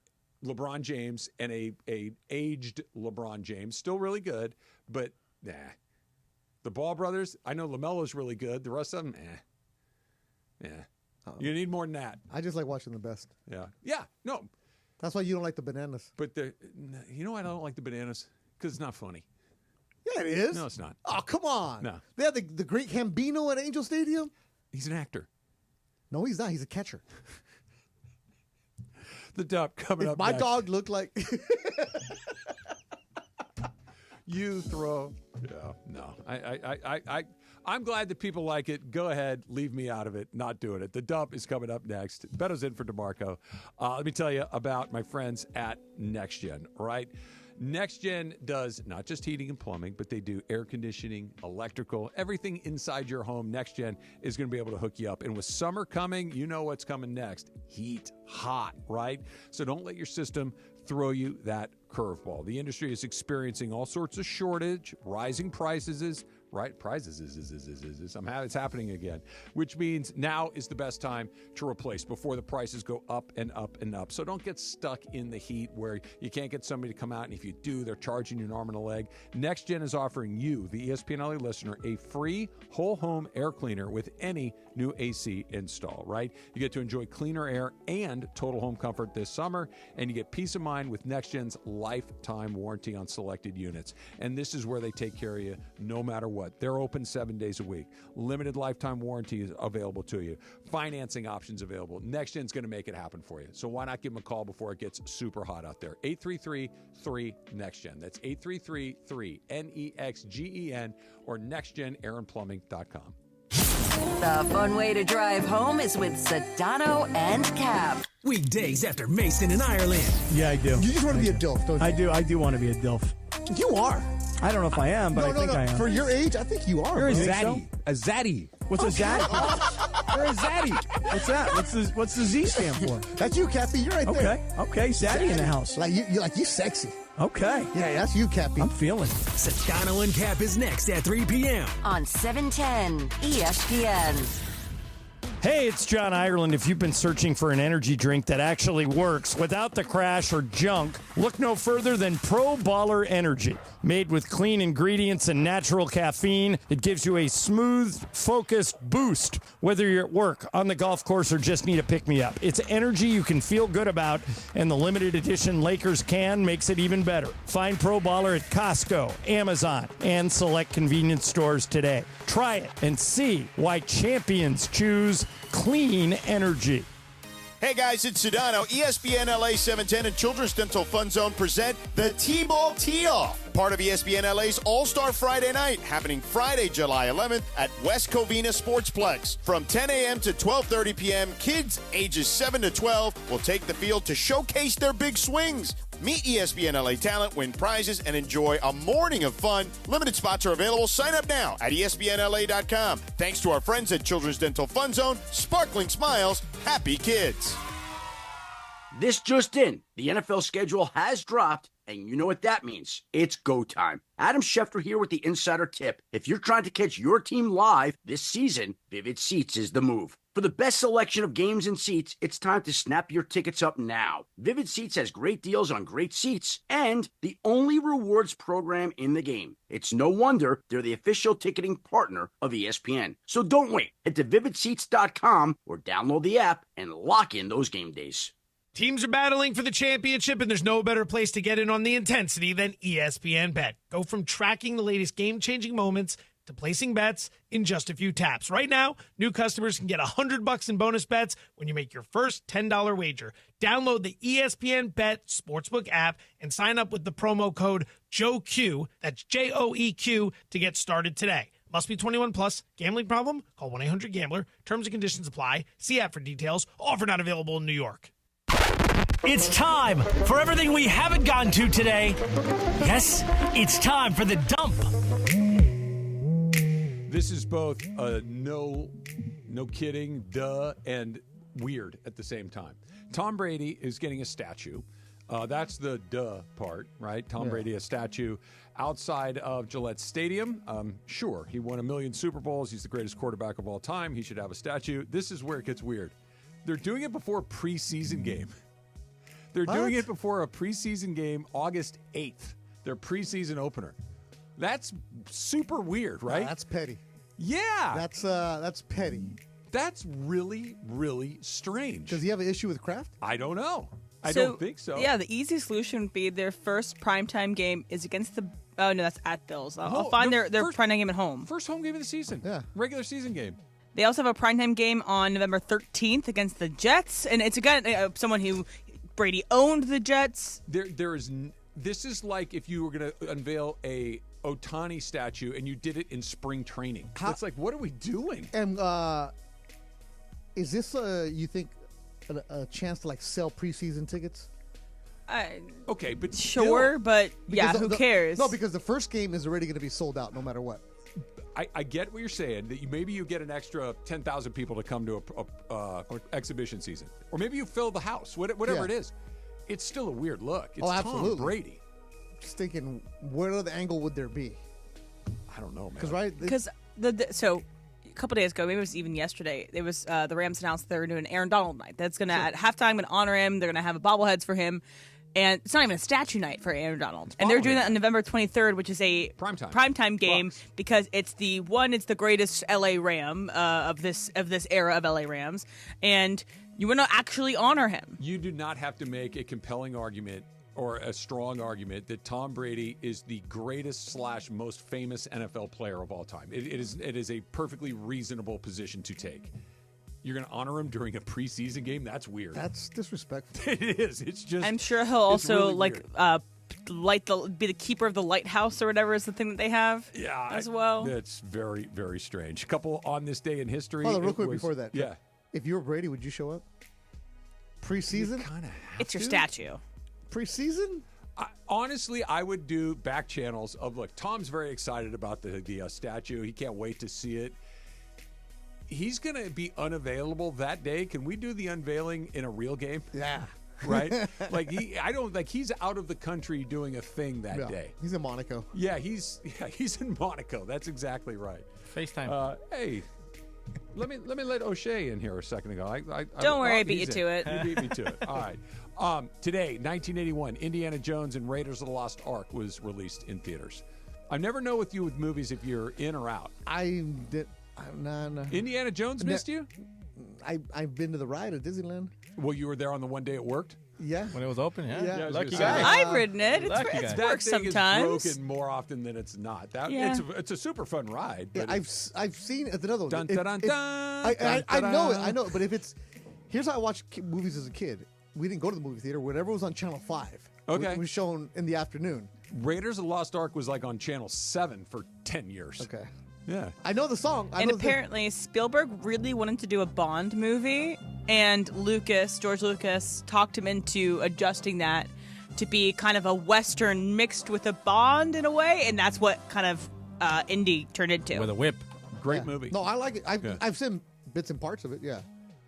LeBron James and a aged LeBron James, still really good, but nah. The Ball brothers, I know LaMelo's really good. The rest of them, yeah. You need more than that. I just like watching the best. Yeah. Yeah. No. That's why you don't like the bananas. But you know why I don't like the bananas? Because it's not funny. Yeah, it is. No, it's not. Oh, come on. No. They have the great Gambino at Angel Stadium. He's an actor. No, he's not. He's a catcher. The Dub coming up my next. dog looked like... You throw. Yeah, no. I'm glad that people like it. Go ahead. Leave me out of it. Not doing it. The Dump is coming up next. Beto's in for DeMarco. Let me tell you about my friends at NextGen, right? NextGen does not just heating and plumbing, but they do air conditioning, electrical, everything inside your home. NextGen is going to be able to hook you up. And with summer coming, you know what's coming next. Heat, hot, right? So don't let your system throw you that curveball. The industry is experiencing all sorts of shortage, rising prices, it's happening again, which means now is the best time to replace before the prices go up and up and up. So don't get stuck in the heat where you can't get somebody to come out, and if you do, they're charging you an arm and a leg. Next Gen is offering you, the ESPN LA listener, a free whole home air cleaner with any new AC install, right? You get to enjoy cleaner air and total home comfort this summer, and you get peace of mind with Next Gen's lifetime warranty on selected units. And this is where they take care of you no matter what. They're open 7 days a week. Limited lifetime warranty is available to you. Financing options available. Next Gen's going to make it happen for you. So why not give them a call before it gets super hot out there? 833-3NEXTGEN. That's 833-3NEXGEN or nextgenairandplumbing.com. The fun way to drive home is with Sedano and Cap. Weekdays after Mason in Ireland. Yeah, I do. You just want to be a DILF, don't you? I do want to be a DILF. You are. I don't know if I am, but I think I am. For your age, I think you are. You're a bro. zaddy. A zaddy. What's a zaddy? You're a zaddy. What's that? What's the Z stand for? That's you, Cappy. You're right there. Okay, zaddy in the house. Like you sexy. Okay. Yeah, that's you, Cappy. I'm feeling it. Sedano and Cap is next at 3 p.m. on 710 ESPN. Hey, it's John Ireland. If you've been searching for an energy drink that actually works without the crash or junk, look no further than Pro Baller Energy. Made with clean ingredients and natural caffeine, it gives you a smooth, focused boost, whether you're at work, on the golf course, or just need a pick-me-up. It's energy you can feel good about, and the limited edition Lakers can makes it even better. Find Pro Baller at Costco, Amazon, and select convenience stores today. Try it and see why champions choose clean energy. Hey guys, it's Sedano. ESPN LA 710 and Children's Dental Fun Zone present the T-Ball Tee-Off, part of ESPN LA's All-Star Friday Night, happening Friday, July 11th at West Covina Sportsplex. From 10 a.m. to 12:30 p.m., kids ages 7 to 12 will take the field to showcase their big swings. Meet ESPN LA talent, win prizes, and enjoy a morning of fun. Limited spots are available. Sign up now at ESPNLA.com. Thanks to our friends at Children's Dental Fun Zone. Sparkling smiles, happy kids. This just in. The NFL schedule has dropped, and you know what that means. It's go time. Adam Schefter here with the Insider Tip. If you're trying to catch your team live this season, Vivid Seats is the move. For the best selection of games and seats, it's time to snap your tickets up now. Vivid Seats has great deals on great seats and the only rewards program in the game. It's no wonder they're the official ticketing partner of ESPN. So don't wait. Head to vividseats.com or download the app and lock in those game days. Teams are battling for the championship, and there's no better place to get in on the intensity than ESPN Bet. Go from tracking the latest game-changing moments to placing bets in just a few taps. Right now, new customers can get $100 in bonus bets when you make your first $10 wager. Download the ESPN Bet Sportsbook app and sign up with the promo code JOEQ, that's JOEQ, to get started today. Must be 21 plus. Gambling problem? Call 1-800-GAMBLER. Terms and conditions apply. See app for details. Offer not available in New York. It's time for everything we haven't gotten to today. Yes, it's time for the dump. This is both no kidding, duh, and weird at the same time. Tom Brady is getting a statue. That's the duh part, right? Tom Brady, a statue outside of Gillette Stadium. Sure, he won 1 million Super Bowls. He's the greatest quarterback of all time. He should have a statue. This is where it gets weird. They're doing it before a preseason game. They're doing it before a preseason game, August 8th, their preseason opener. That's super weird, right? That's petty. Yeah. That's petty. That's really, really strange. Does he have an issue with Kraft? I don't know. I don't think so. Yeah, the easy solution would be their first primetime game is against the... Oh, no, that's at Bills. I'll find their primetime game at home. First home game of the season. Yeah. Regular season game. They also have a primetime game on November 13th against the Jets. And it's, again, someone who... Brady owned the Jets. This is like if you were going to unveil a Otani statue and you did it in spring training. It's like, what are we doing? And is this, you think, a chance to like sell preseason tickets? Okay, but sure, but yeah, who cares? No, because the first game is already going to be sold out no matter what. I get what you're saying, that maybe you get an extra 10,000 people to come to a exhibition season. Or maybe you fill the house, whatever it is. It's still a weird look. It's absolutely. Tom Brady. just thinking, what other angle would there be? I don't know, man. Because so a couple days ago, maybe it was even yesterday, it was the Rams announced they were doing an Aaron Donald night. That's gonna at halftime gonna honor him. They're gonna have a bobbleheads for him. And it's not even a statue night for Aaron Donald. And they're doing that on November 23rd, which is a primetime game because it's the greatest LA Ram of this era of LA Rams. And you want to actually honor him. You do not have to make a compelling argument or a strong argument that Tom Brady is the greatest / most famous NFL player of all time. It is a perfectly reasonable position to take. You're going to honor him during a preseason game? That's weird. That's disrespectful. It is. It's just. I'm sure he'll also really be the keeper of the lighthouse or whatever is the thing that they have. Yeah, as well. That's very, very strange. A couple on this day in history. Hold on, real quick before that. Yeah. If you were Brady, would you show up? Preseason? It's your statue. Preseason? Honestly, I would do back channels of, look, Tom's very excited about the statue. He can't wait to see it. He's going to be unavailable that day. Can we do the unveiling in a real game? Yeah. Right? He's out of the country doing a thing that day. He's in Monaco. Yeah, he's in Monaco. That's exactly right. FaceTime. Hey, let me let O'Shea in here a second ago. Don't worry, I beat you to it. You beat me to it. All right. Today, 1981, Indiana Jones and Raiders of the Lost Ark was released in theaters. I never know with you with movies if you're in or out. No. Indiana Jones missed you? I've been to the ride at Disneyland. Well, you were there on the one day it worked? Yeah. When it was open, yeah. Lucky guy. I've ridden it. It's worked sometimes. Is broken more often than it's not. It's a super fun ride. But I've seen it's another one. Dun, dun, dun, dun, I know it. I know it. But if it's here's how I watched movies as a kid. We didn't go to the movie theater. Whatever was on Channel 5. Okay. It was shown in the afternoon. Raiders of the Lost Ark was like on Channel 7 for 10 years. Okay. Yeah. I know the song. And apparently Spielberg really wanted to do a Bond movie, and George Lucas, talked him into adjusting that to be kind of a Western mixed with a Bond in a way, and that's what kind of Indy turned into. With a whip. Great movie. No, I like it. I've seen bits and parts of it, yeah.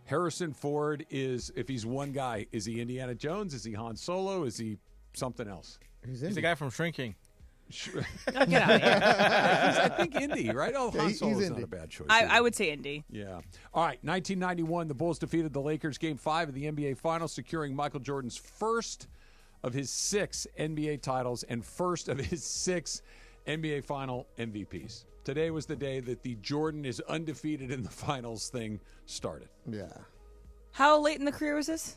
Harrison Ford is, if he's one guy, is he Indiana Jones? Is he Han Solo? Is he something else? He's the guy from Shrinking. Get out of here. I think Indy, right? Oh, Han Solo's not a bad choice. I would say Indy. Yeah. All right, 1991, the Bulls defeated the Lakers Game 5 of the NBA Finals, securing Michael Jordan's first of his 6 NBA titles and first of his 6 NBA Final MVPs. Today was the day that the Jordan is undefeated in the finals thing started. Yeah. How late in the career was this?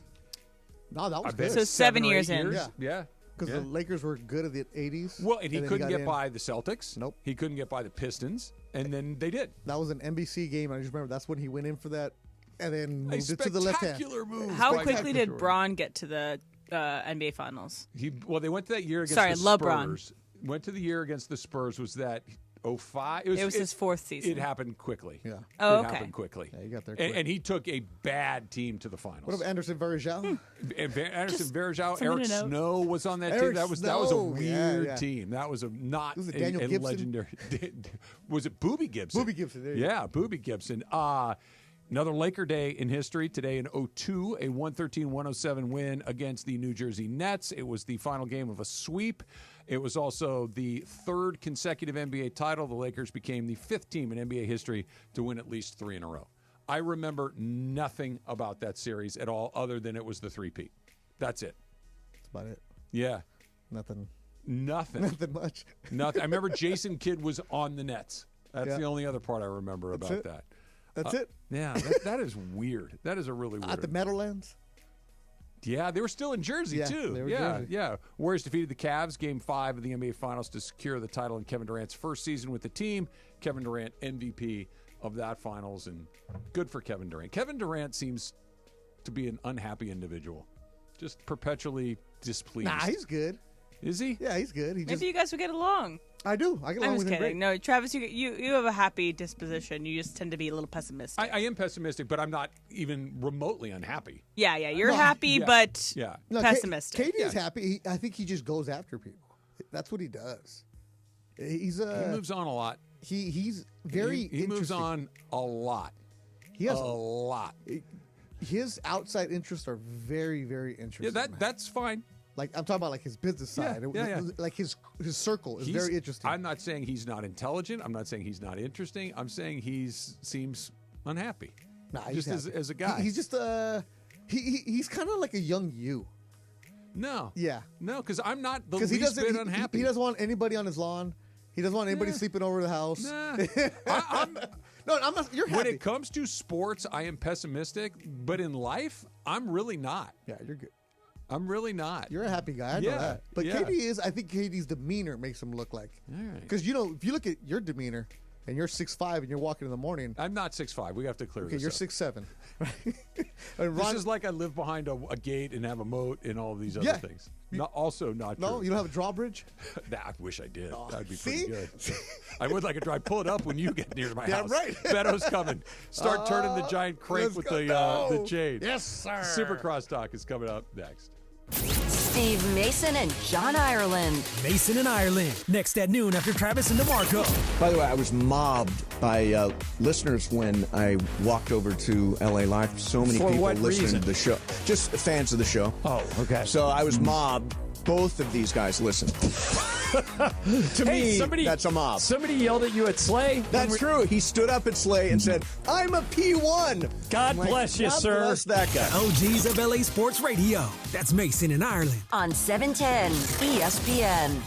No, that was good. So 7 years in. Yeah. Because the Lakers were good at the 80s. Well, and he couldn't get by the Celtics. Nope. He couldn't get by the Pistons, and then they did. That was an NBC game. I just remember that's when he went in for that, and then moved it to the left hand. Spectacular move. How quickly did Braun get to the NBA Finals? They went to that year against the Spurs. LeBron. Went to the year against the Spurs. Was that 05? It was his 4th season. It happened quickly. Yeah. Oh, it okay. happened quickly. Yeah, he got there quick. And he took a bad team to the finals. What about Anderson Varejao? Anderson Varejao, something Eric to note. Snow was on that team. Eric That was a Snow. weird team. That was not Was it a Daniel Gibson? legendary. Was it Boobie Gibson? Boobie Gibson. There you Yeah, Boobie Gibson. Another Laker day in history. Today in 2002, a 113-107 win against the New Jersey Nets. It was the final game of a sweep. It was also the 3rd consecutive NBA title. The Lakers became the 5th team in NBA history to win at least 3 in a row. I remember nothing about that series at all other than it was the 3-peat. That's it. That's about it. Yeah. Nothing. Nothing. Nothing much. Nothing. I remember Jason Kidd was on the Nets. That's the only other part I remember about that. That's it. Yeah, that is weird. That is a really weird. At the Meadowlands? Yeah, they were still in Jersey, too. They were Jersey. Yeah. Warriors defeated the Cavs, Game 5 of the NBA Finals, to secure the title in Kevin Durant's first season with the team. Kevin Durant, MVP of that finals, and good for Kevin Durant. Kevin Durant seems to be an unhappy individual, just perpetually displeased. Nah, he's good. Is he? Yeah, he's good. Maybe you guys would get along. I do. I get along I'm with just him great. kidding. No, Travis, you have a happy disposition. You just tend to be a little pessimistic. I am pessimistic, but I'm not even remotely unhappy. Yeah. You're happy, but No, pessimistic. Katie is happy. I think he just goes after people. That's what he does. He moves on a lot. He's very He moves on a lot. He has a lot. His outside interests are very, very interesting. Yeah, that's fine. Like I'm talking about like his business side. Yeah. Like his circle is very interesting. I'm not saying he's not intelligent. I'm not saying he's not interesting. I'm saying seems unhappy. Nah, just as a guy. He's just he's kind of like a young you. No. Yeah. No, because I'm not the least bit unhappy. He doesn't want anybody on his lawn. He doesn't want anybody sleeping over the house. Nah. I'm not. You're happy. When it comes to sports, I am pessimistic, but in life, I'm really not. Yeah, you're good. I'm really not. You're a happy guy. I know that. But KD is. I think KD's demeanor makes him look like. Because if you look at your demeanor and you're 6'5" and you're walking in the morning. I'm not 6'5". We have to clear this. Okay, you're 6'7". This is like I live behind a gate and have a moat and all these other things. Also not true. No, you don't have a drawbridge? I wish I did. That'd be pretty good. I would like a drive. Pull it up when you get near my house. Right. Beto's coming. Start turning the giant crank with the chain. Yes, sir. Supercross Talk is coming up next. Steve Mason and John Ireland. Mason and Ireland. Next at noon after Travis and DeMarco. By the way, I was mobbed by listeners when I walked over to LA Live. So many people listening to the show. Just fans of the show. Oh, okay. So I was mobbed. Both of these guys listen. To me, that's a mob. Somebody yelled at you at Slay? That's true. He stood up at Slay and said, I'm a P1. God bless you, sir. God bless that guy. OGs of LA Sports Radio. That's Mason and Ireland. On 710 ESPN.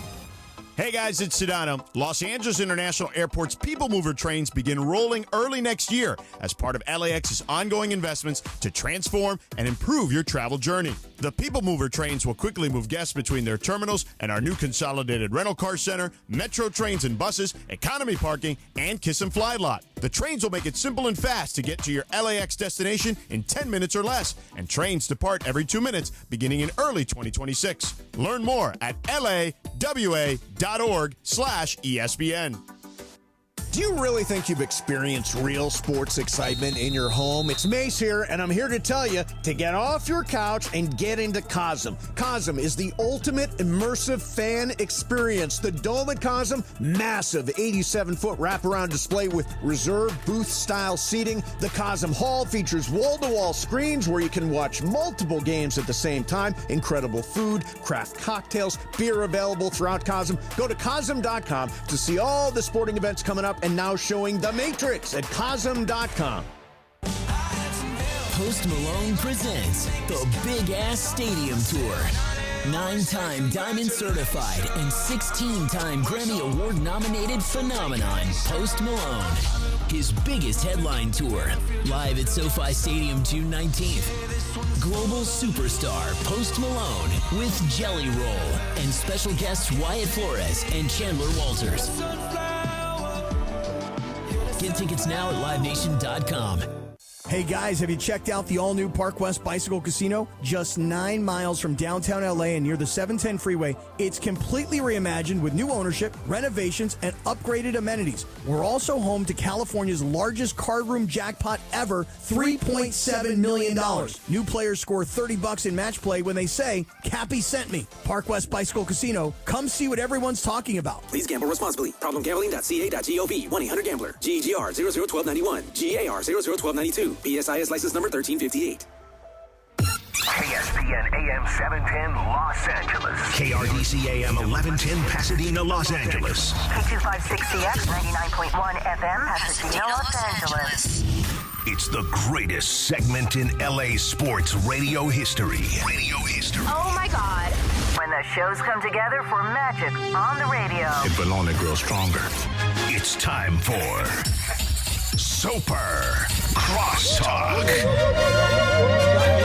Hey guys, it's Sedano. Los Angeles International Airport's People Mover trains begin rolling early next year as part of LAX's ongoing investments to transform and improve your travel journey. The People Mover trains will quickly move guests between their terminals and our new consolidated rental car center, metro trains and buses, economy parking, and Kiss and Fly lot. The trains will make it simple and fast to get to your LAX destination in 10 minutes or less, and trains depart every 2 minutes beginning in early 2026. Learn more at lawa.org/ESPN. Do you really think you've experienced real sports excitement in your home? It's Mace here, and I'm here to tell you to get off your couch and get into Cosm. Cosm is the ultimate immersive fan experience. The Dome at Cosm, massive 87-foot wraparound display with reserved booth-style seating. The Cosm Hall features wall-to-wall screens where you can watch multiple games at the same time. Incredible food, craft cocktails, beer available throughout Cosm. Go to Cosm.com to see all the sporting events coming up, and now showing The Matrix at Cosm.com. Post Malone presents the Big Ass Stadium Tour. 9-time Diamond certified and 16-time Grammy Award nominated phenomenon, Post Malone. His biggest headline tour, live at SoFi Stadium June 19th. Global superstar Post Malone with Jelly Roll and special guests Wyatt Flores and Chandler Walters. Get tickets now at livenation.com. Hey guys, have you checked out the all-new Park West Bicycle Casino? Just 9 miles from downtown LA and near the 710 freeway, it's completely reimagined with new ownership, renovations, and upgraded amenities. We're also home to California's largest card room jackpot ever, $3.7 million. New players score $30 in match play when they say, Cappy sent me. Park West Bicycle Casino, come see what everyone's talking about. Please gamble responsibly. Problemgambling.ca.gov. 1-800-GAMBLER. GGR 001291. GAR 001292. PSIS license number 1358. ESPN AM 710 Los Angeles. KRDC AM 1110 Pasadena, Los Angeles. K256CX 99.1 FM Pasadena, Los Angeles. It's the greatest segment in LA sports radio history. Oh my God. When the shows come together for magic on the radio. It will only grow stronger. It's time for Supercross Talk. Not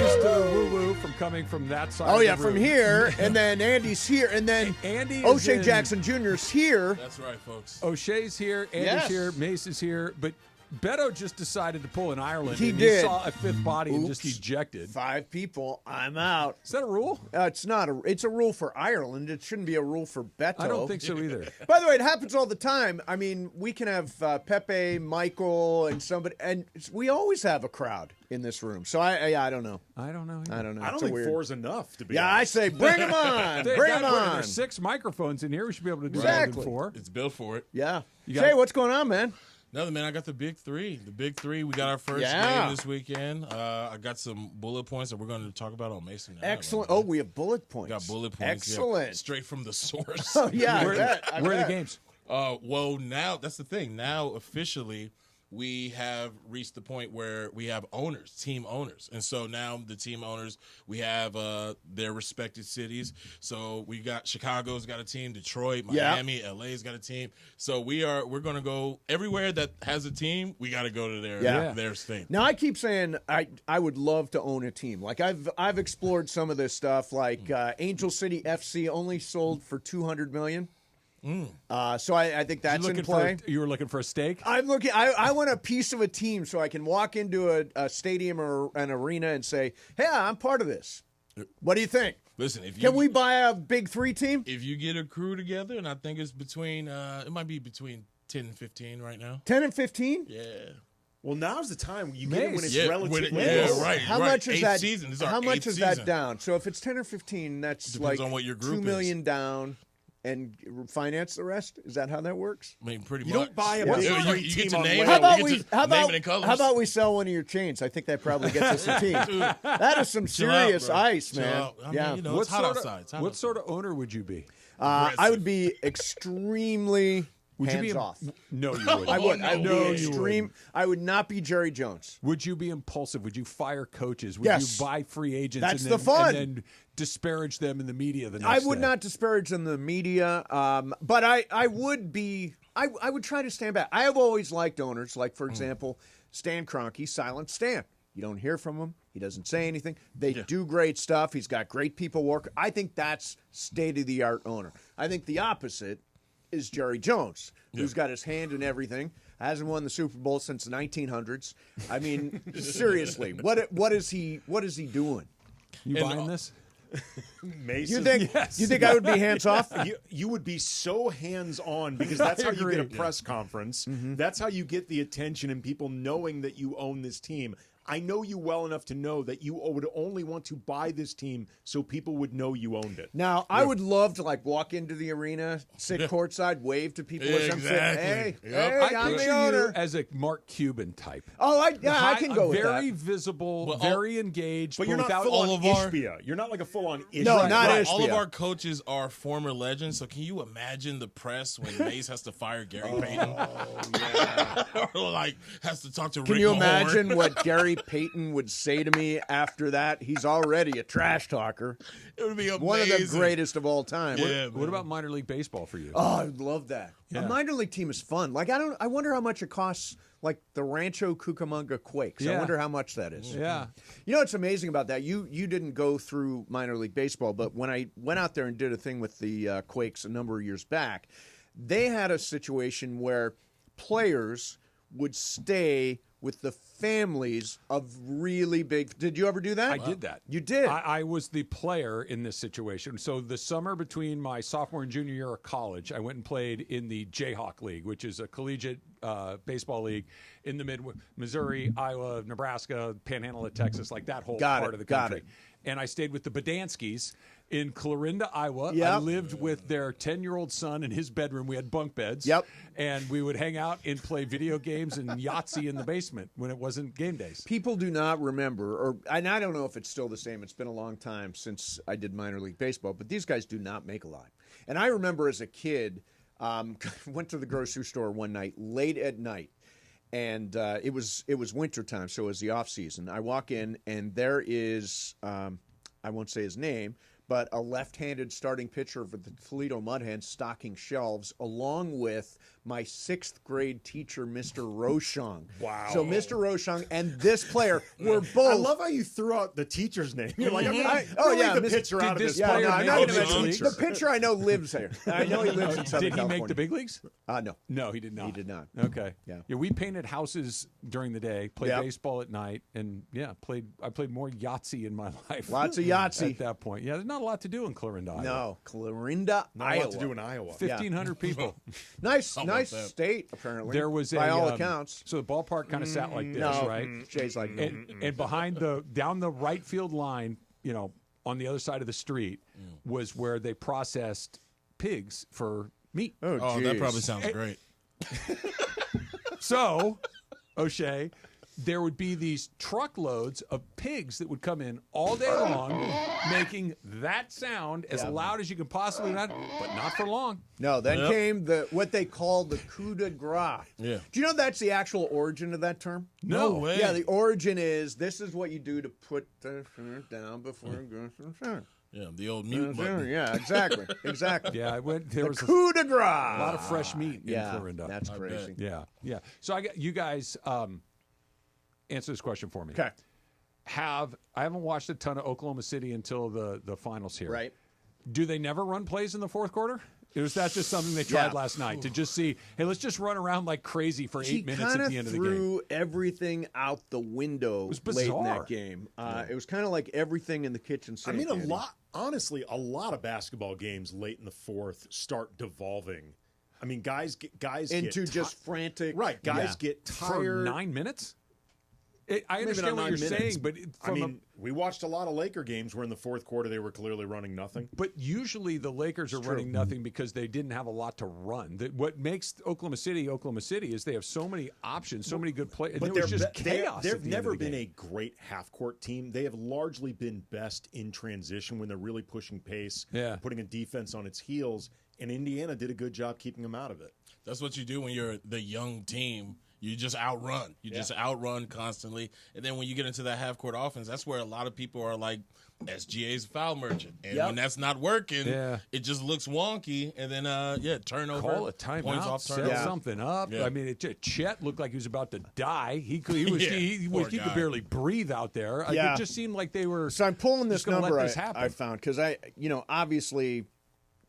used to the woo-woo from coming from that side. Oh, yeah, of the from room. here, and then Andy's here, and then Andy O'Shea is Jackson Jr.'s here. That's right, folks. O'Shea's here, Andy's here, Mace is here, but Beto just decided to pull an Ireland. He and did. He saw a fifth body and just ejected. 5 people. I'm out. Is that a rule? It's not. It's a rule for Ireland. It shouldn't be a rule for Beto. I don't think so either. By the way, it happens all the time. I mean, we can have Pepe, Michael, and somebody, and we always have a crowd in this room. So I don't know. I don't know. I don't know. I don't think 4 is enough to be. Yeah, honest. I say bring them on. Bring them on. There's 6 microphones in here. We should be able to do more Exactly. than 4. It's built for it. Yeah. You Shay, what's going on, man? Nothing, man. I got the big three. The big three. We got our first game this weekend. I got some bullet points that we're going to talk about on Mason. Excellent. Oh, we have bullet points. Got bullet points. Excellent. Yeah, straight from the source. Oh, yeah. Where are the games? Well, now that's the thing. Now officially, we have reached the point where we have owners, team owners. And so now the team owners, we have their respected cities. So we got Chicago's got a team, Detroit, Miami, LA's got a team. So we're going to go everywhere that has a team, we got to go to their state. Now I keep saying I would love to own a team. Like I've explored some of this stuff like Angel City FC only sold for $200 million. So I think that's in play. You were looking for a steak? I'm looking. I want a piece of a team so I can walk into a stadium or an arena and say, "Hey, I'm part of this. What do you think? Listen, can we buy a big 3 team? If you get a crew together, and I think it's between, it might be between 10 and 15 right now. 10 and 15? Yeah. Well, now's the time. You get it when it's relatively right. How much is that? Season. How much is that down? So if it's 10 or 15, that's depends on what your group $2 million down. And finance the rest? Is that how that works? I mean, pretty much. You don't buy a big you get to name how it. about we sell one of your chains? I think that probably gets us a team. That is some serious ice, man. I mean, it's hot outside. What sort of owner would you be? I would be extremely hands off. No, you wouldn't. I would. I would be extreme. I would not be Jerry Jones. Would you be impulsive? Would you fire coaches? Would Yes. you buy free agents? That's the fun. And then disparage them in the media the I next would day? not disparage them in the media, but I would be. I would try to stand back. I have always liked owners, like for example, Stan Kroenke, Silent Stan. You don't hear from him. He doesn't say anything. They do great stuff. He's got great people work. I think that's state-of-the-art owner. I think the opposite is Jerry Jones, who's got his hand in everything, hasn't won the Super Bowl since the 1900s. I mean, seriously, what is he doing? You buying this? Mason. You think I would be hands off? You would be so hands on because that's how you get a press conference. Mm-hmm. That's how you get the attention and people knowing that you own this team. I know you well enough to know that you would only want to buy this team so people would know you owned it. Now, I would love to walk into the arena, sit courtside, wave to people as I'm sitting. Hey, I'm the owner. You as a Mark Cuban type. Oh, I can go with that. Very visible, very engaged. But you're not full on Ishbia. You're not like a full on Ishbia. No, not Ishbia. All of our coaches are former legends, so can you imagine the press when Mace has to fire Gary Payton? Or has to talk to Rick Can you Mahorn? imagine what Gary Payton would say to me after that? He's already a trash talker. It would be amazing. One of the greatest of all time. What about minor league baseball for you? Oh, I would love that. Yeah. A minor league team is fun. I wonder how much it costs. Like the Rancho Cucamonga Quakes. I wonder how much that is. Yeah. You know what's amazing about that? You didn't go through minor league baseball, but when I went out there and did a thing with the Quakes a number of years back, they had a situation where players would stay with the families of really big. Did you ever do that? I did that. You did? I was the player in this situation. So the summer between my sophomore and junior year of college, I went and played in the Jayhawk League, which is a collegiate baseball league in the Missouri, Iowa, Nebraska, Panhandle of Texas, like that whole part of the country. And I stayed with the Badanskis in Clarinda, Iowa. Yep. I lived with their 10-year-old son in his bedroom. We had bunk beds. Yep. And we would hang out and play video games and Yahtzee in the basement when it wasn't game days. People do not remember, and I don't know if it's still the same. It's been a long time since I did minor league baseball, but these guys do not make a lot. And I remember as a kid, went to the grocery store one night, late at night, and it was wintertime, so it was the off season. I walk in, and there is, I won't say his name, but a left-handed starting pitcher for the Toledo Mud Hens stocking shelves, along with my 6th grade teacher, Mr. Rochong. Wow. So Mr. Rochong and this player were both. I love how you threw out the teacher's name. You're like, the pitcher out of this. Player I'm make not the gonna big mention the pitcher I know lives here. I know he lives in Southern Did he California. make the big leagues? No. No, he did not. He did not. Okay. Yeah. We painted houses during the day, played baseball at night, and I played more Yahtzee in my life. Lots of Yahtzee. At that point. Yeah, there's not a lot to do in Clarinda, Iowa. No, Clarinda, Not Iowa. a lot to do in Iowa. 1,500 people. Nice state, apparently. There was by all accounts. So the ballpark kind of sat like this, no, right? Jay's like, no. And behind down the right field line, on the other side of the street, was where they processed pigs for meat. Oh, that probably sounds great. So, O'Shea, there would be these truckloads of pigs that would come in all day long, making that sound as loud as you can possibly imagine, but not for long. No, then came what they call the coup de grace. Yeah. Do you know that's the actual origin of that term? No way. Yeah, the origin is this is what you do to put the down before it goes to the center. Yeah, the old mute button. Yeah, exactly. Yeah, there was coup de grace. A lot of fresh meat in Clorinda. That's crazy. Yeah. So I got you guys answer this question for me. Okay. I haven't watched a ton of Oklahoma City until the finals here. Right. Do they never run plays in the fourth quarter? Or was that just something they tried last night to just see, hey, let's just run around like crazy for 8 minutes at the end of the game? He threw everything out the window late in that game. It was kind of like everything in the kitchen sink. I mean, honestly, a lot of basketball games late in the fourth start devolving. I mean, guys into get just frantic. Right, guys get tired. For 9 minutes? I understand what you're saying, but we watched a lot of Laker games where in the fourth quarter they were clearly running nothing. But usually the Lakers are running nothing because they didn't have a lot to run. What makes Oklahoma City is they have so many options, so many good players. But there was just chaos. They've never been a great half-court team. They have largely been best in transition when they're really pushing pace, putting a defense on its heels, and Indiana did a good job keeping them out of it. That's what you do when you're the young team. You just outrun. You just outrun constantly. And then when you get into that half-court offense, that's where a lot of people are like, SGA's foul merchant. And when that's not working, it just looks wonky. And then, turnover. Call a timeout. Points off Set turnover. something up. Yeah. I mean, Chet looked like he was about to die. He could barely breathe out there. It just seemed like they were. So I'm pulling this number happen. I found because obviously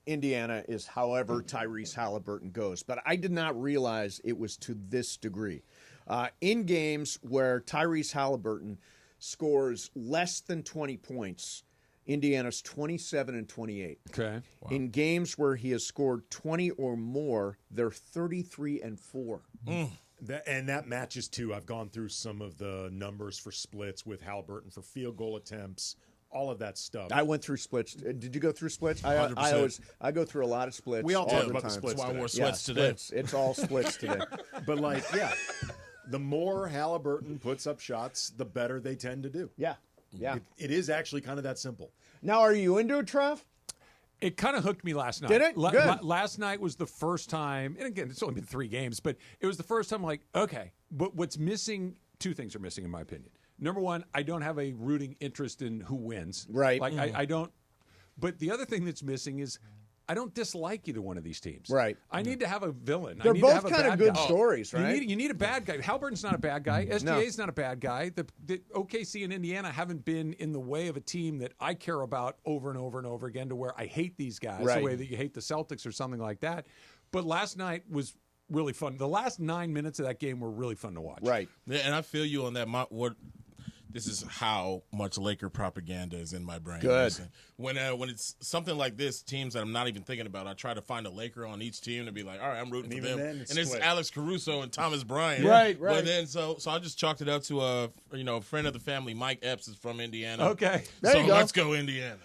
Indiana is however Tyrese Halliburton goes, but I did not realize it was to this degree. In games where Tyrese Halliburton scores less than 20 points, Indiana's 27-28. Okay. Wow. In games where he has scored 20 or more, they're 33-4. And that matches too. I've gone through some of the numbers for splits with Halliburton for field goal attempts. All of that stuff. I went through splits. Did you go through splits? I go through a lot of splits. We all talk about the the splits. That's why I wore today. sweats today. It's all splits today. But the more Halliburton puts up shots, the better they tend to do. Yeah. It is actually kind of that simple. Now, are you into it, Trev? It kind of hooked me last night. Did it? Good. Last night was the first time, and again, it's only been 3 games, but it was the first time I'm like, okay, but what's missing, 2 things are missing in my opinion. Number one, I don't have a rooting interest in who wins. Right. Like I don't. But the other thing that's missing is I don't dislike either one of these teams. Right. I need to have a villain. They're I need both to have a kind of bad good guy. stories, right? You need a bad guy. Halliburton's not a bad guy. SGA's not a bad guy. The OKC and Indiana haven't been in the way of a team that I care about over and over and over again to where I hate these guys the way that you hate the Celtics or something like that. But last night was really fun. The last 9 minutes of that game were really fun to watch. Right. Yeah, and I feel you on that. This is how much Laker propaganda is in my brain. Good. Listen, when it's something like this, teams that I'm not even thinking about, I try to find a Laker on each team to be like, all right, I'm rooting for them. Then And it's Alex Caruso and Thomas Bryant. Right. But then so I just chalked it up to a friend of the family, Mike Epps is from Indiana. Okay. There you go. Let's go Indiana,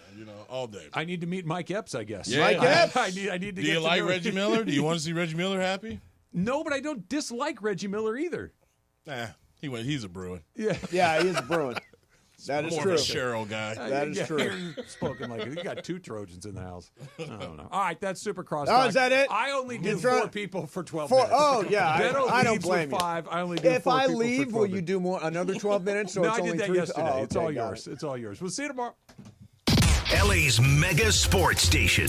all day. I need to meet Mike Epps, I guess. Yeah. Mike Epps. I need to. Do you like Reggie Miller? Do you want to see Reggie Miller happy? No, but I don't dislike Reggie Miller either. He's a Bruin. Yeah, he is a Bruin. That is More true. of a Cheryl guy. That is true. Spoken like it. You got 2 Trojans in the house. I don't know. All right, that's Supercross Oh, Talk. Is that it? I only did 4 people for 12 4 minutes. Oh, yeah. Beto I don't leads blame with you. 5. I only do 4 If I people leave, for 12 will you minutes. do another 12 minutes? So No, it's I only did that 3 yesterday. Oh, It's okay, all got yours. it. It's all yours. We'll see you tomorrow. LA's mega sports station.